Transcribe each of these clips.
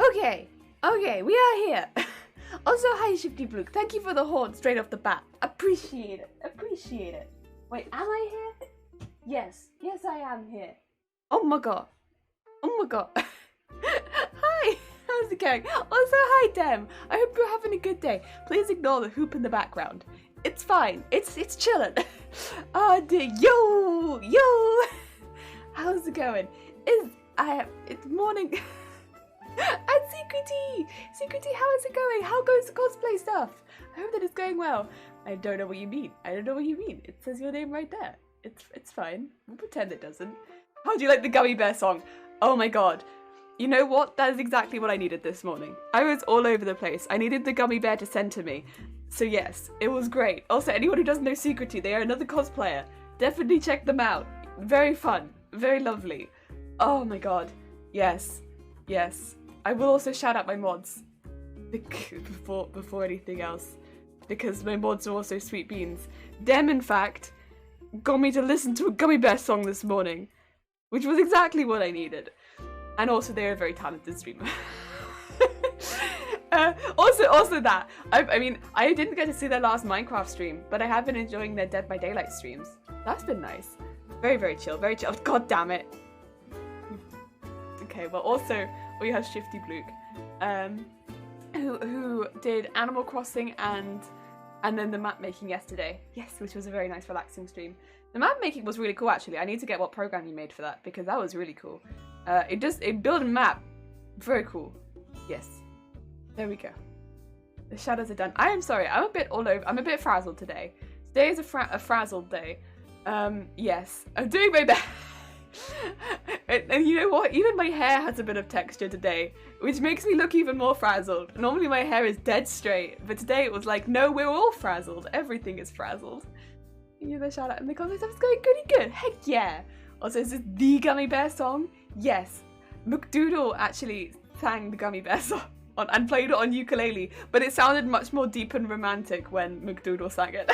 Okay, we are here. Also, hi Shifty Blue. Thank you for the horn straight off the bat. Appreciate it. Wait, am I here? Yes, I am here. Oh my god. Hi, how's it going? Also, hi Dem. I hope you're having a good day. Please ignore the hoop in the background. It's fine. It's chillin'. Oh dear. Yo. How's it going? It's morning. And Secrety, how is it going? How goes the cosplay stuff? I hope that it's going well. I don't know what you mean. It says your name right there. It's fine. We'll pretend it doesn't. How do you like the Gummy Bear song? Oh my god. You know what? That is exactly what I needed this morning. I was all over the place. I needed the Gummy Bear to send to me. So yes, it was great. Also, anyone who doesn't know Secrety, they are another cosplayer. Definitely check them out. Very fun. Very lovely. Oh my god. Yes. I will also shout out my mods before anything else, because my mods are also sweet beans. Dem, in fact, got me to listen to a Gummy Bear song this morning, which was exactly what I needed. And also, they're a very talented streamer. Also that. I mean, I didn't get to see their last Minecraft stream, but I have been enjoying their Dead by Daylight streams. That's been nice. Very, very chill. Very chill. God damn it. Okay, well, also we have Shifty Bluke, who did Animal Crossing and then the map making yesterday. Yes, which was a very nice, relaxing stream. The map making was really cool, actually. I need to get what program you made for that, because that was really cool. It built a map. Very cool. Yes. There we go. The shadows are done. I am sorry. I'm a bit all over. I'm a bit frazzled today. Today is a frazzled day. Yes. I'm doing my best. And you know what? Even my hair has a bit of texture today, which makes me look even more frazzled. Normally my hair is dead straight, but today it was like, no, we're all frazzled. Everything is frazzled. You know, the shout out and the comments stuff is going good. Heck yeah. Also, is this the Gummy Bear song? Yes. McDoodle actually sang the Gummy Bear song and played it on ukulele, but it sounded much more deep and romantic when McDoodle sang it.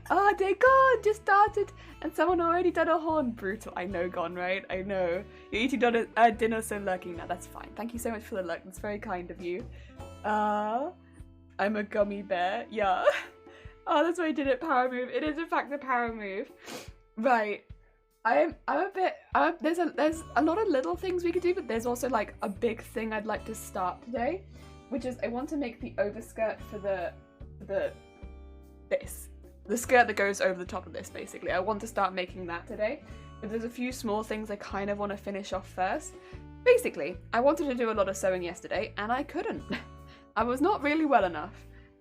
Oh, dear God, just started and someone already done a horn. Brutal. I know, gone, right? I know. You're eating dinner, so lurking now. That's fine. Thank you so much for the lurk. That's very kind of you. I'm a gummy bear. Yeah. Oh, that's why I did it. Power move. It is, in fact, the power move. Right. I'm a bit... there's a lot of little things we could do, but there's also, like, a big thing I'd like to start today, which is I want to make the overskirt for the skirt that goes over the top of this, basically. I want to start making that today, but there's a few small things I kind of want to finish off first. Basically, I wanted to do a lot of sewing yesterday, and I couldn't. I was not really well enough,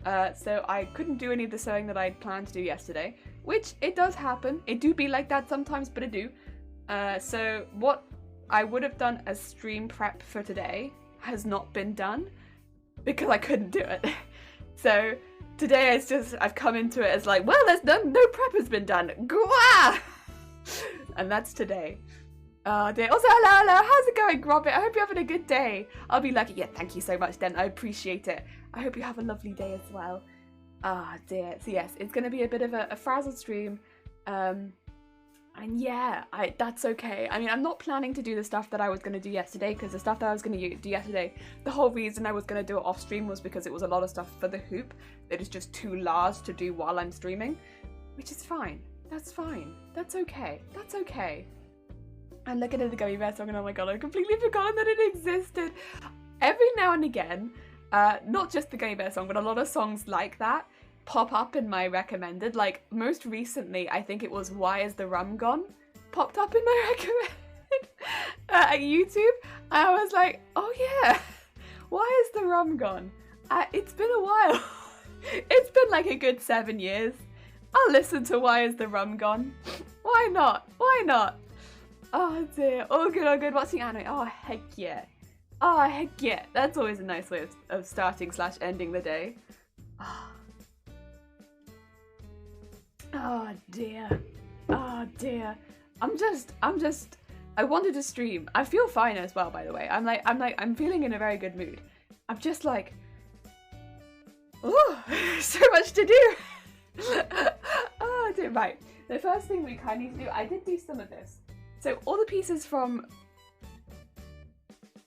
so I couldn't do any of the sewing that I'd planned to do yesterday, which it does happen. It do be like that sometimes, but it do. So what I would have done as stream prep for today has not been done, because I couldn't do it. So today I've come into it as like, well, there's no prep has been done. Gwah! And that's today. Dear. Also, hello, how's it going, Robert? I hope you're having a good day. I'll be lucky. Yeah, thank you so much, Den. I appreciate it. I hope you have a lovely day as well. Ah, dear. So yes, it's going to be a bit of a frazzled stream. And yeah, that's okay. I mean, I'm not planning to do the stuff that I was going to do yesterday, because the stuff that I was going to do yesterday, the whole reason I was going to do it off stream was because it was a lot of stuff for the hoop that is just too large to do while I'm streaming, which is fine. That's fine. That's okay. That's okay. I'm looking at the Gummy Bear song and oh my god, I've completely forgotten that it existed. Every now and again, not just the Gummy Bear song, but a lot of songs like that pop up in my recommended. Like, most recently, I think it was Why Is the Rum Gone? Popped up in my recommended at YouTube. And I was like, oh yeah, why is the rum gone? It's been a while. It's been like a good 7 years. I'll listen to Why Is the Rum Gone? Why not? Why not? Oh dear. All good. Watching anime. Oh heck yeah. Oh heck yeah. That's always a nice way of starting / ending the day. Oh dear. Oh dear. I wanted to stream. I feel fine as well, by the way. I'm feeling in a very good mood. I'm just like, oh, so much to do. Oh dear. Right. The first thing we kind of need to do, I did do some of this. So all the pieces from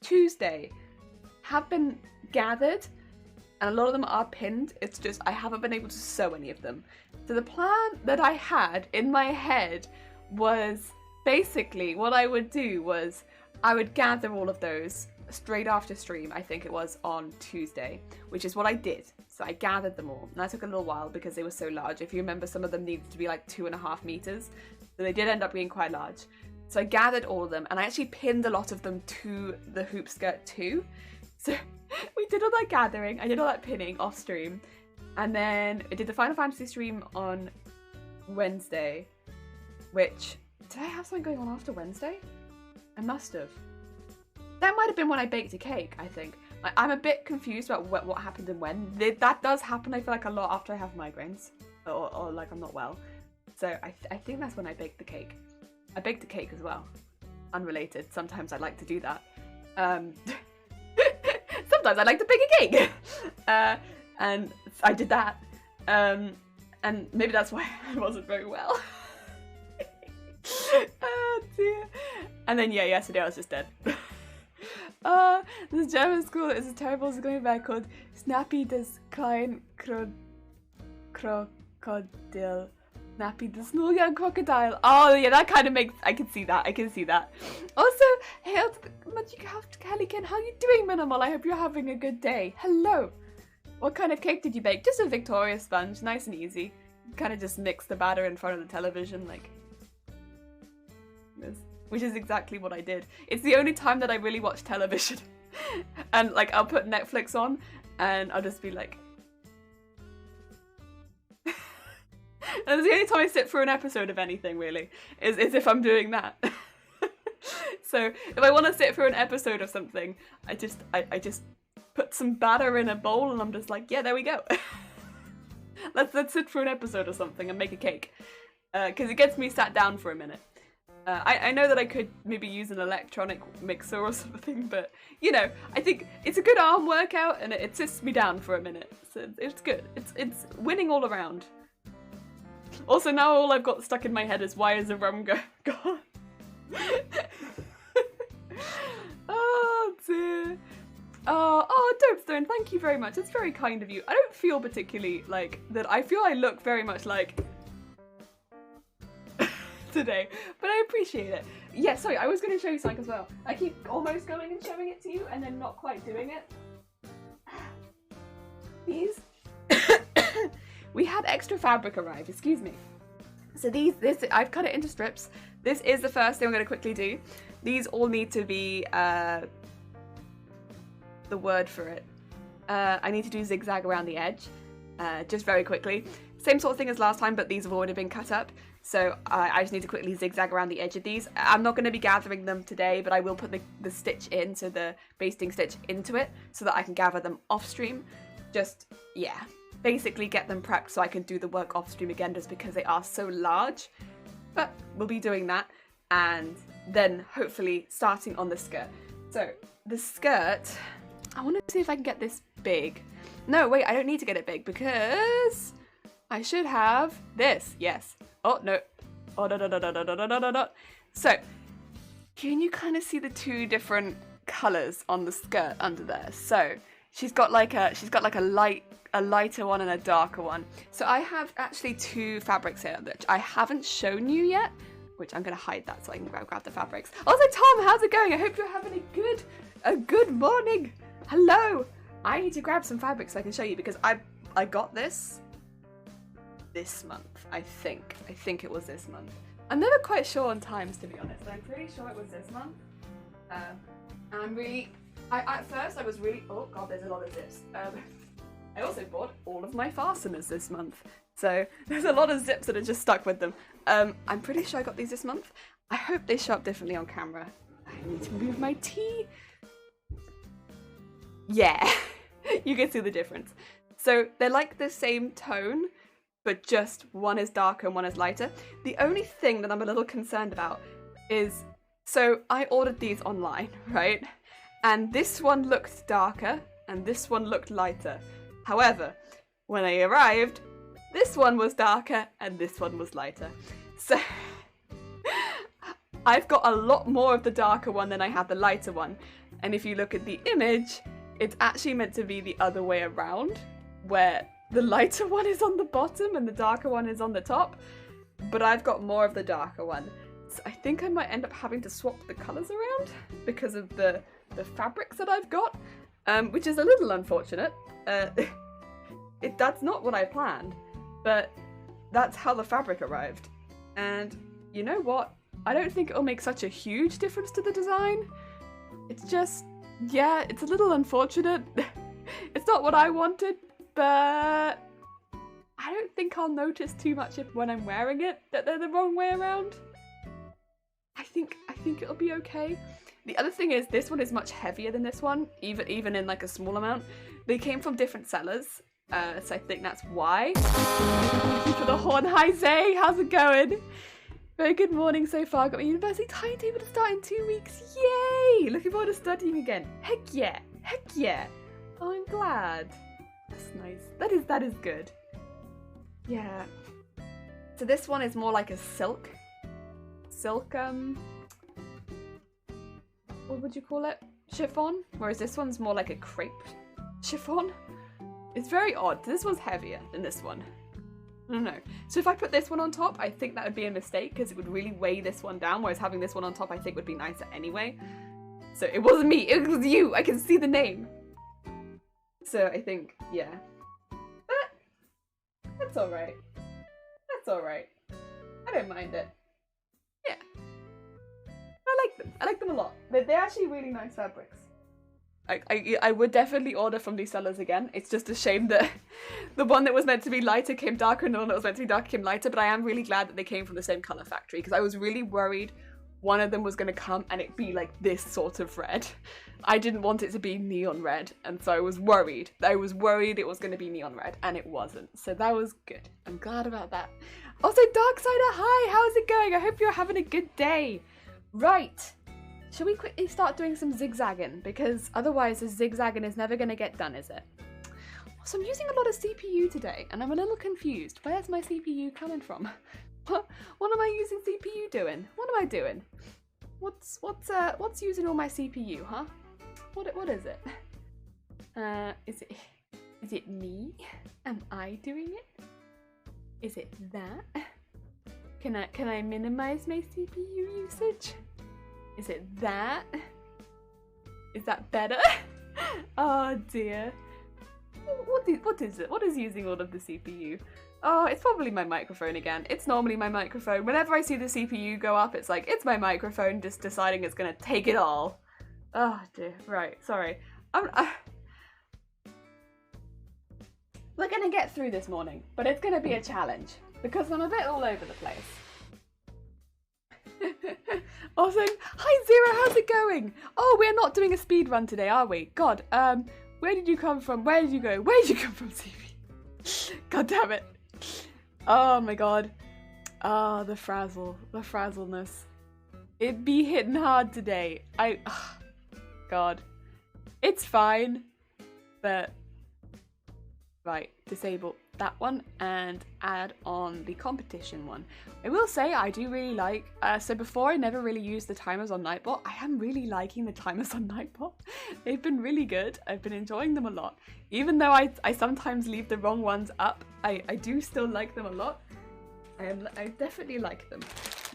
Tuesday have been gathered, and a lot of them are pinned. It's just I haven't been able to sew any of them. So the plan that I had in my head was basically what I would do was I would gather all of those straight after stream, I think it was on Tuesday, which is what I did. So I gathered them all, and that took a little while because they were so large. If you remember, some of them needed to be like 2.5 meters, so they did end up being quite large. So I gathered all of them, and I actually pinned a lot of them to the hoop skirt too. So we did all that gathering, I did all that pinning off stream, and then I did the Final Fantasy stream on Wednesday, which, did I have something going on after Wednesday? I must have. That might have been when I baked a cake, I think. Like, I'm a bit confused about what happened and when. That does happen, I feel like, a lot after I have migraines. Or like, I'm not well. So I think that's when I baked the cake. I baked a cake as well. Unrelated. Sometimes I like to do that. Sometimes I like to bake a cake! And I did that. And maybe that's why I wasn't very well. Oh dear. And then, yeah, yesterday I was just dead. This German school is a terrible going back called Snappy das Klein Krokodil. Snappy das nur young crocodile. Oh yeah, that kind of makes, I can see that, Also, hail to the Kellykin, how you doing, Minimal? I hope you're having a good day. Hello. What kind of cake did you bake? Just a Victoria sponge, nice and easy. Kind of just mix the batter in front of the television, like this. Which is exactly what I did. It's the only time that I really watch television. And like, I'll put Netflix on and I'll just be like... And it's the only time I sit through an episode of anything, really, is if I'm doing that. So if I want to sit through an episode of something, I just put some batter in a bowl and I'm just like, yeah, there we go. Let's sit through an episode or something and make a cake. Because it gets me sat down for a minute. I know that I could maybe use an electronic mixer or something, but, you know, I think it's a good arm workout and it sits me down for a minute. So it's good. It's winning all around. Also, now all I've got stuck in my head is, why is the rum gone? Oh, dear. Oh, Dopestone, thank you very much. That's very kind of you. I don't feel particularly like that. I feel I look very much like... today, but I appreciate it. Yeah, sorry, I was going to show you something as well. I keep almost going and showing it to you and then not quite doing it. These we had extra fabric arrive, excuse me. So this I've cut it into strips. This is the first thing I'm going to quickly do. These all need to be the word for it. I need to do zigzag around the edge, just very quickly. Same sort of thing as last time, but these have already been cut up. So I just need to quickly zigzag around the edge of these. I'm not going to be gathering them today, but I will put the stitch in, so the basting stitch into it, so that I can gather them off stream. Just, yeah, basically get them prepped so I can do the work off stream again, just because they are so large. But we'll be doing that, and then hopefully starting on the skirt. So the skirt, I want to see if I can get this big. No, wait, I don't need to get it big because I should have this, yes. Oh, no. Oh, no. So, can you kind of see the two different colours on the skirt under there? So, she's got like a lighter one and a darker one. So I have actually two fabrics here that I haven't shown you yet, which I'm going to hide that so I can grab the fabrics. Also, Tom, how's it going? I hope you're having a good morning. Hello. I need to grab some fabrics so I can show you, because I got this month, I think. I think it was this month. I'm never quite sure on times, to be honest, but I'm pretty sure it was this month. And I'm really... at first I was really... Oh god, there's a lot of zips. I also bought all of my fasteners this month. So there's a lot of zips that are just stuck with them. I'm pretty sure I got these this month. I hope they show up differently on camera. I need to move my tea. Yeah, you can see the difference. So they're like the same tone, but just one is darker and one is lighter. The only thing that I'm a little concerned about is, so I ordered these online, right? And this one looked darker and this one looked lighter. However, when I arrived, this one was darker and this one was lighter. So I've got a lot more of the darker one than I had the lighter one. And if you look at the image, it's actually meant to be the other way around, where the lighter one is on the bottom and the darker one is on the top. But I've got more of the darker one. So I think I might end up having to swap the colours around because of the fabrics that I've got, which is a little unfortunate. That's not what I planned, but that's how the fabric arrived. And you know what? I don't think it'll make such a huge difference to the design. It's just, yeah, it's a little unfortunate. It's not what I wanted, but I don't think I'll notice too much if when I'm wearing it that they're the wrong way around. I think it'll be okay. The other thing is this one is much heavier than this one, even in like a small amount. They came from different sellers, so I think that's why. Thank you for the horn. Hi Zay, how's it going? Very good morning so far. Got my university timetable to start in 2 weeks. Yay! Looking forward to studying again. Heck yeah! Heck yeah! Oh, I'm glad. That's nice. That is good. Yeah. So this one is more like a silk, what would you call it? Chiffon? Whereas this one's more like a crepe chiffon. It's very odd. This one's heavier than this one. I don't know. So if I put this one on top, I think that would be a mistake because it would really weigh this one down, whereas having this one on top I think would be nicer anyway. So it wasn't me, it was you! I can see the name! So I think, yeah. But that's alright. That's alright. I don't mind it. Yeah. I like them. I like them a lot. They're actually really nice fabrics. I would definitely order from these sellers again. It's just a shame that the one that was meant to be lighter came darker and the one that was meant to be darker came lighter, but I am really glad that they came from the same colour factory because I was really worried one of them was going to come and it be like this sort of red. I didn't want it to be neon red, and so I was worried. I was worried it was going to be neon red, and it wasn't. So that was good. I'm glad about that. Also, Darksider, hi! How's it going? I hope you're having a good day. Right. Shall we quickly start doing some zigzagging? Because otherwise the zigzagging is never going to get done, is it? So I'm using a lot of CPU today, and I'm a little confused. Where's my CPU coming from? What am I using CPU doing? What am I doing? What's using all my CPU, huh? What is it? Is it me? Am I doing it? Is it that? Can I minimize my CPU usage? Is it that? Is that better? Oh dear. What is it? What is using all of the CPU? Oh, it's probably my microphone again. It's normally my microphone. Whenever I see the CPU go up, it's like, it's my microphone just deciding it's gonna take it all. Oh dear, right, sorry. We're gonna get through this morning, but it's gonna be a challenge because I'm a bit all over the place. Also, hi Zero, how's it going? Oh, we're not doing a speed run today, are we? God, where did you come from? Where did you go? Where did you come from, CV? God damn it. Oh my god. Ah, the frazzleness. It be hitting hard today. God. It's fine, but right, disable that one and add on the competition one. I will say I do really like, so before I never really used the timers on Nightbot. I am really liking the timers on Nightbot. They've been really good. I've been enjoying them a lot. Even though I sometimes leave the wrong ones up, I do still like them a lot. I definitely like them.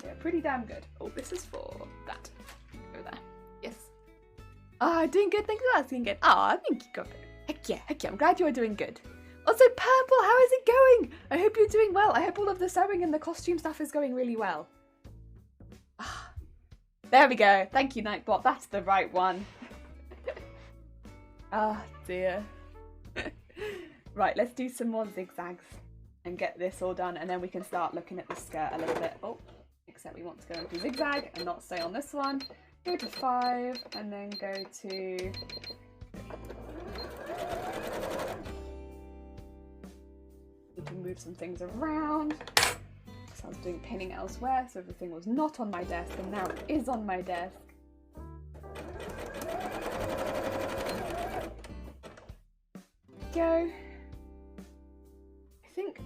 They're pretty damn good. Oh, this is for that. Go there. Yes. Ah, doing good. Thank you for asking again. Ah, thank you, God. Heck yeah, I'm glad you are doing good. Also, Purple, how is it going? I hope you're doing well. I hope all of the sewing and the costume stuff is going really well. Ah, there we go. Thank you, Nightbot. That's the right one. Ah, dear. Right, let's do some more zigzags and get this all done, and then we can start looking at the skirt a little bit. Oh, except we want to go into zigzag and not stay on this one. Go to 5 and then go to... Need to move some things around. So I was doing pinning elsewhere, so everything was not on my desk, and now it is on my desk. Go. I think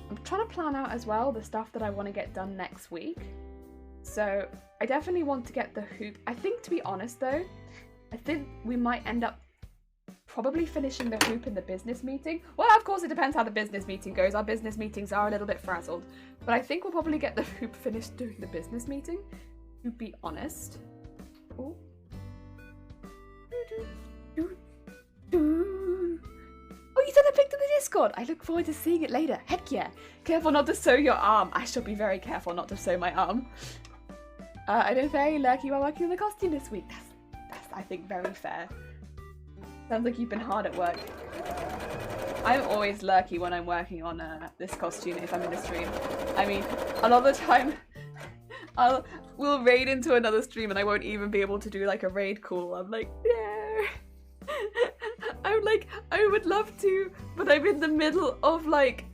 I'm trying to plan out as well the stuff that I want to get done next week. So I definitely want to get the hoop. I think, to be honest though, I think we might end up probably finishing the hoop in the business meeting. Well, of course, it depends how the business meeting goes. Our business meetings are a little bit frazzled, but I think we'll probably get the hoop finished during the business meeting, to be honest. Oh. Oh, you sent a pic to the Discord! I look forward to seeing it later. Heck yeah. Careful not to sew your arm. I shall be very careful not to sew my arm. I've been very lucky while working on the costume this week. That's I think, very fair. Sounds like you've been hard at work. I'm always lurky when I'm working on this costume if I'm in a stream. I mean, a lot of the time we'll raid into another stream and I won't even be able to do like a raid call. I'm like, no. I'm like, I would love to, but I'm in the middle of like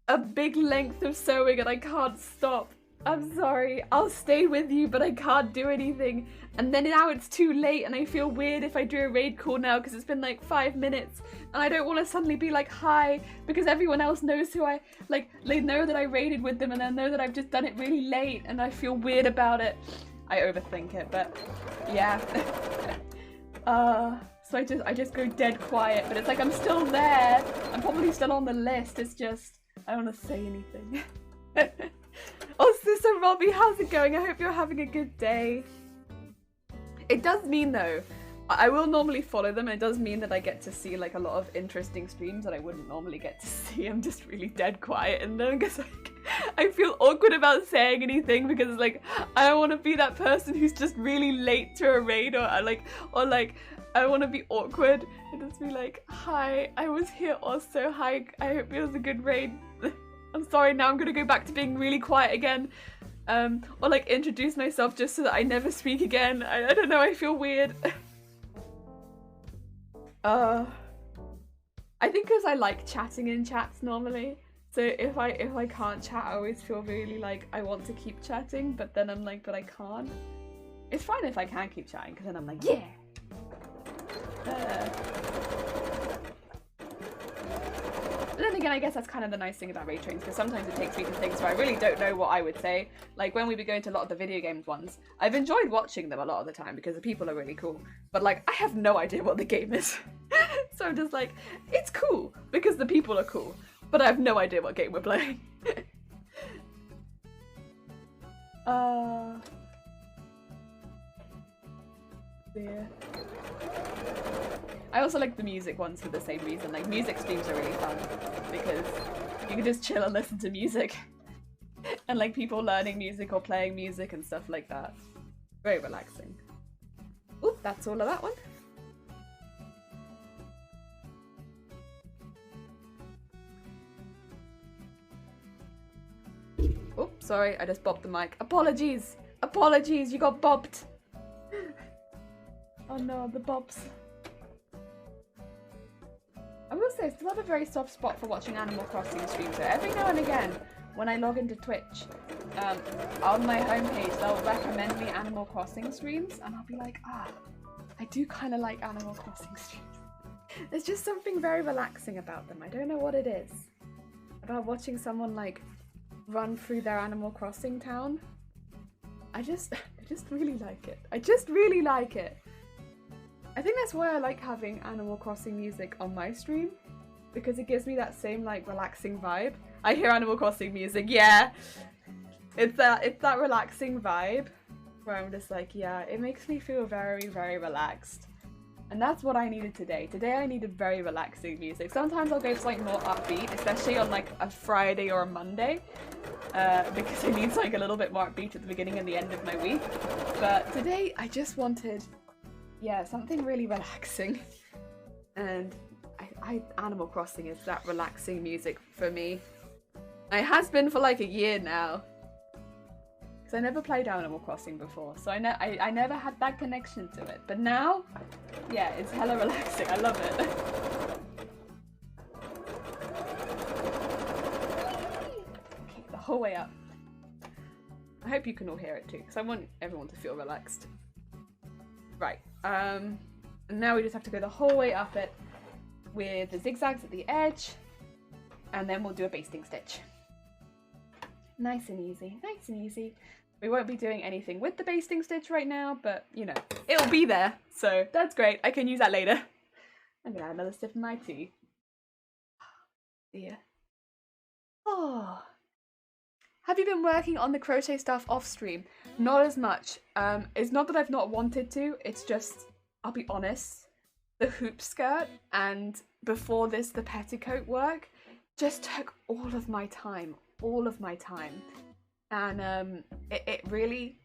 a big length of sewing and I can't stop. I'm sorry, I'll stay with you, but I can't do anything. And then now it's too late and I feel weird if I do a raid call now because it's been like 5 minutes and I don't want to suddenly be like, hi, because everyone else knows who I, like, they know that I raided with them and they know that I've just done it really late and I feel weird about it. I overthink it, but yeah. So I just go dead quiet, but it's like I'm still there. I'm probably still on the list, it's just, I don't want to say anything. Oh, Sister Robbie, how's it going? I hope you're having a good day. It does mean though, I will normally follow them and it does mean that I get to see like a lot of interesting streams that I wouldn't normally get to see. I'm just really dead quiet in them because like, I feel awkward about saying anything because like I don't want to be that person who's just really late to a raid or like I want to be awkward and just be like, hi, I was here also, hi, I hope it was a good raid. I'm sorry, now I'm gonna go back to being really quiet again. Or like introduce myself just so that I never speak again. I don't know, I feel weird. I think because I like chatting in chats normally. So if I can't chat, I always feel really like I want to keep chatting, but then I'm like, but I can't. It's fine if I can keep chatting, because then I'm like, yeah! But then again, I guess that's kind of the nice thing about raid trains, because sometimes it takes me to things where I really don't know what I would say. Like when we were going to a lot of the video games ones, I've enjoyed watching them a lot of the time because the people are really cool. But like, I have no idea what the game is. So I'm just like, it's cool because the people are cool, but I have no idea what game we're playing. Yeah. I also like the music ones for the same reason. Like music streams are really fun because you can just chill and listen to music and like people learning music or playing music and stuff like that. Very relaxing. Oop, that's all of that one. Oops, sorry, I just bopped the mic. Apologies! Apologies, you got bopped! Oh no, the bobs. I will say, I still have a very soft spot for watching Animal Crossing streams. So every now and again, when I log into Twitch, on my homepage, they'll recommend me Animal Crossing streams, and I'll be like, I do kind of like Animal Crossing streams. There's just something very relaxing about them. I don't know what it is. About watching someone, like, run through their Animal Crossing town. I just really like it. I just really like it. I think that's why I like having Animal Crossing music on my stream, because it gives me that same like relaxing vibe. I hear Animal Crossing music, yeah! It's that relaxing vibe where I'm just like, yeah, it makes me feel very, very relaxed. And that's what I needed today. Today I needed very relaxing music. Sometimes I'll go for like more upbeat, especially on like a Friday or a Monday, because I need like a little bit more upbeat at the beginning and the end of my week. But today I just wanted, yeah, something really relaxing. And Animal Crossing is that relaxing music for me. It has been for like a year now. Because I never played Animal Crossing before, so I never had that connection to it. But now, yeah, it's hella relaxing. I love it. Okay, the whole way up. I hope you can all hear it too, because I want everyone to feel relaxed. Right, and now we just have to go the whole way up it with the zigzags at the edge, and then we'll do a basting stitch. Nice and easy, nice and easy. We won't be doing anything with the basting stitch right now, but, you know, it'll be there. So that's great. I can use that later. I'm gonna add another sip of my tea. Dear. Oh. Have you been working on the crochet stuff off stream? Not as much. It's not that I've not wanted to, it's just, I'll be honest, the hoop skirt and before this the petticoat work just took all of my time. And it really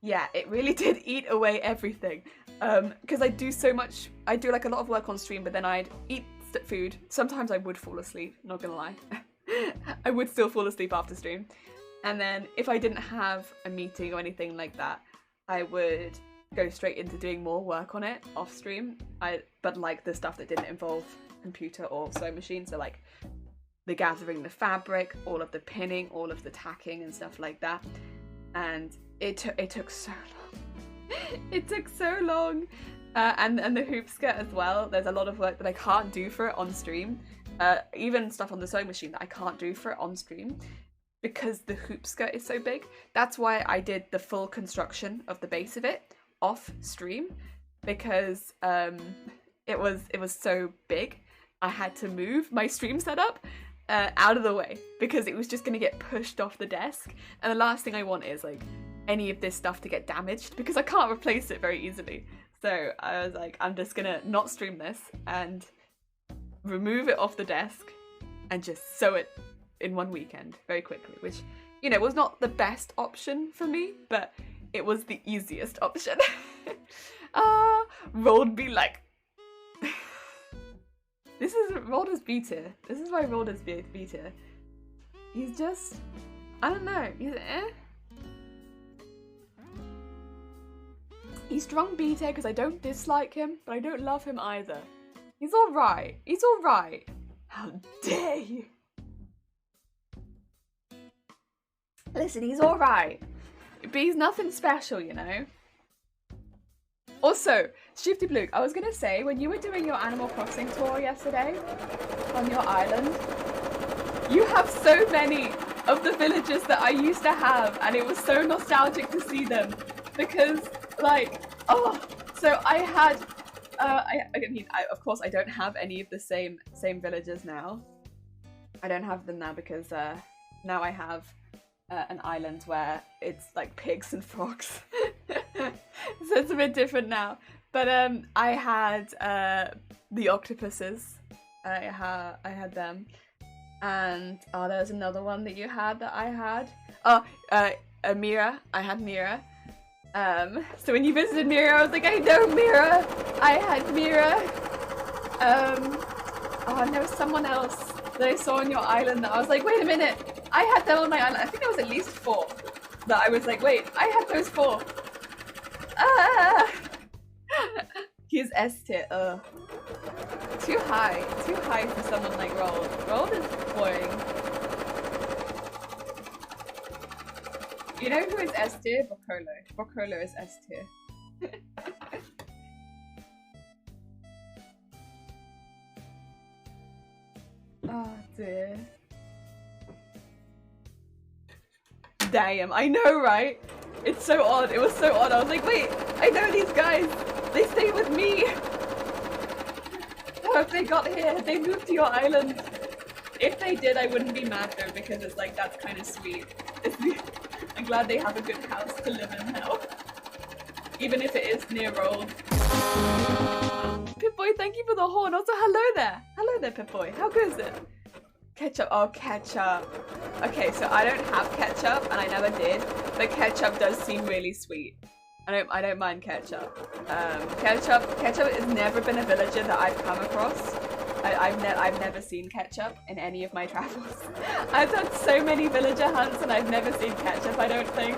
did eat away everything. Because I do so much, I do like a lot of work on stream, but then I'd eat food. Sometimes I would fall asleep, not gonna lie. I would still fall asleep after stream. And then if I didn't have a meeting or anything like that, I would go straight into doing more work on it off stream. But like the stuff that didn't involve computer or sewing machine, so like the gathering the fabric, all of the pinning, all of the tacking and stuff like that. And it took so long. It took so long. And the hoop skirt as well. There's a lot of work that I can't do for it on stream. Even stuff on the sewing machine that I can't do for it on stream because the hoop skirt is so big. That's why I did the full construction of the base of it off stream, because it was so big. I had to move my stream setup out of the way because it was just going to get pushed off the desk, and the last thing I want is like any of this stuff to get damaged because I can't replace it very easily. So I was like, I'm just gonna not stream this and remove it off the desk and just sew it in one weekend very quickly, which, you know, was not the best option for me, but it was the easiest option. Rolled be like this is Rolled is B tier. This is why Rolled is B tier. He's just, I don't know, he's He's strong B tier because I don't dislike him, but I don't love him either. He's alright. He's alright. How dare you? Listen, he's alright. But he's nothing special, you know? Also, Shifty Blue, I was gonna say, when you were doing your Animal Crossing tour yesterday on your island, you have so many of the villages that I used to have, and it was so nostalgic to see them. Because, like, oh, so I had, of course I don't have any of the same villagers now. I don't have them now because now I have an island where it's like pigs and frogs. So it's a bit different now. But I had the octopuses. I had them. And there's another one that you had that I had. Mira. I had Mira. So when you visited Mira, I was like, I know Mira! I had Mira! And there was someone else that I saw on your island that I was like, wait a minute! I had them on my island. I think there was at least 4 that I was like, wait, I had those 4! He's S tier, Too high for someone like Rolled. Rolled is boring. You know who is S tier? Bocolo. Bocolo is S tier. Oh dear. Damn, I know, right? It's so odd. It was so odd. I was like, wait, I know these guys. They stay with me. How have they got here? Have they moved to your island? If they did, I wouldn't be mad though, because it's like, that's kind of sweet. I'm glad they have a good house to live in now. Even if it is near Rolled. Pip-Boy, thank you for the horn. Also, hello there. Hello there, Pip-Boy. How good is it? Ketchup. Oh, ketchup. Okay, so I don't have ketchup, and I never did. But ketchup does seem really sweet. I don't mind ketchup. Ketchup has never been a villager that I've come across. I've never seen ketchup in any of my travels. I've done so many villager hunts and I've never seen ketchup, I don't think.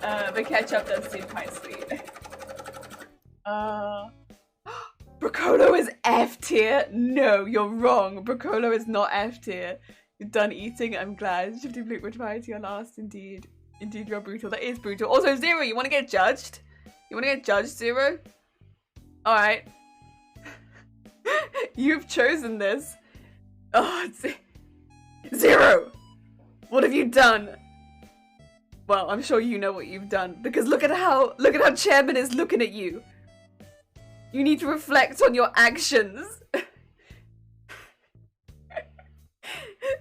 But ketchup does seem quite sweet. Brocolo is F tier? No, you're wrong. Brocolo is not F tier. You're done eating, I'm glad. Shifty Blue reply to your last, indeed. Indeed, you're brutal. That is brutal. Also, Zero, you want to get judged? You want to get judged, Zero? Alright. You've chosen this. Oh, Zero! What have you done? Well, I'm sure you know what you've done, because look at how Chairman is looking at you. You need to reflect on your actions.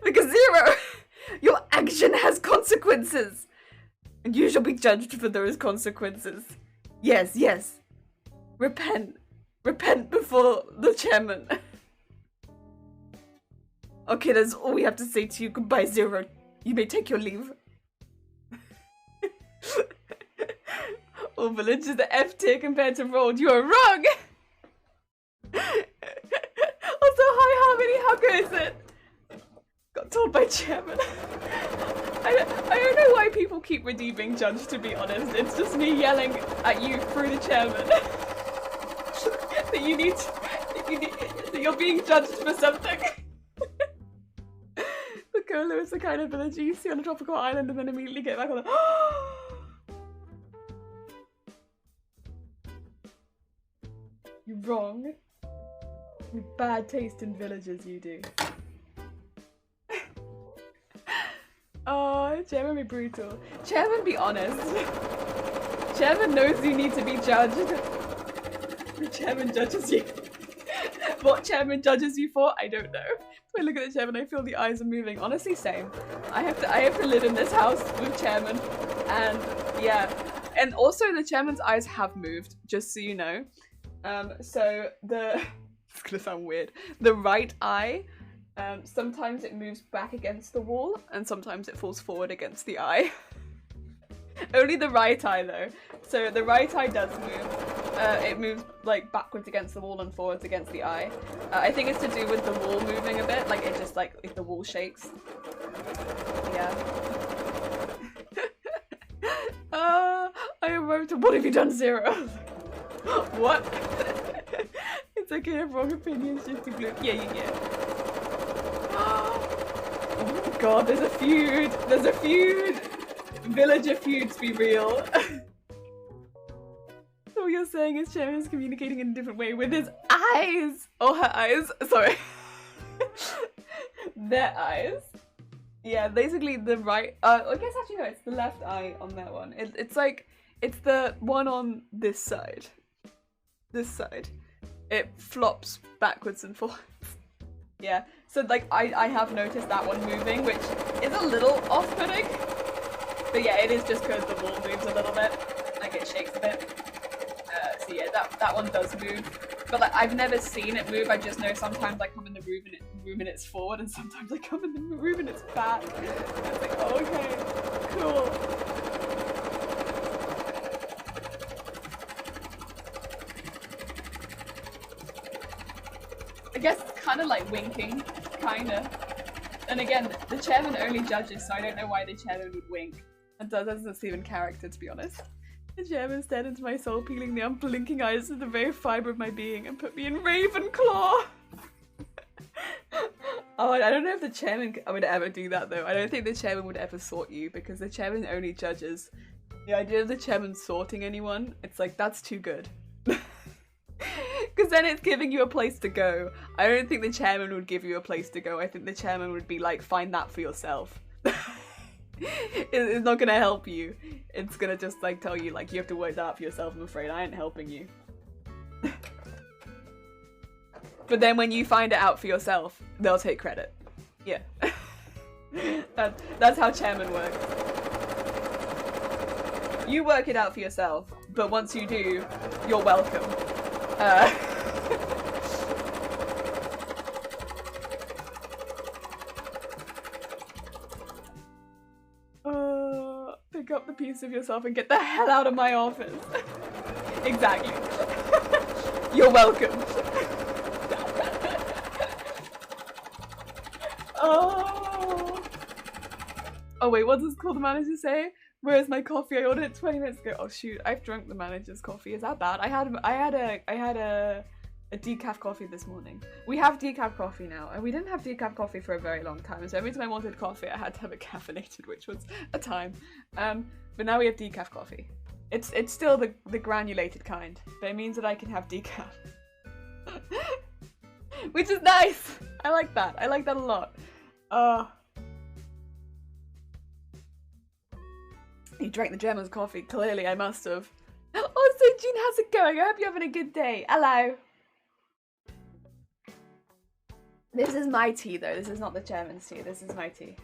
Because Zero, your action has consequences. And you shall be judged for those consequences. Yes, yes. Repent. Repent before the Chairman. Okay, that's all we have to say to you. Goodbye, Zero. You may take your leave. All village is the F tier compared to Rolled. You are wrong! Also, hi Harmony, how good is it? Got told by Chairman. I don't know why people keep redeeming Judge, to be honest. It's just me yelling at you through the Chairman. that you're being judged for something. Piccolo is the kind of village you see on a tropical island and then immediately get back on the You're wrong. With bad taste in villages, you do. Oh, Chairman be brutal. Chairman be honest. Chairman knows you need to be judged. The Chairman judges you. What Chairman judges you for, I don't know. When I look at the Chairman, I feel the eyes are moving. Honestly, same. I have to live in this house with Chairman, and yeah. And also, the Chairman's eyes have moved, just so you know. So it's gonna sound weird. The right eye, sometimes it moves back against the wall, and sometimes it falls forward against the eye. Only the right eye though. So the right eye does move. It moves like backwards against the wall and forwards against the eye. I think it's to do with the wall moving a bit, like it just like if the wall shakes. Yeah. I wrote, what have you done, Zero? What? It's okay if wrong opinions just to blue. Yeah, you get. Oh my god, there's a feud. There's a feud. Villager feuds be real. So what you're saying is Chairman is communicating in a different way with his eyes. Or her eyes. Sorry. Their eyes. Yeah, basically the right. I guess actually no, it's the left eye on that one. It's like it's the one on this side. This side. It flops backwards and forwards. Yeah, so like I have noticed that one moving, which is a little off-putting. But yeah, it is just because the wall moves a little bit, like it shakes a bit. So yeah, that one does move. But like I've never seen it move. I just know sometimes I come in the room and it's forward, and sometimes I come in the room and it's back. And it's like, oh, okay, cool. I guess it's kind of like winking, kinda. And again, the Chairman only judges, so I don't know why the Chairman would wink. It doesn't seem in character, to be honest. The Chairman stared into my soul, peeling the unblinking eyes of the very fibre of my being, and put me in Ravenclaw! Oh, I don't know if the Chairman would ever do that, though. I don't think the Chairman would ever sort you, because the Chairman only judges. The idea of the Chairman sorting anyone, it's like, that's too good. Because then it's giving you a place to go. I don't think the Chairman would give you a place to go. I think the Chairman would be like, find that for yourself. It's not gonna help you. It's gonna just like tell you like you have to work that out for yourself. I'm afraid I ain't helping you. But then when you find it out for yourself, they'll take credit. Yeah. That's how Chairman works. You work it out for yourself, but once you do, you're welcome. Pick up the piece of yourself and get the hell out of my office. Exactly. You're welcome. Oh wait, what does call the manager say? Where's my coffee? I ordered it 20 minutes ago. Oh shoot, I've drunk the manager's coffee. Is that bad? I had a decaf coffee this morning. We have decaf coffee now, and we didn't have decaf coffee for a very long time. So every time I wanted coffee, I had to have it caffeinated, which was a time. But now we have decaf coffee. It's still the granulated kind, but it means that I can have decaf, which is nice. I like that. I like that a lot. You drank the German's coffee. Clearly, I must have. Oh, so Jean, how's it going? I hope you're having a good day. Hello. This is my tea, though. This is not the chairman's tea. This is my tea.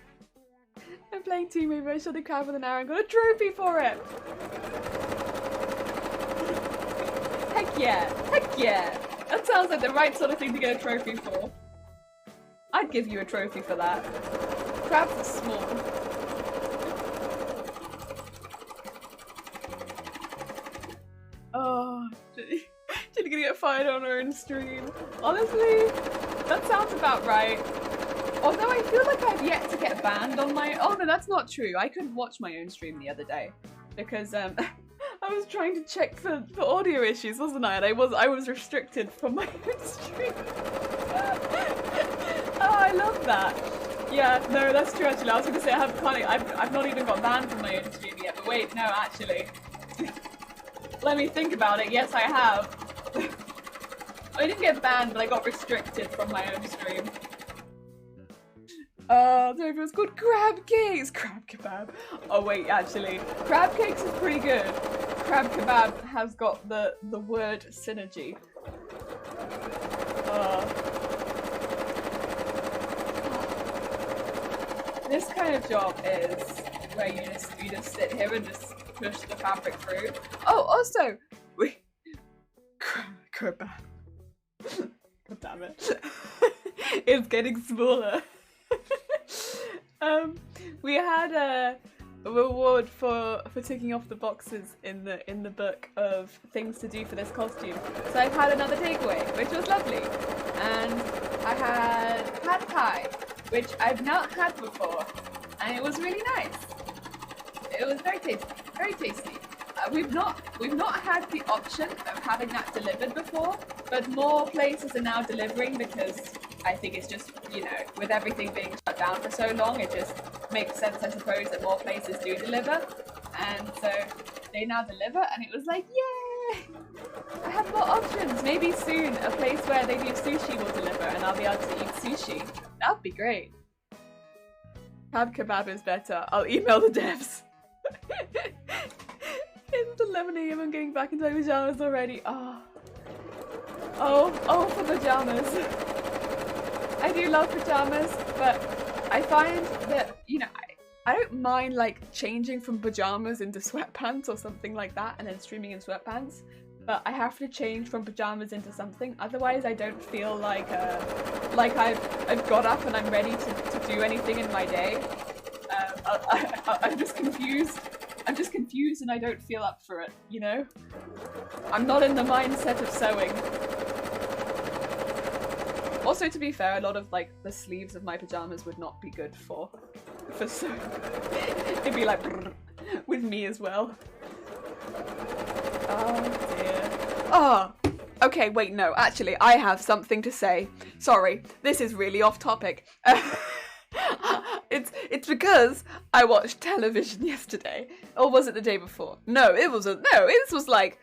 I'm playing Team Movie. I shot the crab with an arrow and got a trophy for it. Heck yeah. Heck yeah. That sounds like the right sort of thing to get a trophy for. I'd give you a trophy for that. Crabs are small. Oh, she's gonna get fired on her own stream. Honestly, that sounds about right. Although I feel like I've yet to get banned on my— oh no, that's not true. I couldn't watch my own stream the other day because I was trying to check for audio issues, wasn't I? And I was restricted from my own stream. Oh, I love that. Yeah, no, that's true actually. I was gonna say I've not even got banned from my own stream yet, but wait, no, actually. Let me think about it. Yes, I have. I didn't get banned, but I got restricted from my own stream. So it was called crab cakes. Crab kebab. Oh wait, actually, crab cakes is pretty good. Crab kebab has got the word synergy. This kind of job is where you just sit here and just push the fabric through. Oh, also, kebab. God damn it! It's getting smaller. We had a reward for ticking off the boxes in the book of things to do for this costume. So I've had another takeaway, which was lovely, and I had pad thai, which I've not had before, and it was really nice. It was very tasty, very tasty. We've not had the option of having that delivered before, but more places are now delivering because I think it's just, you know, with everything being shut down for so long, it just makes sense, I suppose, that more places do deliver. And so they now deliver, and it was like, yay! I have more options. Maybe soon a place where they do sushi will deliver, and I'll be able to eat sushi. That would be great. Crab kebab is better. I'll email the devs. It's 11 AM, I'm getting back into my pajamas already. Oh, for pajamas. I do love pajamas, but I find that, you know, I don't mind like changing from pajamas into sweatpants or something like that and then streaming in sweatpants, but I have to change from pajamas into something, otherwise I don't feel like I've got up and I'm ready to do anything in my day. I'm just confused. I'm just confused and I don't feel up for it, you know? I'm not in the mindset of sewing. Also, to be fair, a lot of like the sleeves of my pajamas would not be good for sewing. It'd be like with me as well. Oh dear. Oh, okay, wait, no, actually, I have something to say. Sorry, this is really off topic. It's because I watched television yesterday, or was it the day before? No, this was like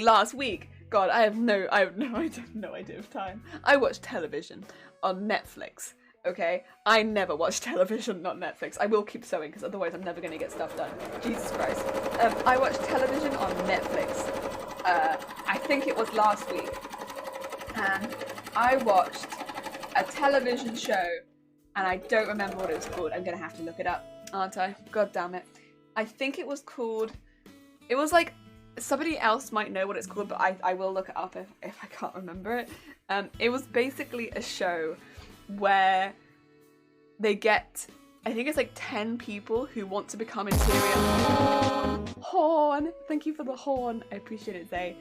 last week. God, I have no idea of time. I watched television on Netflix. Okay, I never watch television on Netflix. I will keep sewing because otherwise I'm never gonna get stuff done. Jesus Christ. I watched television on Netflix. I think it was last week, and I watched a television show. And I don't remember what it was called. I'm gonna have to look it up, aren't I? God damn it. I think it was called... It was like... Somebody else might know what it's called, but I will look it up if I can't remember it. It was basically a show where they get... I think it's like 10 people who want to become interior... Horn! Thank you for the horn. I appreciate it, Zay.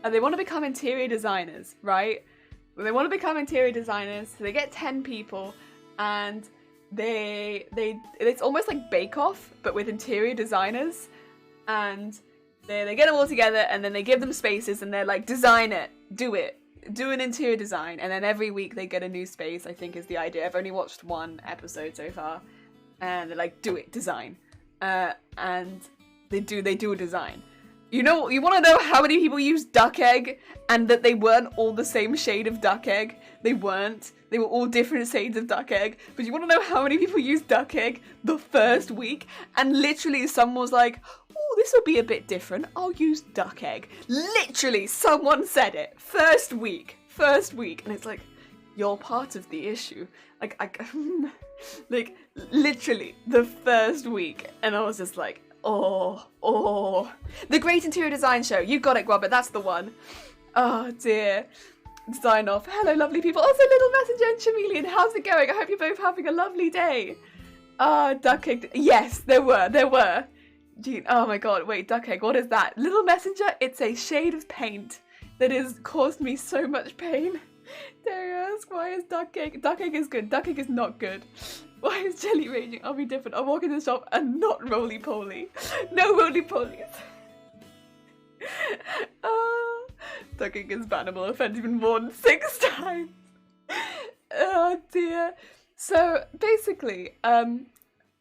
And they want to become interior designers, right? They want to become interior designers, so they get 10 people... And it's almost like Bake Off, but with interior designers. And they get them all together, and then they give them spaces, and they're like, design it, do an interior design. And then every week they get a new space, I think is the idea. I've only watched one episode so far. And they're like, do it, design. And they do a design. You want to know how many people use duck egg and that they weren't all the same shade of duck egg? They weren't. They were all different shades of duck egg. But you want to know how many people use duck egg the first week? And literally someone was like, oh, this will be a bit different. I'll use duck egg. Literally someone said it. First week. And it's like, you're part of the issue. Like, like literally the first week. And I was just like, oh. The Great Interior Design Show. You got it, Robert. That's the one. Oh, dear. Sign off. Hello, lovely people. Also, Little Messenger and Chameleon. How's it going? I hope you're both having a lovely day. Duck egg. Yes, there were. Gee, oh my god. Wait, duck egg. What is that? Little Messenger. It's a shade of paint that has caused me so much pain. Dare you ask, why is duck egg? Duck egg is good. Duck egg is not good. Why is jelly raging? I'll be different. I'll walk in the shop and not roly-poly. No roly-polies. Duck egg is bannable. Offense even more than 6 times. Oh dear. So basically, I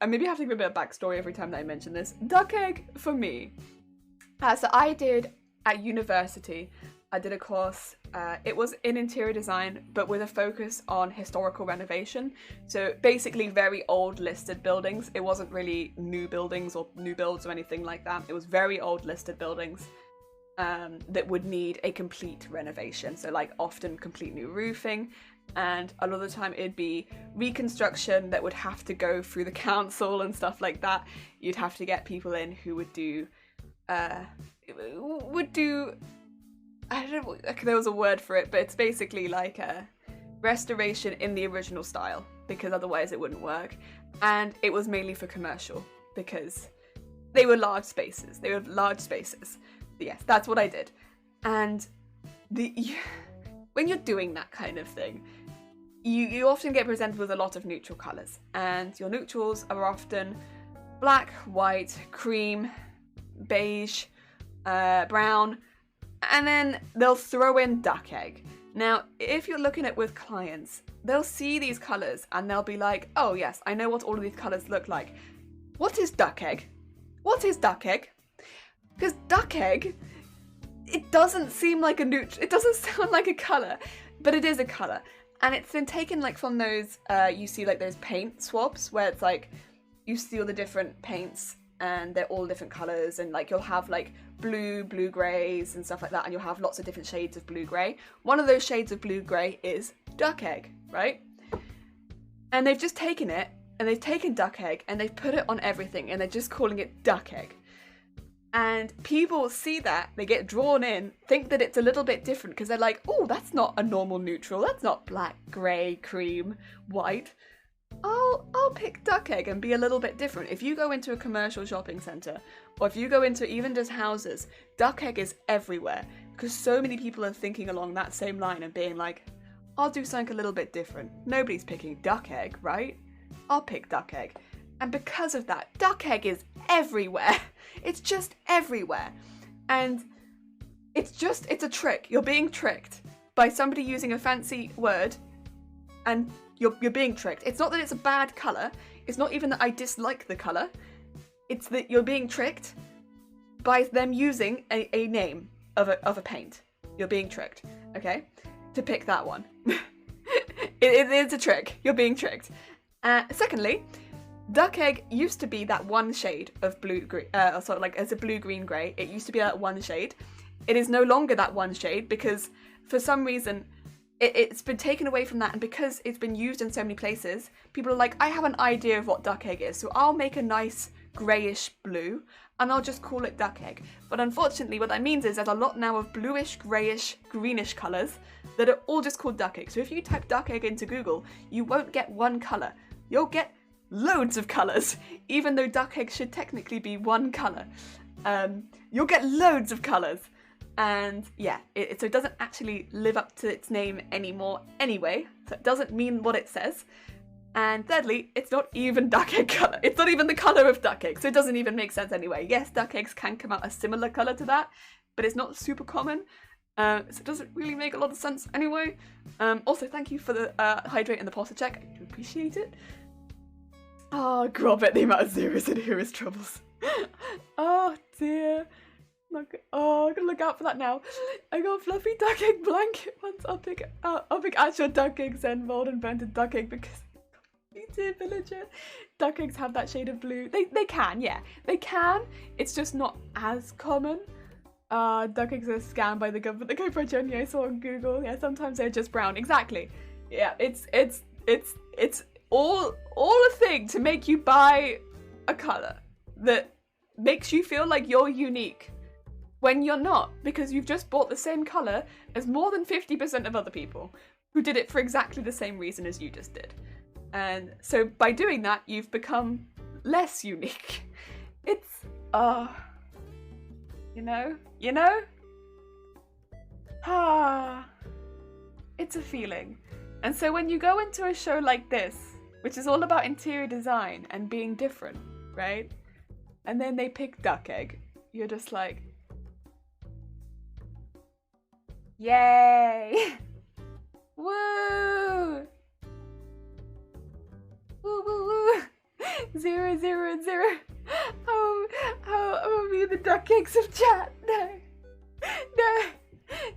maybe have to give a bit of backstory every time that I mention this. Duck egg for me. So I did at university. I did a course, it was in interior design, but with a focus on historical renovation. So basically very old listed buildings. It wasn't really new buildings or new builds or anything like that. It was very old listed buildings that would need a complete renovation. So like often complete new roofing, and a lot of the time it'd be reconstruction that would have to go through the council and stuff like that. You'd have to get people in who would do, I don't know, there was a word for it, but it's basically like a restoration in the original style, because otherwise it wouldn't work. And it was mainly for commercial, because they were large spaces. Yes, that's what I did. And when you're doing that kind of thing, you often get presented with a lot of neutral colours. And your neutrals are often black, white, cream, beige, brown, and then they'll throw in duck egg. Now, if you're looking at with clients, they'll see these colours and they'll be like, oh yes, I know what all of these colours look like. What is duck egg? What is duck egg? Because duck egg, it doesn't seem like a neutral, it doesn't sound like a colour, but it is a colour. And it's been taken like from those, you see like those paint swabs where it's like, you see all the different paints and they're all different colours, and like you'll have like blue greys and stuff like that, and you'll have lots of different shades of blue grey. One of those shades of blue grey is duck egg, right? And they've just taken it, and they've taken duck egg, and they've put it on everything, and they're just calling it duck egg. And people see that, they get drawn in, think that it's a little bit different, because they're like, oh, that's not a normal neutral, that's not black, grey, cream, white. I'll pick duck egg and be a little bit different. If you go into a commercial shopping centre, or if you go into even just houses, duck egg is everywhere, because so many people are thinking along that same line and being like, I'll do something a little bit different. Nobody's picking duck egg, right? I'll pick duck egg. And because of that, duck egg is everywhere. It's just everywhere. And it's a trick. You're being tricked by somebody using a fancy word, and you're being tricked. It's not that it's a bad colour. It's not even that I dislike the colour. It's that you're being tricked by them using a name of a paint. You're being tricked, okay? To pick that one. it is a trick. You're being tricked. Secondly, duck egg used to be that one shade of blue-green, sort of like as a blue-green-grey. It used to be that one shade. It is no longer that one shade because for some reason it's been taken away from that, and because it's been used in so many places, people are like, I have an idea of what duck egg is, so I'll make a nice greyish blue and I'll just call it duck egg. But unfortunately what that means is there's a lot now of bluish, greyish, greenish colours that are all just called duck egg. So if you type duck egg into Google, you won't get one colour. You'll get loads of colours, even though duck egg should technically be one colour. You'll get loads of colours. And yeah, so it doesn't actually live up to its name anymore anyway, so it doesn't mean what it says. And thirdly, it's not even duck egg colour. It's not even the colour of duck egg, so it doesn't even make sense anyway. Yes, duck eggs can come out a similar colour to that, but it's not super common, so it doesn't really make a lot of sense anyway. Also, thank you for the hydrate and the posture check. I do appreciate it. Oh, Grobet, the amount of zeros in here is troubles. Oh dear. Not good. Oh, I'm gonna look out for that now. I got a fluffy duck egg blanket once. I'll pick actual duck eggs and rolled and burnt a duck egg because you did, villager. Duck eggs have that shade of blue. They can, yeah. They can. It's just not as common. Duck eggs are scanned by the government. The GoPro journey I saw on Google. Yeah, sometimes they're just brown. Exactly. Yeah, it's all a thing to make you buy a colour that makes you feel like you're unique when you're not, because you've just bought the same colour as more than 50% of other people who did it for exactly the same reason as you just did. And so by doing that, you've become less unique. It's, you know? It's a feeling. And so when you go into a show like this, which is all about interior design and being different, right? And then they pick duck egg, you're just like, yay! Woo! Woo woo woo! 0 0 0. Oh, me the duck eggs of chat. No.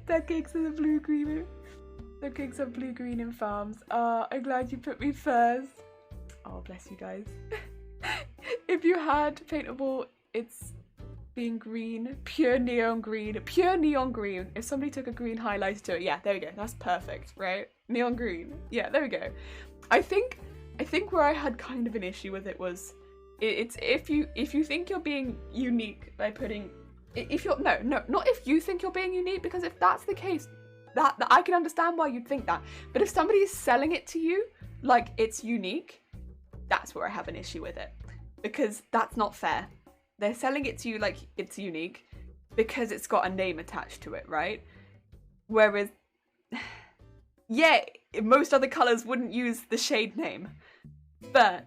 Duck eggs are the blue green. Duck eggs are blue green in farms. I'm glad you put me first. Oh, bless you guys. If you had paintable, it's being green, pure neon green. If somebody took a green highlighter to it, yeah, there we go. That's perfect, right? Neon green. Yeah, there we go. I think where I had kind of an issue with it was, it's if you think you're being unique by putting, if you're not if you think you're being unique, because if that's the case, that I can understand why you'd think that. But if somebody is selling it to you like it's unique, that's where I have an issue with it, because that's not fair. They're selling it to you like it's unique because it's got a name attached to it, right? Whereas, yeah, most other colours wouldn't use the shade name, but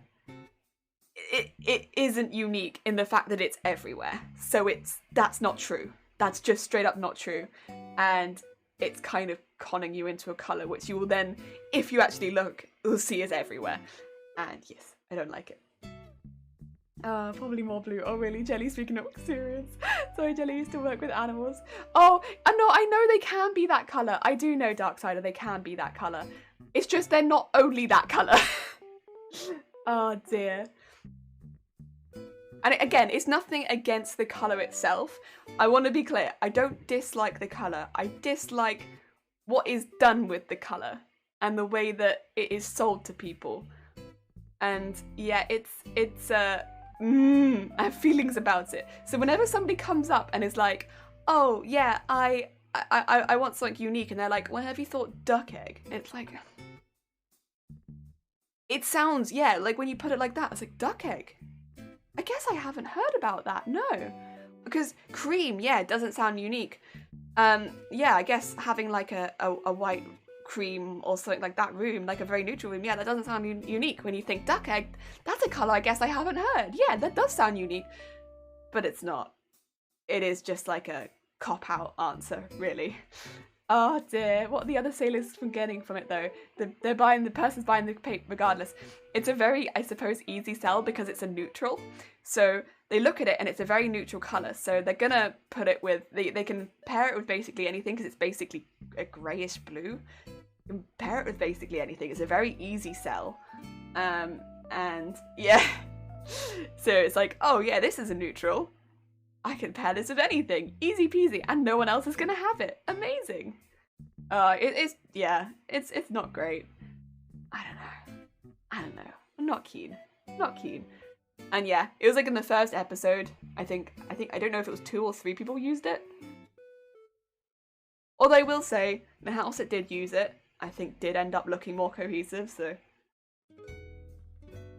it isn't unique in the fact that it's everywhere. So that's not true. That's just straight up not true. And it's kind of conning you into a colour which you will then, if you actually look, will see is everywhere. And yes, I don't like it. Probably more blue. Oh really, Jelly, speaking of experience. Sorry, Jelly used to work with animals. Oh, I know they can be that colour. I do know, Darksider, they can be that colour. It's just they're not only that colour. Oh dear. And again, it's nothing against the colour itself. I want to be clear, I don't dislike the colour. I dislike what is done with the colour and the way that it is sold to people. And yeah, I have feelings about it. So whenever somebody comes up and is like, oh yeah, I want something unique, and they're like, well, have you thought duck egg? It's like, it sounds, yeah, like when you put it like that, it's like duck egg. I guess I haven't heard about that, no. Because cream, yeah, it doesn't sound unique. Yeah, I guess having like a white cream or something like that room, like a very neutral room, yeah, that doesn't sound unique. When you think duck egg, that's a colour I guess I haven't heard. Yeah, that does sound unique. But it's not. It is just like a cop-out answer, really. Oh dear, what are the other sailors getting from it though? The person's buying the paint regardless. It's a very, I suppose, easy sell because it's a neutral. So they look at it and it's a very neutral colour. So they're gonna put it with, they can pair it with basically anything because it's basically a greyish blue. You can pair it with basically anything. It's a very easy sell. And yeah. So it's like, oh yeah, this is a neutral. I can pair this with anything. Easy peasy. And no one else is gonna have it. Amazing. It's not great. I don't know. I'm not keen. And yeah, it was like in the first episode, I don't know if it was 2 or 3 people used it. Although I will say, the house that did use it, I think did end up looking more cohesive, so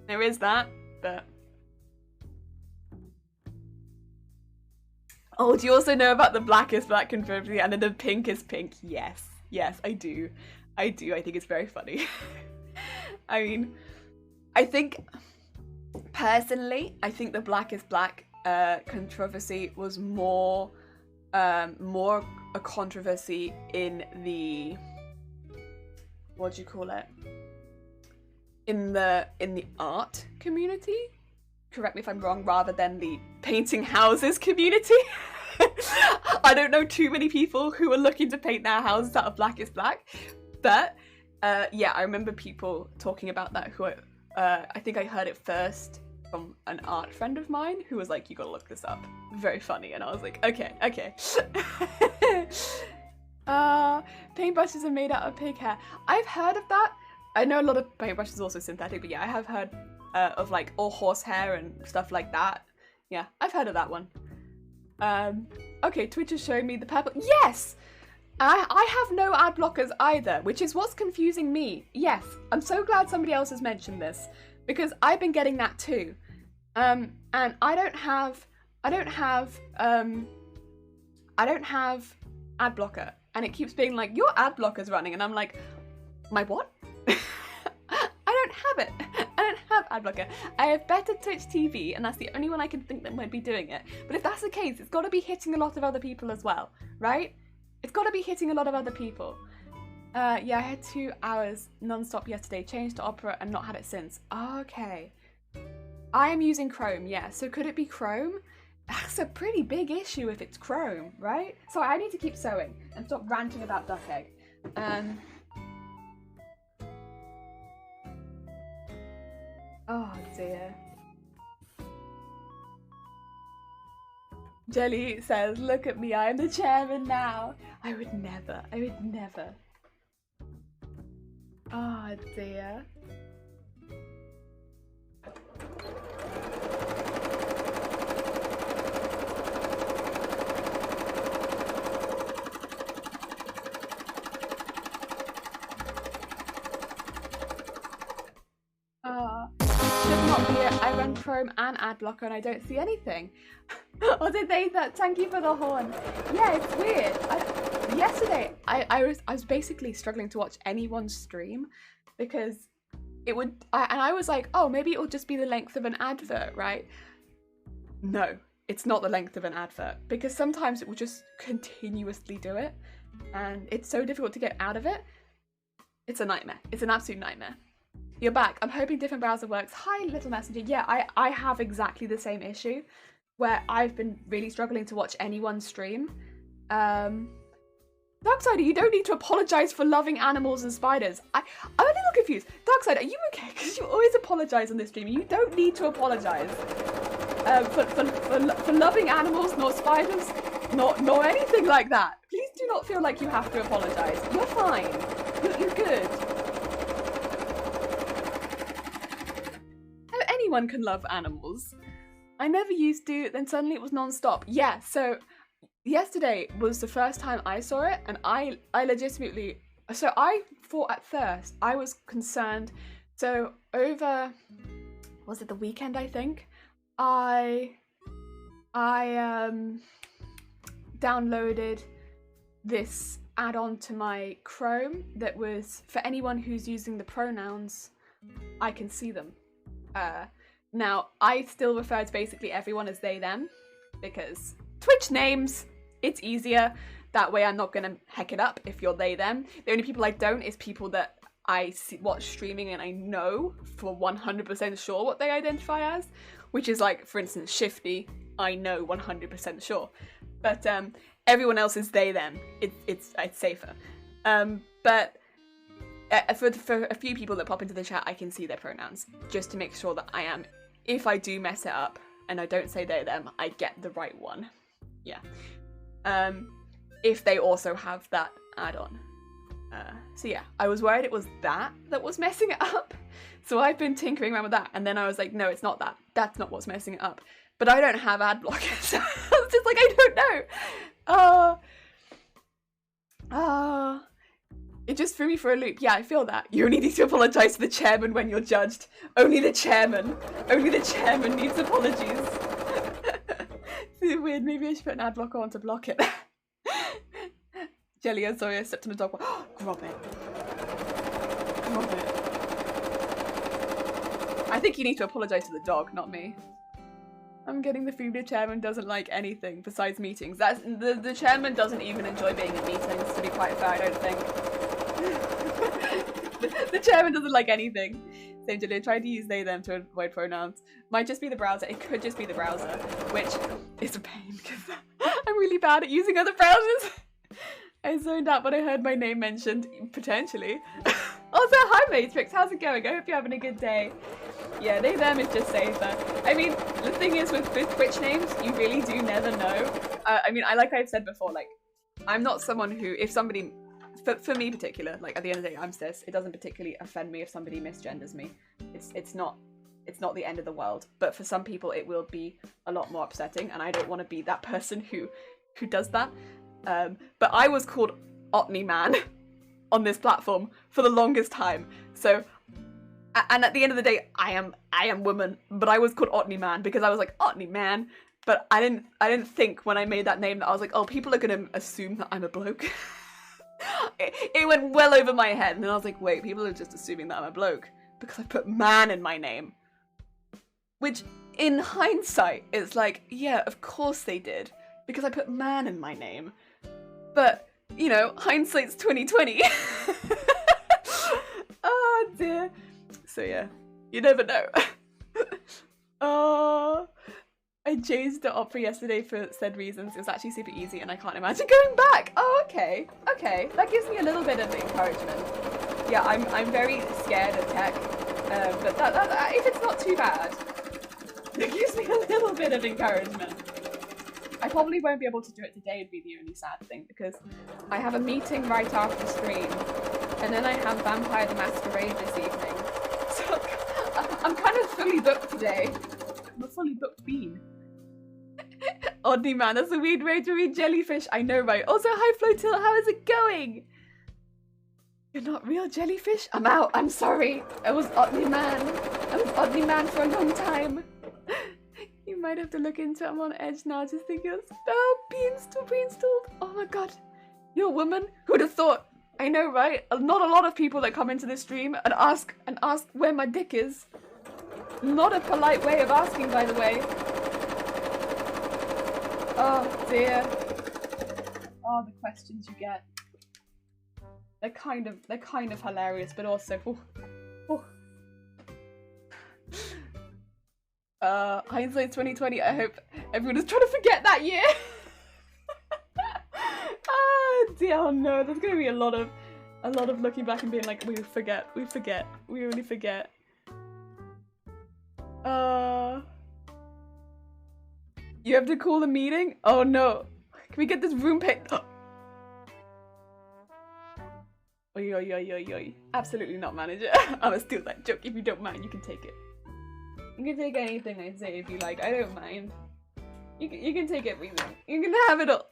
there is that, but oh, do you also know about the black is black controversy and then the pink is pink? Yes, I do. I think it's very funny. I mean, I think, personally, I think the black is black controversy was more a controversy in the, what do you call it? In the art community? Correct me if I'm wrong, rather than the painting houses community. I don't know too many people who are looking to paint their houses out of black is black, but yeah, I remember people talking about that who I think I heard it first from an art friend of mine who was like, you gotta look this up. Very funny. And I was like, okay. Paintbrushes are made out of pig hair. I've heard of that. I know a lot of paintbrushes are also synthetic, but yeah, I have heard of like all horsehair and stuff like that. Yeah, I've heard of that one. Okay, Twitch is showing me the purple. Yes! I have no ad blockers either, which is what's confusing me. Yes, I'm so glad somebody else has mentioned this, because I've been getting that too. And I don't have ad blocker, and it keeps being like, your ad blocker's running, and I'm like, my what? I don't have it. I don't have ad blocker. I have better Twitch TV, and that's the only one I can think that might be doing it. But if that's the case, it's got to be hitting a lot of other people as well, right? It's got to be hitting a lot of other people. Yeah, I had 2 hours non-stop yesterday, changed to Opera and not had it since. Okay. I am using Chrome, yeah, so could it be Chrome? That's a pretty big issue if it's Chrome, right? So I need to keep sewing and stop ranting about duck egg. Oh dear. Jelly says, look at me, I am the chairman now. I would never. Oh dear. Should not be it. I run Chrome and ad blocker and I don't see anything. Or did they that? Thank you for the horn. Yeah, it's weird. Yesterday, I was basically struggling to watch anyone's stream because it would, and I was like, oh, maybe it will just be the length of an advert, right? No, it's not the length of an advert, because sometimes it will just continuously do it, and it's so difficult to get out of it. It's a nightmare. It's an absolute nightmare. You're back. I'm hoping different browser works. Hi, little messenger. Yeah, I have exactly the same issue where I've been really struggling to watch anyone's stream. Darksider, you don't need to apologise for loving animals and spiders. I'm a little confused. Darksider, are you okay? Because you always apologise on this stream. You don't need to apologise for loving animals, nor spiders, nor anything like that. Please do not feel like you have to apologise. You're fine. You're good. Anyone can love animals. I never used to, then suddenly it was non-stop. Yeah, so yesterday was the first time I saw it, and I legitimately, so I thought at first, I was concerned. So over, was it the weekend, I think? I downloaded this add-on to my Chrome that was, for anyone who's using the pronouns, I can see them. Now, I still refer to basically everyone as they, them, because Twitch names, it's easier. That way I'm not gonna heck it up if you're they, them. The only people I don't is people that I watch streaming and I know for 100% sure what they identify as, which is like, for instance, Shifty, I know 100% sure. But everyone else is they, them. It's safer. But for a few people that pop into the chat, I can see their pronouns, just to make sure that I am, if I do mess it up and I don't say they, them, I get the right one. Yeah. If they also have that add-on. So yeah, I was worried it was that was messing it up. So I've been tinkering around with that, and then I was like, no, it's not that. That's not what's messing it up. But I don't have ad blockers. So I was just like, I don't know. It just threw me for a loop. Yeah, I feel that. You only need to apologise to the chairman when you're judged. Only the chairman needs apologies. It's weird. Maybe I should put an ad blocker on to block it. Jelly, I'm sorry, I stepped on a dog. Grab it. Grab it. I think you need to apologise to the dog, not me. I'm getting the feeling the chairman doesn't like anything besides meetings. That's the chairman doesn't even enjoy being in meetings, to be quite fair, I don't think. The chairman doesn't like anything. Same Julia, tried to use they, them to avoid pronouns. Might just be the browser. It could just be the browser, which is a pain because I'm really bad at using other browsers. I zoned out when I heard my name mentioned, potentially. Also, hi Matrix, how's it going? I hope you're having a good day. Yeah, they, them is just safer. I mean, the thing is with Twitch names, you really do never know. I mean, like I've said before, like, I'm not someone who, if somebody, for me particular, like at the end of the day, I'm cis, it doesn't particularly offend me if somebody misgenders me. It's not the end of the world. But for some people, it will be a lot more upsetting, and I don't want to be that person who does that. But I was called Otney Man on this platform for the longest time. So, and at the end of the day, I am woman, but I was called Otney Man because I was like, Otney Man. But I didn't think when I made that name that I was like, oh, people are gonna assume that I'm a bloke. It went well over my head, and then I was like, wait, people are just assuming that I'm a bloke because I put man in my name. Which, in hindsight, is like, yeah, of course they did, because I put man in my name. But, you know, hindsight's 2020. Oh dear. So yeah, you never know. Oh, I changed the opera yesterday for said reasons. It was actually super easy and I can't imagine going back. Oh, okay. Okay, that gives me a little bit of encouragement. Yeah, I'm very scared of tech, but that if it's not too bad, it gives me a little bit of encouragement. I probably won't be able to do it today, would be the only sad thing, because I have a meeting right after stream, and then I have Vampire the Masquerade this evening. So I'm kind of fully booked today. I'm a fully booked bean. Oddly man, that's a weird way to read jellyfish. I know, right? Also, hi Flotil, how is it going? You're not real jellyfish? I'm out, I'm sorry. I was Oddly man. I was Oddly man for a long time. You might have to look into it. I'm on edge now just thinking, oh, beanstool. Oh my god. You're a woman? Who'd have thought? I know, right? Not a lot of people that come into this stream and ask where my dick is. Not a polite way of asking, by the way. Oh dear. Oh, the questions you get. They're kind of hilarious, but also hindsight 2020, I hope everyone is trying to forget that year. Oh dear, oh no, there's gonna be a lot of looking back and being like, we really forget. You have to call a meeting? Oh no. Can we get this room picked up? Oi. Absolutely not, manager. I'ma steal that joke. If you don't mind, you can take it. You can take anything I say if you like. I don't mind. You can take everything. You can have it all.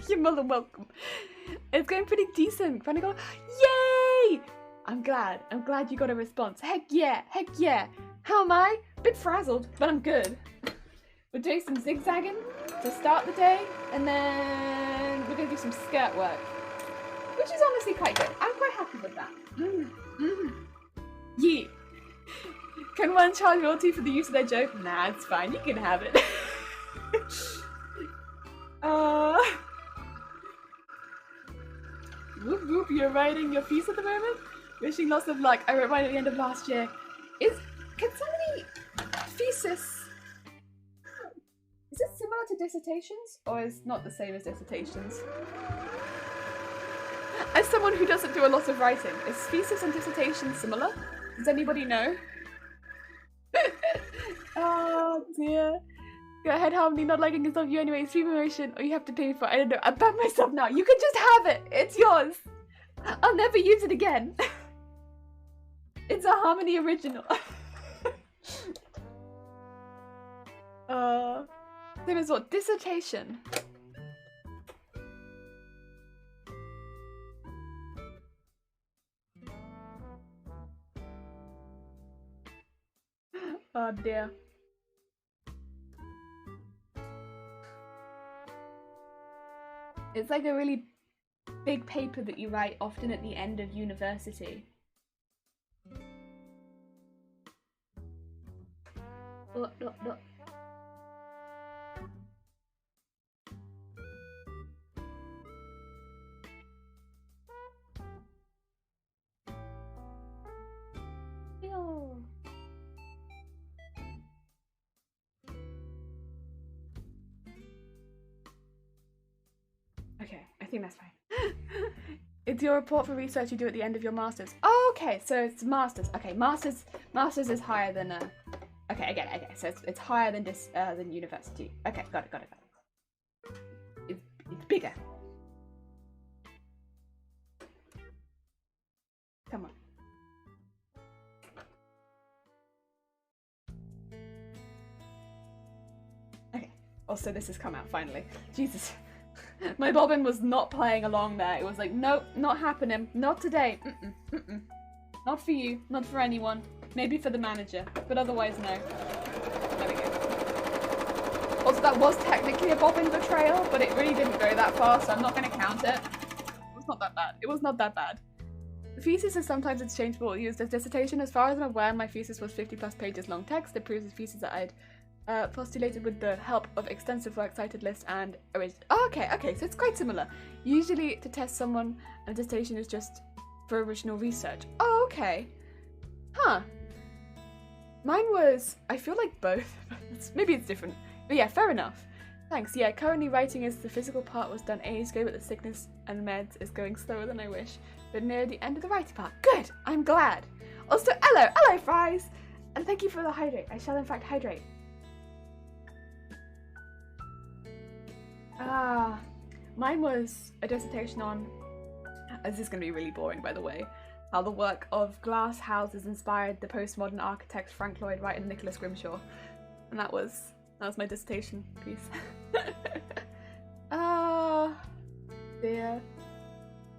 You're more than welcome. It's going pretty decent. Finally got. Yay! I'm glad you got a response. Heck yeah! How am I? Bit frazzled, but I'm good. We're doing some zigzagging to start the day, and then we're gonna do some skirt work, which is honestly quite good. I'm quite happy with that. Yeah. Can one charge royalty for the use of their joke? Nah, it's fine. You can have it. Whoop whoop, you're writing your piece at the moment? Wishing lots of luck. I wrote mine at the end of last year. Can somebody... Thesis... Is it similar to dissertations? Or is it not the same as dissertations? As someone who doesn't do a lot of writing, is thesis and dissertation similar? Does anybody know? Oh dear. Go ahead, Harmony, not liking is of you anyway. Stream emotion, or you have to pay for it. I don't know. I ban myself now. You can just have it. It's yours. I'll never use it again. It's a Harmony original. Same as what? Dissertation. Oh dear. It's like a really big paper that you write often at the end of university. Look. Yo. think that's fine. It's your report for research you do at the end of your masters. Oh, okay, so it's masters. Okay, masters is higher than okay, I get it. Okay, so it's higher than than university. Okay, got it. It's bigger. Come on. Okay. Also, this has come out finally. Jesus. My bobbin was not playing along there. It was like, nope, not happening. Not today. Not for you. Not for anyone. Maybe for the manager. But otherwise, no. There we go. Also, that was technically a bobbin betrayal, but it really didn't go that far, so I'm not going to count it. It was not that bad. It was not that bad. The thesis is sometimes interchangeable used as dissertation. As far as I'm aware, my thesis was 50+ pages long text. It proves the thesis that I'd postulated with the help of extensive works cited list and okay, so it's quite similar. Usually to test someone, a dissertation is just for original research. Oh, okay. Huh. Mine was, I feel like both. Maybe it's different. But yeah, fair enough. Thanks. Yeah, currently writing is the physical part was done ages ago, but the sickness and meds is going slower than I wish. But near the end of the writing part. Good! I'm glad. Also, hello, Fries! And thank you for the hydrate. I shall in fact hydrate. Mine was a dissertation on, this is going to be really boring by the way, how the work of glass houses inspired the postmodern architects Frank Lloyd Wright and Nicholas Grimshaw. And that was my dissertation piece. Dear.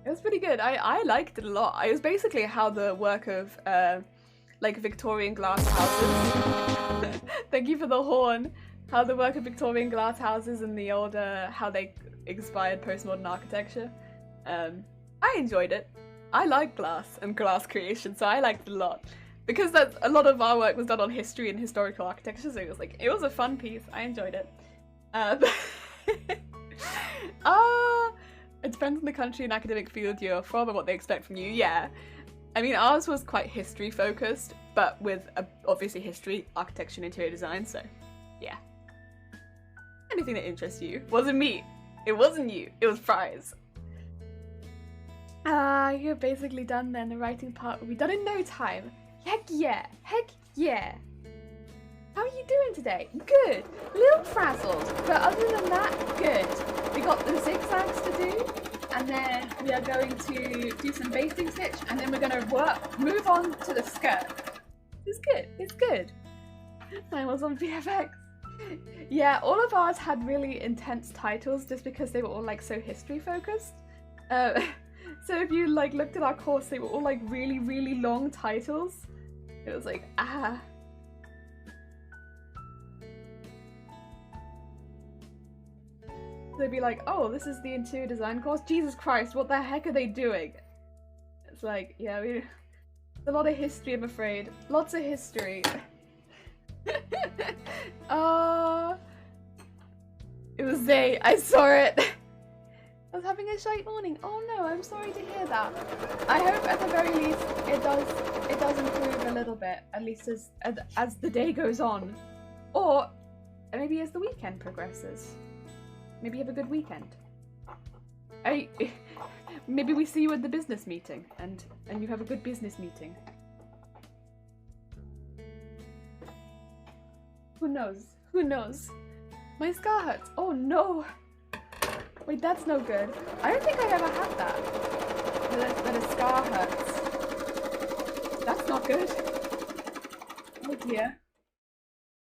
It was pretty good. I liked it a lot. It was basically how the work of like Victorian glass houses thank you for the horn. How the work of Victorian glass houses and the older, how they inspired postmodern architecture. I enjoyed it. I like glass and glass creation, so I liked it a lot. Because that's a lot of our work was done on history and historical architecture, so it was a fun piece. I enjoyed it. It depends on the country and academic field you're from and what they expect from you. Yeah. I mean, ours was quite history focused, but with obviously history, architecture, and interior design, so yeah. Anything that interests you. Wasn't me. It wasn't you. It was Fries. You're basically done then. The writing part will be done in no time. Heck yeah. Heck yeah. How are you doing today? Good. A little frazzled, but other than that, good. We got the zigzags to do, and then we are going to do some basting stitch, and then we're going to move on to the skirt. It's good. It's good. I was on VFX. Yeah, all of ours had really intense titles just because they were all like so history focused. So if you like looked at our course, they were all like really, really long titles. It was like, They'd be like, oh, this is the interior design course? Jesus Christ, what the heck are they doing? It's like, yeah, it's a lot of history, I'm afraid. Lots of history. It was I saw it. I was having a shite morning. Oh no, I'm sorry to hear that. I hope at the very least it does improve a little bit, at least as the day goes on. Or maybe as the weekend progresses. Maybe you have a good weekend. Maybe we see you at the business meeting and you have a good business meeting. Who knows? Who knows? My scar hurts. Oh no! Wait, that's no good. I don't think I've ever had that. That a scar hurts. That's not good. Oh dear.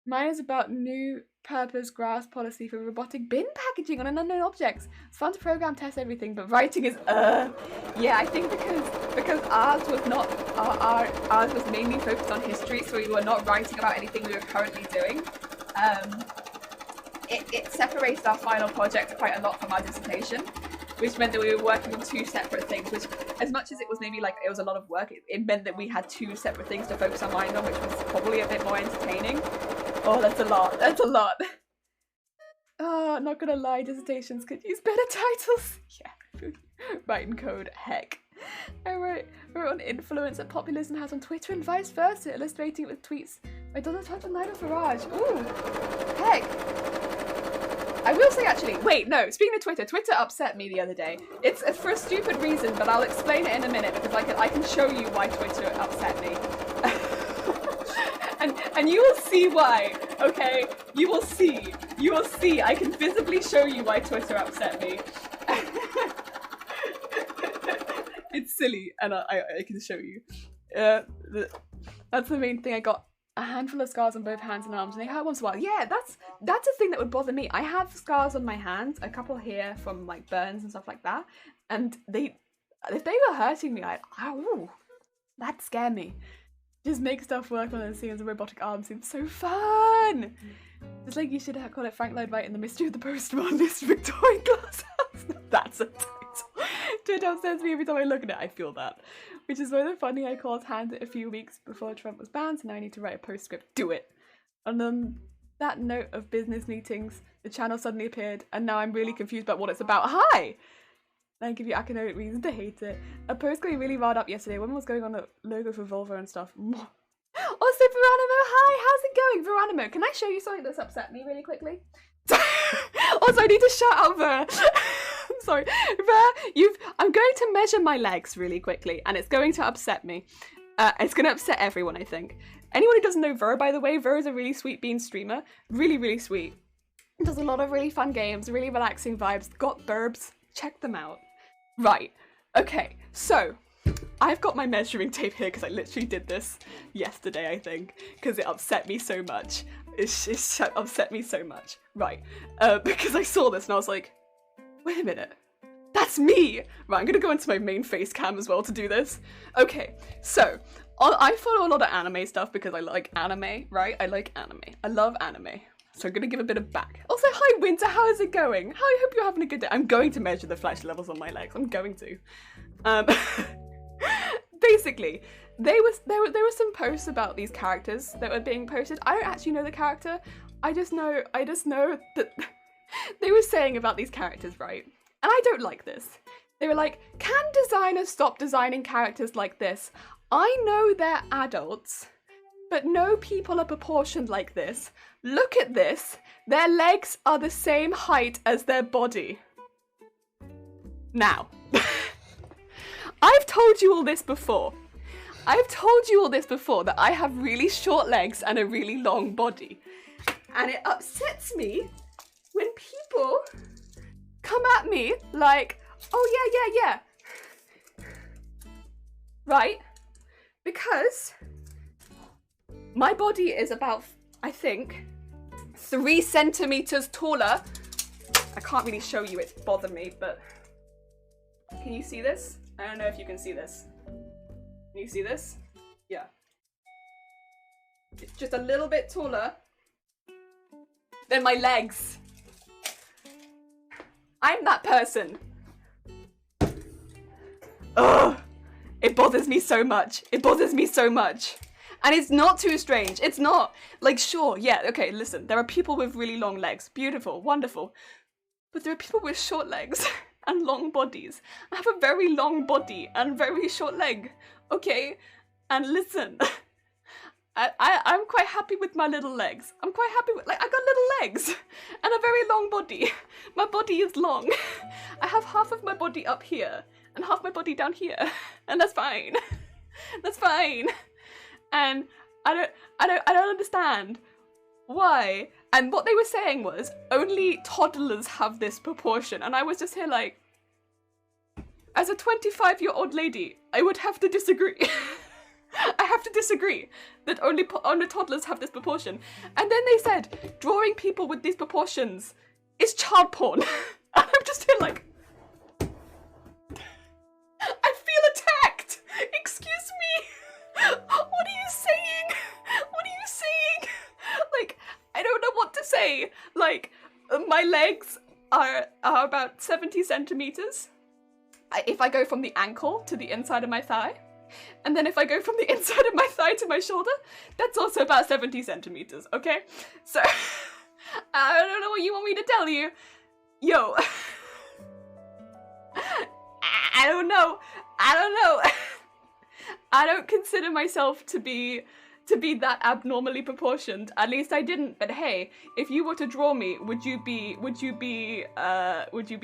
Mine is about new purpose grass policy for robotic bin packaging on an unknown objects. It's fun to program test everything, but writing is yeah, I think because ours was not ours was mainly focused on history, so we were not writing about anything we were currently doing. It separated our final project quite a lot from our dissertation, which meant that we were working on two separate things, which as much as it was maybe like it was a lot of work, it meant that we had two separate things to focus our mind on, which was probably a bit more entertaining. Oh, that's a lot. That's a lot. Oh, not gonna lie, dissertations could use better titles. Yeah, writing code, heck. I wrote on influence that populism has on Twitter and vice versa, illustrating it with tweets by Donald Trump and Nigel Farage. Ooh, heck. I will say actually, wait, no, speaking of Twitter, Twitter upset me the other day. It's for a stupid reason, but I'll explain it in a minute because I can show you why Twitter upset me. and you will see why, okay? You will see. You will see. I can visibly show you why Twitter upset me. It's silly, and I can show you. That's the main thing. I got a handful of scars on both hands and arms, and they hurt once in a while. Yeah, that's a thing that would bother me. I have scars on my hands, a couple here from like burns and stuff like that, and if they were hurting me, that'd scare me. Just make stuff work on the scenes. A robotic arm seems so fun. It's like you should have called it Frank Lloyd Wright in The Mystery of the Postman, this Victorian glass house. That's a title. Twitter upsets me every time I look at it. I feel that. Which is why the funny I called hand it a few weeks before Trump was banned, so now I need to write a postscript. Do it. And on that note of business meetings, the channel suddenly appeared, and now I'm really confused about what it's about. Hi! I give you academic reason to hate it. A post got really riled up yesterday. Woman was going on the logo for Volvo and stuff. Also, Veranimo, hi! How's it going? Veranimo, can I show you something that's upset me really quickly? Also, I need to shout out Ver. I'm sorry. Ver, I'm going to measure my legs really quickly, and it's going to upset me. It's going to upset everyone, I think. Anyone who doesn't know Ver, by the way, Ver is a really sweet bean streamer. Really, really sweet. Does a lot of really fun games, really relaxing vibes. Got burbs. Check them out. Right. Okay, so I've got my measuring tape here because I literally did this yesterday, I think, because it upset me so much. It upset me so much. Right. Because I saw this and I was like, wait a minute. That's me! Right, I'm gonna go into my main face cam as well to do this. Okay, so I follow a lot of anime stuff because I like anime, right? I like anime. I love anime. So I'm gonna give a bit of back. Also, hi Winter, how is it going? I hope you're having a good day. I'm going to measure the flesh levels on my legs. I'm going to. Basically, there were some posts about these characters that were being posted. I don't actually know the character. I just know that they were saying about these characters, right? And I don't like this. They were like, can designers stop designing characters like this? I know they're adults, but no people are proportioned like this. Look at this. Their legs are the same height as their body. Now, I've told you all this before. I've told you all this before, that I have really short legs and a really long body. And it upsets me when people come at me like, oh yeah. Right? Because my body is about, I think, 3 centimeters taller. I can't really show you, it's bothered me, but can you see this? I don't know if you can see this. Can you see this? Yeah. It's just a little bit taller than my legs. I'm that person. Ugh! It bothers me so much. It bothers me so much. And it's not too strange. It's not. Like, sure, yeah, okay, listen. There are people with really long legs. Beautiful, wonderful. But there are people with short legs and long bodies. I have a very long body and very short leg, okay? And listen, I'm quite happy with my little legs. I'm quite happy with, like, I got little legs and a very long body. My body is long. I have half of my body up here and half my body down here, and that's fine. That's fine. And I don't understand why. And what they were saying was only toddlers have this proportion, and I was just here like, as a 25-year-old lady, I would have to disagree. I have to disagree that only toddlers have this proportion. And then they said drawing people with these proportions is child porn. And I'm just here like, I feel attacked. Excuse me. What are you saying? What are you saying? Like, I don't know what to say. Like, my legs are about 70 centimeters. If I go from the ankle to the inside of my thigh, and then if I go from the inside of my thigh to my shoulder, that's also about 70 centimeters, okay? So, I don't know what you want me to tell you. Yo. I don't know. I don't consider myself to be to be that abnormally proportioned. At least I didn't. But hey, if you were to draw me, would you be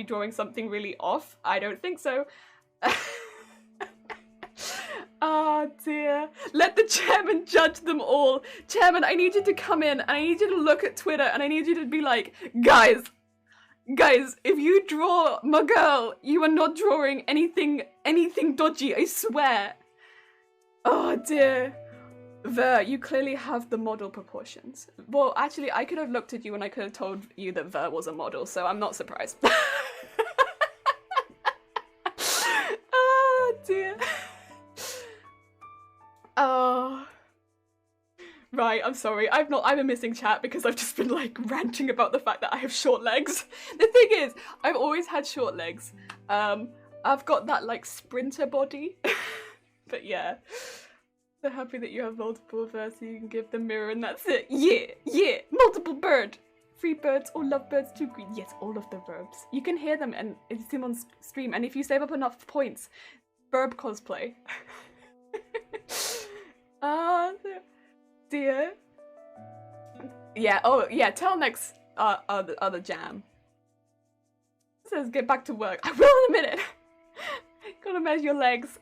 drawing something really off? I don't think so. Oh dear. Let the chairman judge them all. Chairman, I need you to come in and I need you to look at Twitter and I need you to be like, guys, if you draw my girl, you are not drawing anything dodgy, I swear. Oh dear. Ver, you clearly have the model proportions. Well, actually, I could have looked at you and I could have told you that Ver was a model, so I'm not surprised. Oh dear. Oh. Right, I'm sorry. I'm a missing chat because I've just been like ranting about the fact that I have short legs. The thing is, I've always had short legs. I've got that like sprinter body. But yeah. So happy that you have multiple verbs so you can give the mirror and that's it. Yeah. Multiple bird. Free birds or love birds too green. Yes, all of the verbs. You can hear them and see them on stream. And if you save up enough points, verb cosplay. Dear. Yeah, oh yeah, tell next other jam. It says get back to work. I will in a minute. Gotta measure your legs.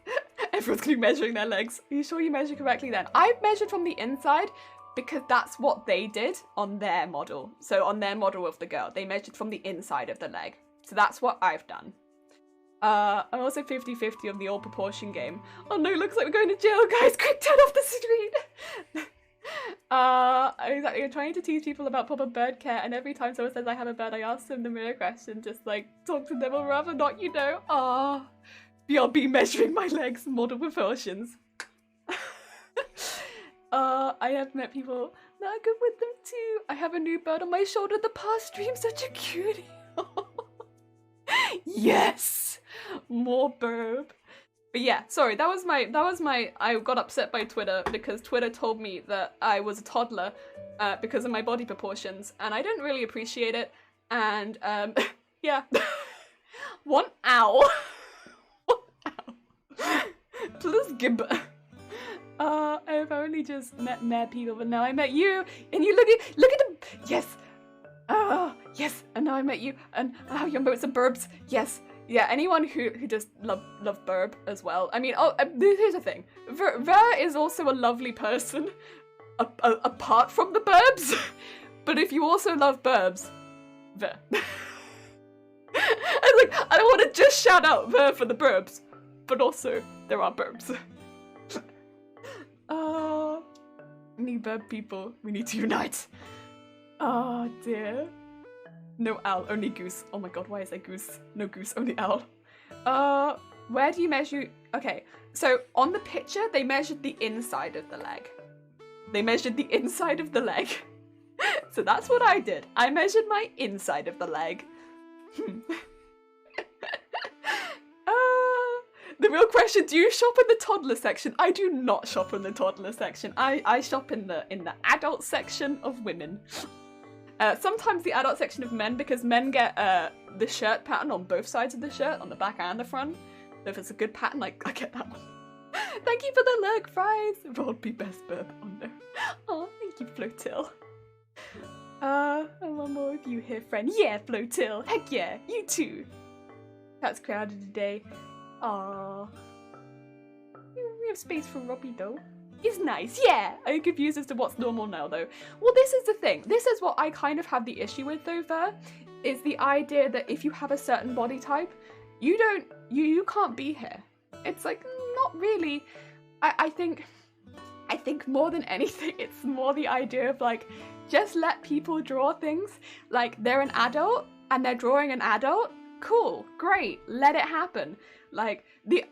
Everyone's gonna be measuring their legs. Are you sure you measured correctly then? I've measured from the inside because that's what they did on their model. So on their model of the girl, they measured from the inside of the leg. So that's what I've done. I'm also 50-50 on the all proportion game. Oh no, looks like we're going to jail, guys. Quick, turn off the screen. Exactly. I'm trying to teach people about proper bird care, and every time someone says I have a bird, I ask them the mirror question, just like talk to them or rather not, you know. BRB measuring my legs, model proportions. I have met people that are good with them too. I have a new bird on my shoulder the past stream, such a cutie. Yes, more burb. But yeah, sorry, that was my, I got upset by Twitter because Twitter told me that I was a toddler because of my body proportions, and I didn't really appreciate it, and yeah. One owl. One owl. Please gib. I've only just met mad people, but now I met you, and you look at them. Yes. Yes, and now I met you, and your moats are burbs. Yes. Yeah, anyone who just love burb as well. I mean, here's the thing. Ver is also a lovely person, apart from the burbs. But if you also love burbs, Ver. I don't want to just shout out Ver for the burbs, but also there are burbs. New burb people, we need to unite. Oh dear. No owl, only goose. Oh my god, why is there goose? No goose, only owl. Where do you measure? Okay, so on the picture, they measured the inside of the leg. They measured the inside of the leg. So that's what I did. I measured my inside of the leg. The real question, do you shop in the toddler section? I do not shop in the toddler section. I shop in the adult section of women. Sometimes the adult section of men, because men get the shirt pattern on both sides of the shirt, on the back and the front. So if it's a good pattern, I get that one. Thank you for the lurk, fries. Rolled be best burp. Oh no. Oh, thank you, Flotil. And one more of you here, friend. Yeah, Flotil. Heck yeah, you too. That's crowded today. Aww. We have space for Robbie though. Is nice, yeah! I'm confused as to what's normal now though. Well, this is the thing. This is what I kind of have the issue with though, Ver, is the idea that if you have a certain body type, you can't be here. It's like, not really. I think more than anything, it's more the idea of like, just let people draw things. Like, they're an adult and they're drawing an adult. Cool, great, let it happen. Like, we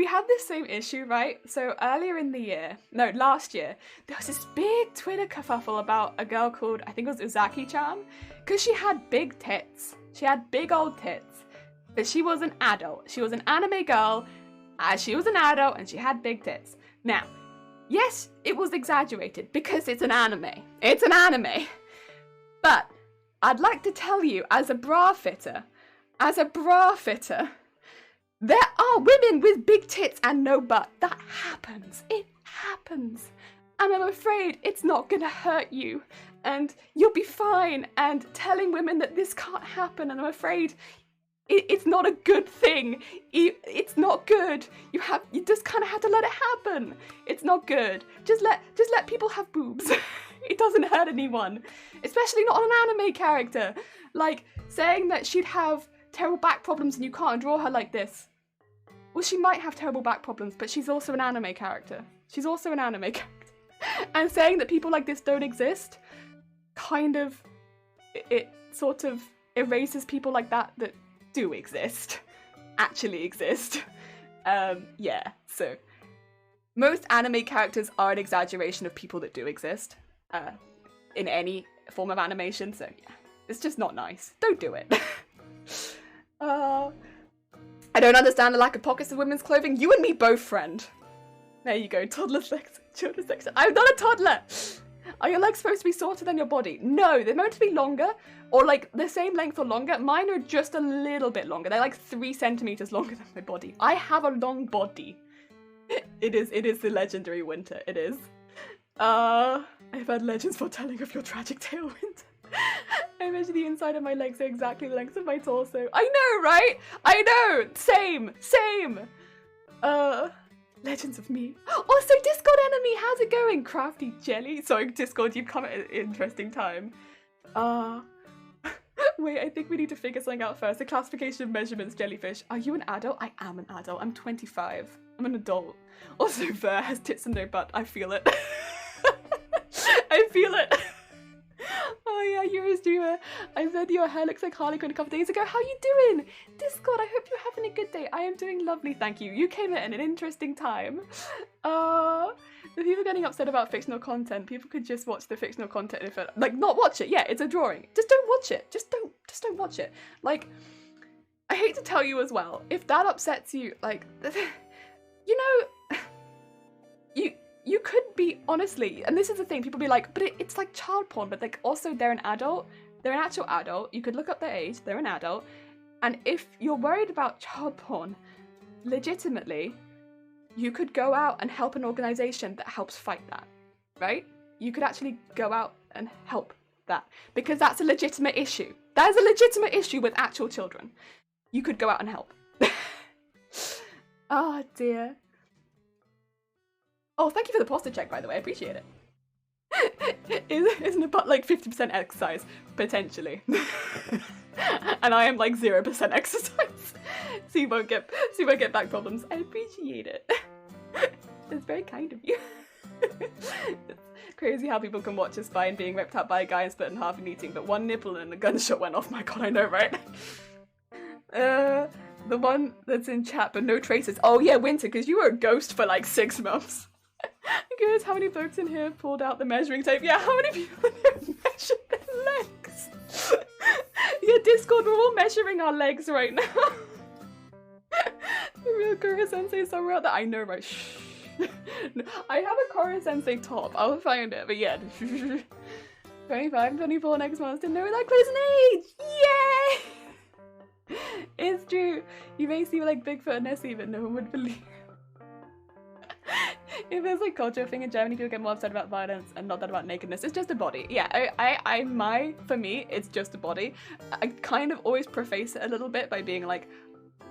had this same issue, right? So earlier in the year, no, last year, there was this big Twitter kerfuffle about a girl called, I think it was Uzaki-chan, because she had big tits. She had big old tits. But she was an adult. She was an anime girl, she was an adult, and she had big tits. Now, yes, it was exaggerated, because it's an anime. It's an anime. But, I'd like to tell you, as a bra fitter, there are women with big tits and no butt. That happens. It happens. and I'm afraid it's not gonna hurt you, and you'll be fine, and telling women that this can't happen, and I'm afraid it's not a good thing. It's not good. You just kind of have to let it happen. It's not good. Just let people have boobs. It doesn't hurt anyone, especially not on an anime character. Like saying that she'd have terrible back problems and you can't draw her like this. Well, she might have terrible back problems, but she's also an anime character. She's also an anime character. And saying that people like this don't exist, kind of, it sort of erases people like that do exist, actually exist. Yeah, so most anime characters are an exaggeration of people that do exist in any form of animation, so yeah, it's just not nice. Don't do it. I don't understand the lack of pockets of women's clothing. You and me both, friend. There you go, toddler section, children's section. I'm not a toddler! Are your legs supposed to be shorter than your body? No, they're meant to be longer, or like the same length or longer. Mine are just a little bit longer. They're like 3 centimeters longer than my body. I have a long body. It is the legendary Winter. It is. I've had legends foretelling of your tragic tale, Winter. I measure the inside of my legs are exactly the length of my torso. I know, right? I know. Same. Legends of me. Also, Discord enemy, how's it going? Crafty Jelly. Sorry, Discord, you've come at an interesting time. Wait, I think we need to figure something out first. The classification of measurements, jellyfish. Are you an adult? I am an adult. I'm 25. I'm an adult. Also, Ver has tits and no butt. I feel it. I feel it. Oh yeah, you're a streamer. I said your hair looks like Harley Quinn a couple days ago. How you doing? Discord, I hope you're having a good day. I am doing lovely, thank you. You came at an interesting time. The people getting upset about fictional content, people could just watch the fictional content if it, like, not watch it. Yeah, it's a drawing. Just don't watch it. Just don't watch it. Like, I hate to tell you as well, if that upsets you, like, you know, you could be, honestly, and this is the thing, people be like, but it's like child porn, but like also they're an adult, they're an actual adult, you could look up their age, they're an adult, and if you're worried about child porn, legitimately, you could go out and help an organization that helps fight that, right? You could actually go out and help that, because that's a legitimate issue. That is a legitimate issue with actual children. You could go out and help. Oh dear. Oh, thank you for the posture check, by the way. I appreciate it. Isn't it but like 50% exercise? Potentially. And I am like 0% exercise. So you won't get back problems. I appreciate it. It's very kind of you. It's crazy how people can watch a spine being ripped out by a guy and split in half and eating, but one nipple and a gunshot went off. My god, I know, right? The one that's in chat but no traces. Oh yeah, Winter, because you were a ghost for like 6 months. Good, how many folks in here pulled out the measuring tape? Yeah, how many people in here have measured their legs? Yeah, Discord, we're all measuring our legs right now. The real Kura Sensei somewhere out there. I know, right? Shh. No, I have a Kura Sensei top. I'll find it, but yeah. 25, 24 next month. Didn't know that close an age! Yay! It's true. You may seem like Bigfoot and Nessie, but no one would believe. If there's like culture thing in Germany, people get more upset about violence and not that about nakedness. It's just a body. Yeah, for me, it's just a body. I kind of always preface it a little bit by being like,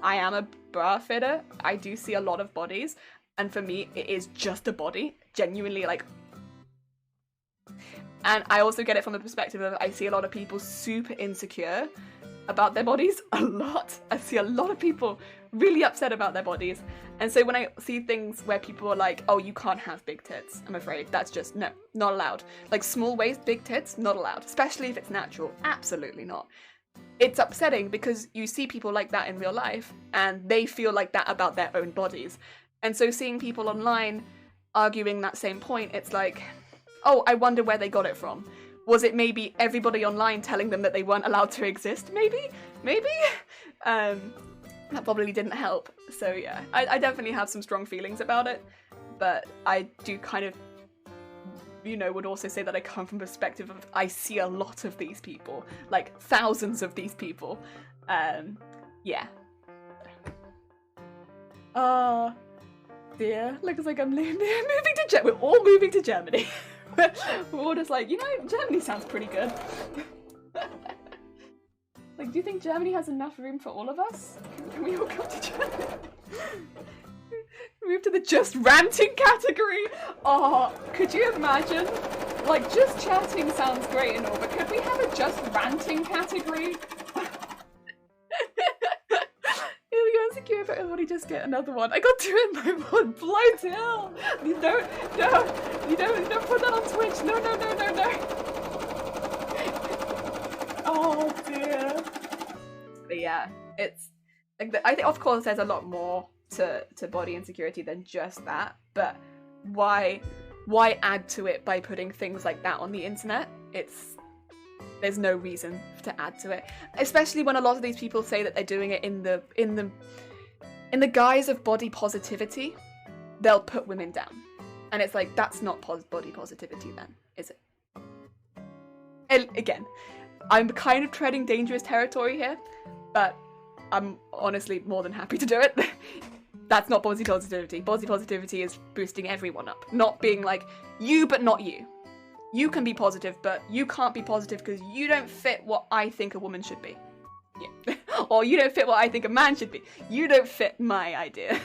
I am a bra fitter. I do see a lot of bodies. And for me, it is just a body. Genuinely, like. And I also get it from the perspective of I see a lot of people super insecure about their bodies. A lot. I see a lot of people really upset about their bodies. And so when I see things where people are like, oh, you can't have big tits, I'm afraid. That's just, no, not allowed. Like small waist, big tits, not allowed. Especially if it's natural. Absolutely not. It's upsetting because you see people like that in real life and they feel like that about their own bodies. And so seeing people online arguing that same point, it's like, oh, I wonder where they got it from. Was it maybe everybody online telling them that they weren't allowed to exist? Maybe? That probably didn't help. So yeah, I definitely have some strong feelings about it, but I do kind of, you know, would also say that I come from a perspective of I see a lot of these people, like thousands of these people. Yeah. dear. Looks like I'm moving to Germany. We're all moving to Germany. We're all just like, you know, Germany sounds pretty good. Like, do you think Germany has enough room for all of us? Can we all come to Germany? Move to the just ranting category? Oh, could you imagine? Like, just chatting sounds great and all, but could we have a just ranting category? You're insecure for everybody, just get another one. I got 2 in my one. Blind hell! You don't put that on Twitch. No. Oh dear. But yeah, it's like I think of course there's a lot more to body insecurity than just that, but why add to it by putting things like that on the internet? There's no reason to add to it, especially when a lot of these people say that they're doing it in the guise of body positivity. They'll put women down, and it's like, that's not body positivity then, is it? And again, I'm kind of treading dangerous territory here, but I'm honestly more than happy to do it. That's not body positivity. Body positivity is boosting everyone up, not being like, you but not you. You can be positive, but you can't be positive because you don't fit what I think a woman should be. Yeah. Or you don't fit what I think a man should be. You don't fit my idea.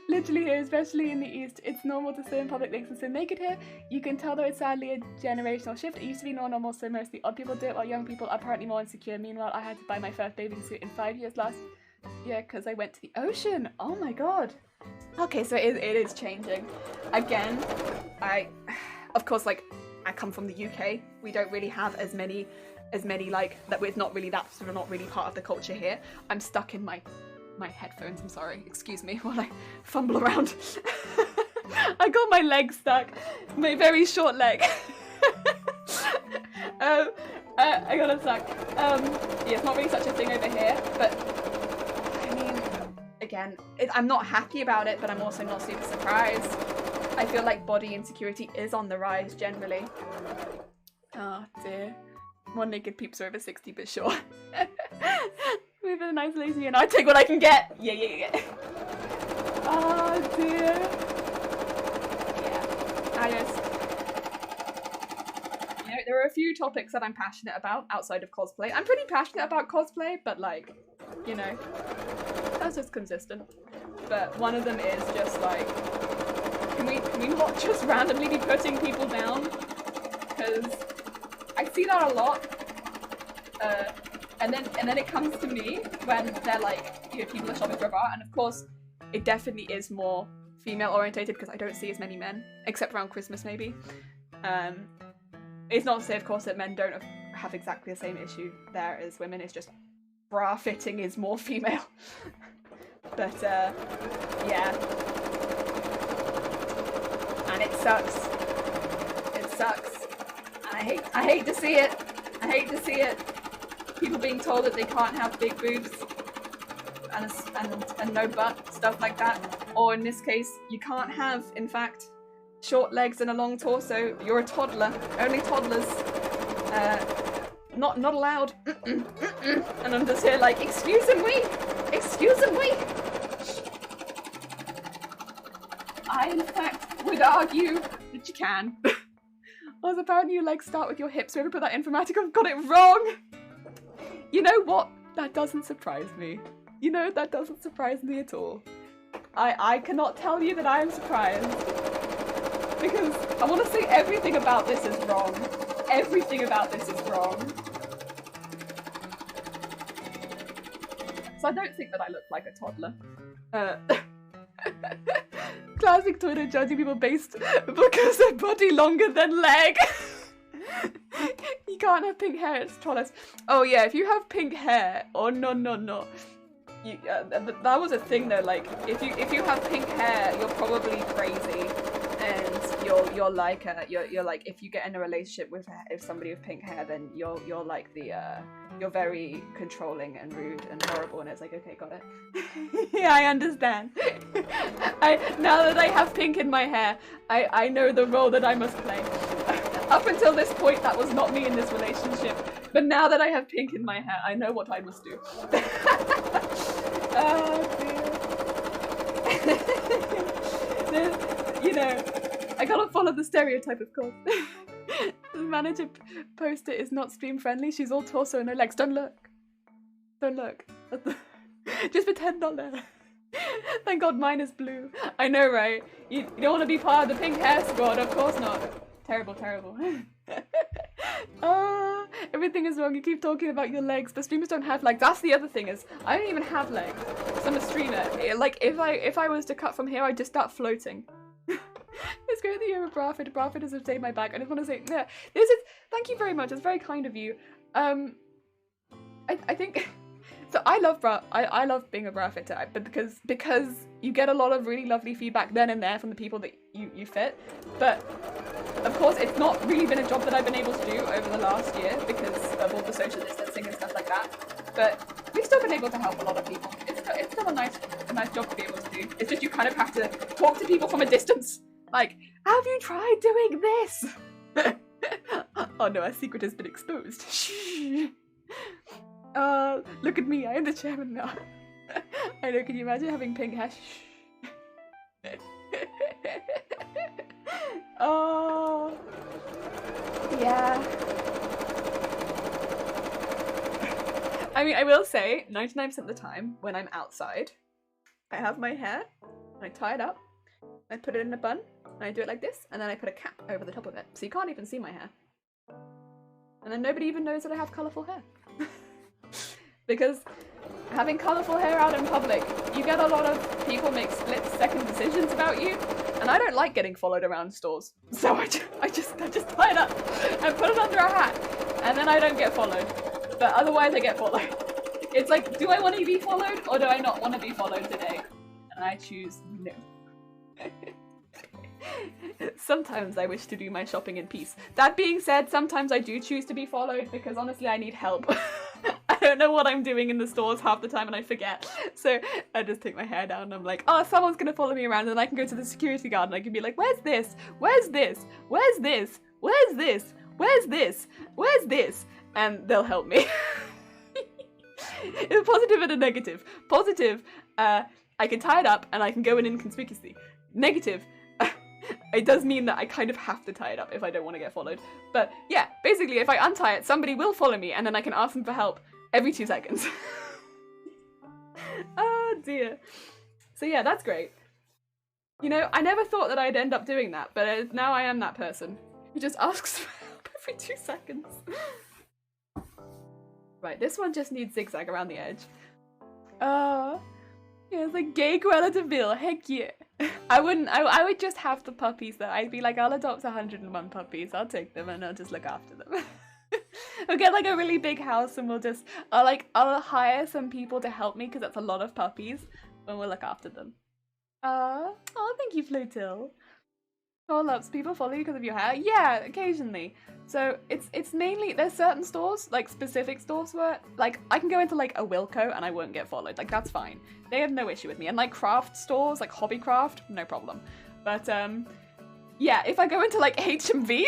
Literally here, especially in the East, it's normal to swim in public lakes and swim naked here. You can tell though it's sadly a generational shift. It used to be normal, so mostly odd people do it, while young people are apparently more insecure. Meanwhile, I had to buy my first bathing suit in 5 years last year because I went to the ocean. Oh my god. Okay, so it is changing. Again, of course, like, I come from the UK. We don't really have as many like, that it's not really that, sort of not really part of the culture here. I'm stuck in my headphones, I'm sorry, excuse me while I fumble around. I got my leg stuck, my very short leg. I got it stuck. Yeah, it's not really such a thing over here, but I mean, again, I'm not happy about it, but I'm also not super surprised. I feel like body insecurity is on the rise generally. Oh dear. More naked peeps are over 60, but sure. We have a nice lazy and I take what I can get. Yeah. Oh dear. Yeah. You know, there are a few topics that I'm passionate about outside of cosplay. I'm pretty passionate about cosplay, but like, you know, that's just consistent. But one of them is just like, can we not just randomly be putting people down? Because I see that a lot. And then it comes to me when they're like, you know, people are shopping for a bar, and of course it definitely is more female orientated because I don't see as many men, except around Christmas maybe. It's not to say of course that men don't have exactly the same issue there as women, it's just bra fitting is more female. But yeah. And it sucks. It sucks. And I hate to see it. I hate to see it. People being told that they can't have big boobs and no butt, stuff like that. Or in this case, you can't have, in fact, short legs and a long torso. You're a toddler. Only toddlers. Not allowed. And I'm just here like, excuse me. I, in fact, would argue that you can. Also, apparently you like start with your hips. Whoever put that informatic, I've got it wrong. You know what? That doesn't surprise me. You know, that doesn't surprise me at all. I cannot tell you that I am surprised. Because I want to say everything about this is wrong. Everything about this is wrong. So I don't think that I look like a toddler. Classic Twitter judging people based because their body longer than leg. You can't have pink hair, it's tallest. Oh yeah, if you have pink hair, oh no. You, that was a thing though, like, if you have pink hair, you're probably crazy. And you're like if you get in a relationship with somebody with pink hair, then you're like you're very controlling and rude and horrible, and it's like, okay, got it. Yeah, I understand. Now that I have pink in my hair, I know the role that I must play. Up until this point, that was not me in this relationship, but now that I have pink in my hair, I know what I must do. Oh dear. You know, I gotta follow the stereotype, of course. The manager poster is not stream friendly. She's all torso and no legs. Don't look. Don't look. Just pretend not there. Thank God mine is blue. I know, right? You don't want to be part of the pink hair squad. Of course not. Terrible, terrible. Everything is wrong. You keep talking about your legs, but streamers don't have legs. That's the other thing, is I don't even have legs. So I'm a streamer. Like if I was to cut from here, I'd just start floating. It's great that you're a bra fit. Bra fit has saved my back. I just want to say, yeah, this is, thank you very much. It's very kind of you. I think, so I love being a bra fitter, but because you get a lot of really lovely feedback then and there from the people that you fit. But of course, it's not really been a job that I've been able to do over the last year because of all the social distancing and stuff like that. But we've still been able to help a lot of people. It's still a nice job to be able to do. It's just you kind of have to talk to people from a distance. Like, have you tried doing this? Oh no, our secret has been exposed. Shh. Look at me, I am the chairman now. I know, can you imagine having pink hair? Oh, yeah. I mean, I will say, 99% of the time, when I'm outside, I have my hair, and I tie it up, I put it in a bun, and I do it like this, and then I put a cap over the top of it, so you can't even see my hair. And then nobody even knows that I have colourful hair. Because having colourful hair out in public, you get a lot of people make split-second decisions about you, and I don't like getting followed around stores. So I just tie it up and put it under a hat, and then I don't get followed. But otherwise I get followed. It's like, do I want to be followed, or do I not want to be followed today? And I choose no. Sometimes I wish to do my shopping in peace. That being said, sometimes I do choose to be followed because honestly I need help. I don't know what I'm doing in the stores half the time and I forget. So I just take my hair down and I'm like, oh, someone's gonna follow me around, and then I can go to the security guard and I can be like, where's this? Where's this? Where's this? Where's this? Where's this? Where's this? And they'll help me. It's positive and a negative. Positive, I can tie it up and I can go in inconspicuously. Negative, it does mean that I kind of have to tie it up if I don't want to get followed. But yeah, basically if I untie it, somebody will follow me and then I can ask them for help every 2 seconds. Oh dear. So yeah, that's great. You know, I never thought that I'd end up doing that, but now I am that person who just asks for help every 2 seconds. Right, this one just needs zigzag around the edge. Yeah, it's like gay Cruella de Vil, heck yeah. I would just have the puppies though. I'd be like, I'll adopt 101 puppies, I'll take them and I'll just look after them. We'll get like a really big house and I'll hire some people to help me because that's a lot of puppies and we'll look after them. Oh, thank you, Flotil. Call-ups, people follow you because of your hair? Yeah, occasionally. So it's mainly, there's certain stores, like specific stores where, like, I can go into like a Wilco and I won't get followed, like that's fine. They have no issue with me. And like craft stores, like hobby craft, no problem. But yeah, if I go into like HMV,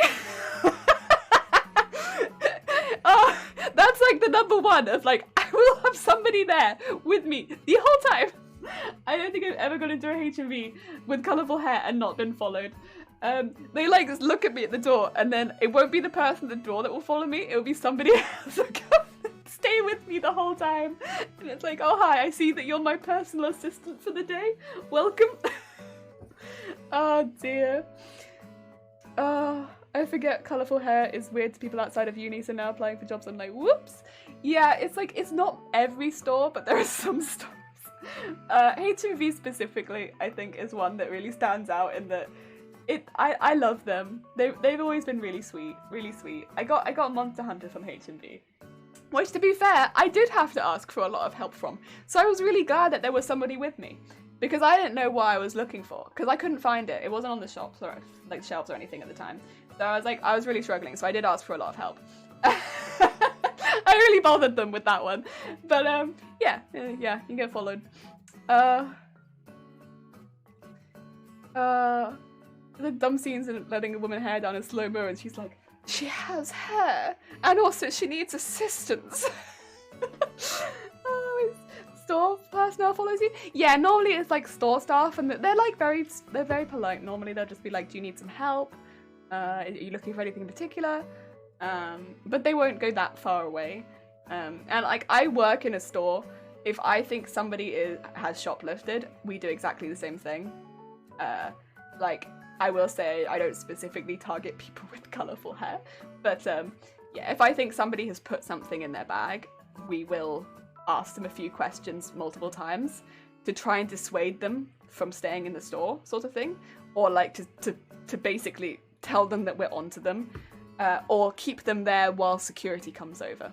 oh, that's like the #1 of like, I will have somebody there with me the whole time. I don't think I've ever gone into a HMV with colourful hair and not been followed. They like just look at me at the door and then it won't be the person at the door that will follow me, it will be somebody else that come and stay with me the whole time. And it's like, oh hi, I see that you're my personal assistant for the day. Welcome. Oh dear. I forget colourful hair is weird to people outside of uni, so now applying for jobs I'm like, whoops. Yeah, it's like, it's not every store, but there are some stores. HMV specifically, I think, is one that really stands out in that I love them. They've always been really sweet, really sweet. I got Monster Hunter from HMV, which to be fair, I did have to ask for a lot of help from. So I was really glad that there was somebody with me because I didn't know what I was looking for because I couldn't find it. It wasn't on the shops or like shelves or anything at the time. So I was really struggling. So I did ask for a lot of help. I really bothered them with that one. But yeah, you get followed. The dumb scenes in letting a woman hair down in slow-mo and she's like, she has hair and also she needs assistance. Oh, store personnel follows you? Yeah, normally it's like store staff, and they're like they're very polite. Normally they'll just be like, do you need some help? Are you looking for anything in particular? But they won't go that far away. And like, I work in a store. If I think somebody has shoplifted, we do exactly the same thing. Like, I will say I don't specifically target people with colourful hair, but yeah, if I think somebody has put something in their bag, we will ask them a few questions multiple times to try and dissuade them from staying in the store, sort of thing, or like to basically tell them that we're onto them, or keep them there while security comes over.